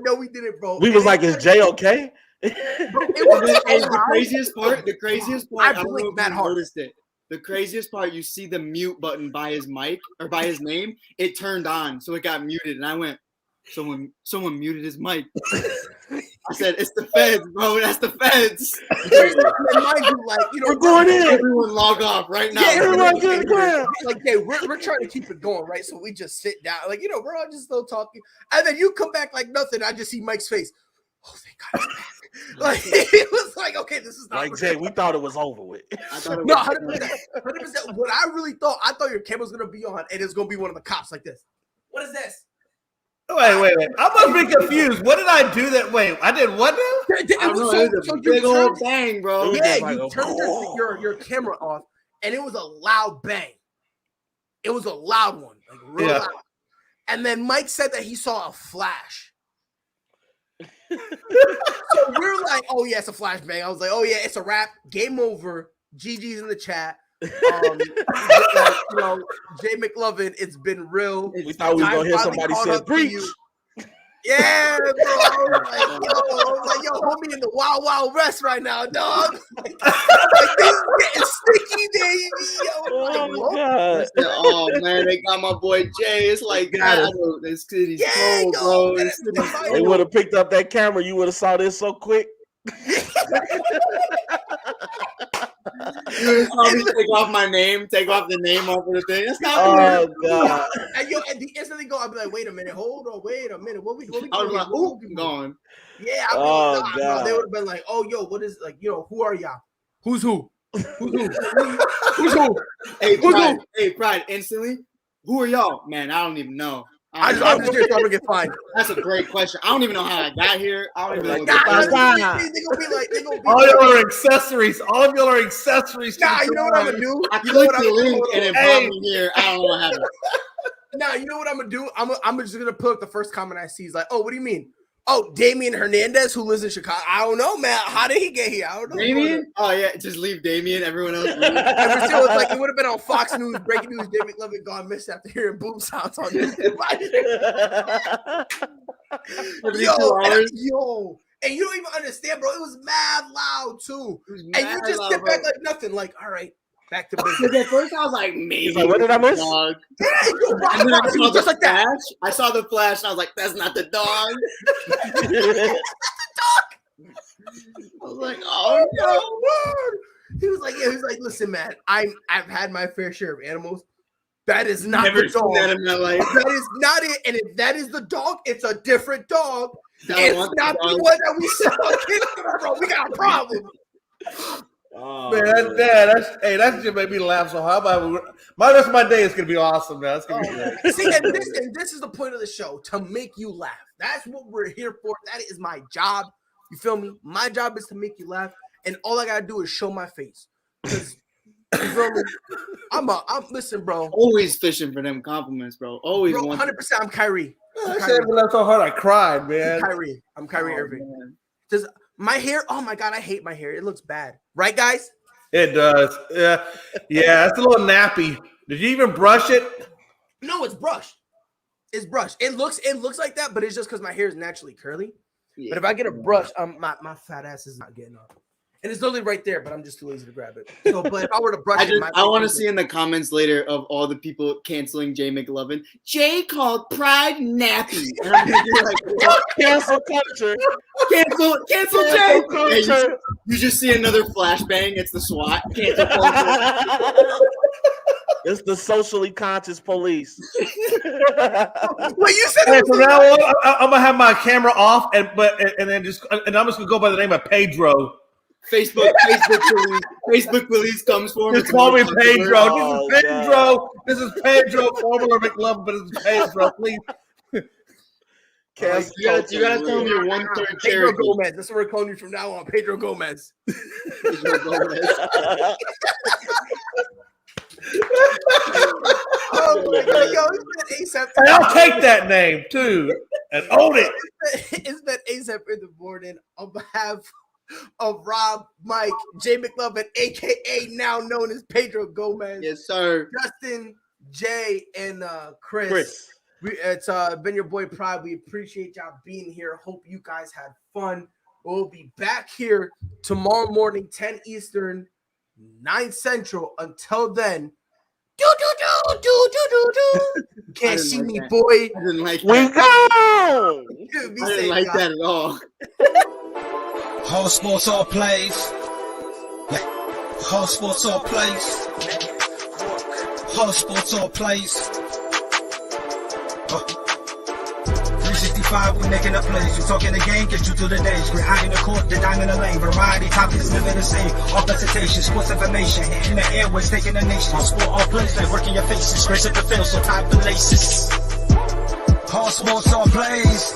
[SPEAKER 2] no, we didn't, bro.
[SPEAKER 6] We was like, is Jay okay?
[SPEAKER 8] The craziest part,
[SPEAKER 2] I
[SPEAKER 8] I don't know
[SPEAKER 2] blinked
[SPEAKER 8] if
[SPEAKER 2] that
[SPEAKER 8] you
[SPEAKER 2] hard.
[SPEAKER 8] noticed it. The craziest part, you see the mute button by his mic or by his name, it turned on, so it got muted, and I went, someone muted his mic. I said, it's the feds, bro. That's the feds.
[SPEAKER 2] Mind you,
[SPEAKER 6] we're going in.
[SPEAKER 8] Everyone log off right now.
[SPEAKER 2] Yeah, everyone get clear. Like, hey, we're trying to keep it going, right? So we just sit down, we're all just still talking, and then you come back like nothing. I just see Mike's face. Oh, thank God he's back. Like, it was like, okay, this is not
[SPEAKER 6] like Jay. We thought it was over with.
[SPEAKER 2] No, 100%. What I really thought your camera's gonna be on, and it's gonna be one of the cops like this. What is this?
[SPEAKER 4] Wait. I must be confused. What did I do that? Wait, I did what now?
[SPEAKER 8] It was a big old bang, bro.
[SPEAKER 2] Yeah, you turned your camera off, and it was a loud bang. It was a loud one, like real loud. And then Mike said that he saw a flash. So we're like, oh yeah, it's a flashbang. I was like, oh yeah, it's a wrap. Game over. GG's in the chat. Jay McLovin, it's been real.
[SPEAKER 6] We thought we were gonna hear somebody say breach.
[SPEAKER 2] Yeah, bro. I was like, yo, homie in the Wild Wild West right now, dog. Like, this is getting sticky, baby.
[SPEAKER 6] God.
[SPEAKER 8] Oh man, they got my boy Jay. It's like, God, this city's cold, bro.
[SPEAKER 6] They would have picked up that camera. You would have saw this so quick.
[SPEAKER 8] You probably take off my name, take off the name off of the thing. That's not
[SPEAKER 6] God.
[SPEAKER 2] And the instantly go, I'll be like, wait a minute, hold on, wait a minute. What we
[SPEAKER 8] I was like, ooh, gone.
[SPEAKER 2] Yeah,
[SPEAKER 6] God.
[SPEAKER 2] They would have been like, oh, yo, what is, who are y'all? Who's who? Who's who?
[SPEAKER 8] Hey, Pride, instantly, who are y'all? Man, I don't even know.
[SPEAKER 2] I'm just here trying to get fined.
[SPEAKER 8] That's a great question. I don't even know how I got here. I don't even know.
[SPEAKER 2] They're gonna be
[SPEAKER 4] all y'all are accessories. All of y'all are accessories.
[SPEAKER 2] Nah, you know what I'm gonna do?
[SPEAKER 8] I clicked the link and it brought me here. I don't know what happened.
[SPEAKER 2] Nah, you know what I'm gonna do? I'm just gonna put up the first comment I see. Is like, oh, what do you mean? Oh, Damian Hernandez, who lives in Chicago. I don't know, man. How did he get here? I don't know.
[SPEAKER 8] Damian? Oh yeah, just leave Damian. Everyone else.
[SPEAKER 2] It would have been on Fox News, breaking news. Jay McLovin gone missing after hearing boom sounds on YouTube. Yo, and you don't even understand, bro. It was mad loud too, and you just sit back like nothing. Like, all right, back to business.
[SPEAKER 8] At first, I was like, maybe.
[SPEAKER 6] Like, what did I miss?
[SPEAKER 8] Dog. And then I saw the flash. I saw the flash, and I was like, that's not the dog. I was like, oh no.
[SPEAKER 2] He was like, listen, man, I've had my fair share of animals. That is not
[SPEAKER 8] Never
[SPEAKER 2] the dog.
[SPEAKER 8] That in my life.
[SPEAKER 2] That is not it. And if that is the dog, it's a different dog. It's not the
[SPEAKER 8] dog.
[SPEAKER 2] one that we saw. Bro, we got a problem.
[SPEAKER 4] Oh, man, that just made me laugh so hard. My rest of my day is gonna be awesome, man. It's gonna be great.
[SPEAKER 2] See, and this is the point of the show, to make you laugh. That's what we're here for. That is my job. You feel me? My job is to make you laugh, and all I gotta do is show my face. Because you feel me? Listen, bro.
[SPEAKER 8] Always fishing for them compliments, bro. Always
[SPEAKER 2] Bro,
[SPEAKER 8] want
[SPEAKER 2] 100%. I'm Kyrie.
[SPEAKER 4] I said when I so hard I cried, man.
[SPEAKER 2] I'm Kyrie
[SPEAKER 8] Oh,
[SPEAKER 2] Irving.
[SPEAKER 8] man.
[SPEAKER 2] Does my hair? Oh my god, I hate my hair. It looks bad, right, guys?
[SPEAKER 4] It does. Yeah, it's a little nappy. Did you even brush it?
[SPEAKER 2] No, it's brushed. It's brushed. It looks like that, but it's just because my hair is naturally curly.
[SPEAKER 8] Yeah.
[SPEAKER 2] But if I get a brush, my fat ass is not getting up. And it's literally right there, but I'm just too lazy to grab it. So, but if I were to brush
[SPEAKER 8] I want to see in the comments later of all the people canceling Jay McLovin. Jay called Pride nappy. And I'm like, what?
[SPEAKER 6] Cancel culture.
[SPEAKER 8] Cancel Jay. Yeah, you just see another flashbang. It's the SWAT. Cancel culture.
[SPEAKER 6] It's the socially conscious police.
[SPEAKER 2] Wait, you said
[SPEAKER 4] Hey, from now on, I'm gonna have my camera off, and I'm just gonna go by the name of Pedro.
[SPEAKER 8] Facebook police comes for him.
[SPEAKER 4] Just call me Pedro.
[SPEAKER 6] Oh,
[SPEAKER 4] This is Pedro. This is Pedro, former McLovin, but it's Pedro. Please.
[SPEAKER 6] Cancel
[SPEAKER 8] You gotta tell me
[SPEAKER 6] culture.
[SPEAKER 8] your 1/3
[SPEAKER 2] Pedro
[SPEAKER 8] Cherokee.
[SPEAKER 2] Gomez. That's what we're calling you from now on. Pedro Gomez.
[SPEAKER 8] Pedro Gomez.
[SPEAKER 2] Oh my god, yo, it's been ASAP.
[SPEAKER 4] And I'll take that name too and own it.
[SPEAKER 2] It's been ASAP in the morning on behalf of Rob, Mike, Jay McLovin, aka now known as Pedro Gomez,
[SPEAKER 8] Yes, sir.
[SPEAKER 2] Justin, Jay, and Chris. It's been your boy Pride. We appreciate y'all being here. Hope you guys had fun. We'll be back here tomorrow morning, 10 Eastern, 9 Central. Until then, do. Can't see
[SPEAKER 8] like
[SPEAKER 2] me,
[SPEAKER 8] that.
[SPEAKER 2] boy.
[SPEAKER 8] I didn't like
[SPEAKER 6] We
[SPEAKER 8] that.
[SPEAKER 6] go.
[SPEAKER 2] Be
[SPEAKER 8] I didn't
[SPEAKER 2] safe,
[SPEAKER 8] like
[SPEAKER 2] guys.
[SPEAKER 8] that at all.
[SPEAKER 1] Whole sports, all plays. Yeah. Whole sports, all plays. Whole sports, all plays. 365, we making a plays. We talking the game, get you through the days. We're high in the court, the dime in the lane. Variety topics, living the same. All presentation, sports information. In the airways, taking the nation. All sport, all plays, like working your faces. Grace at the field, so tie the laces. All sports, all plays.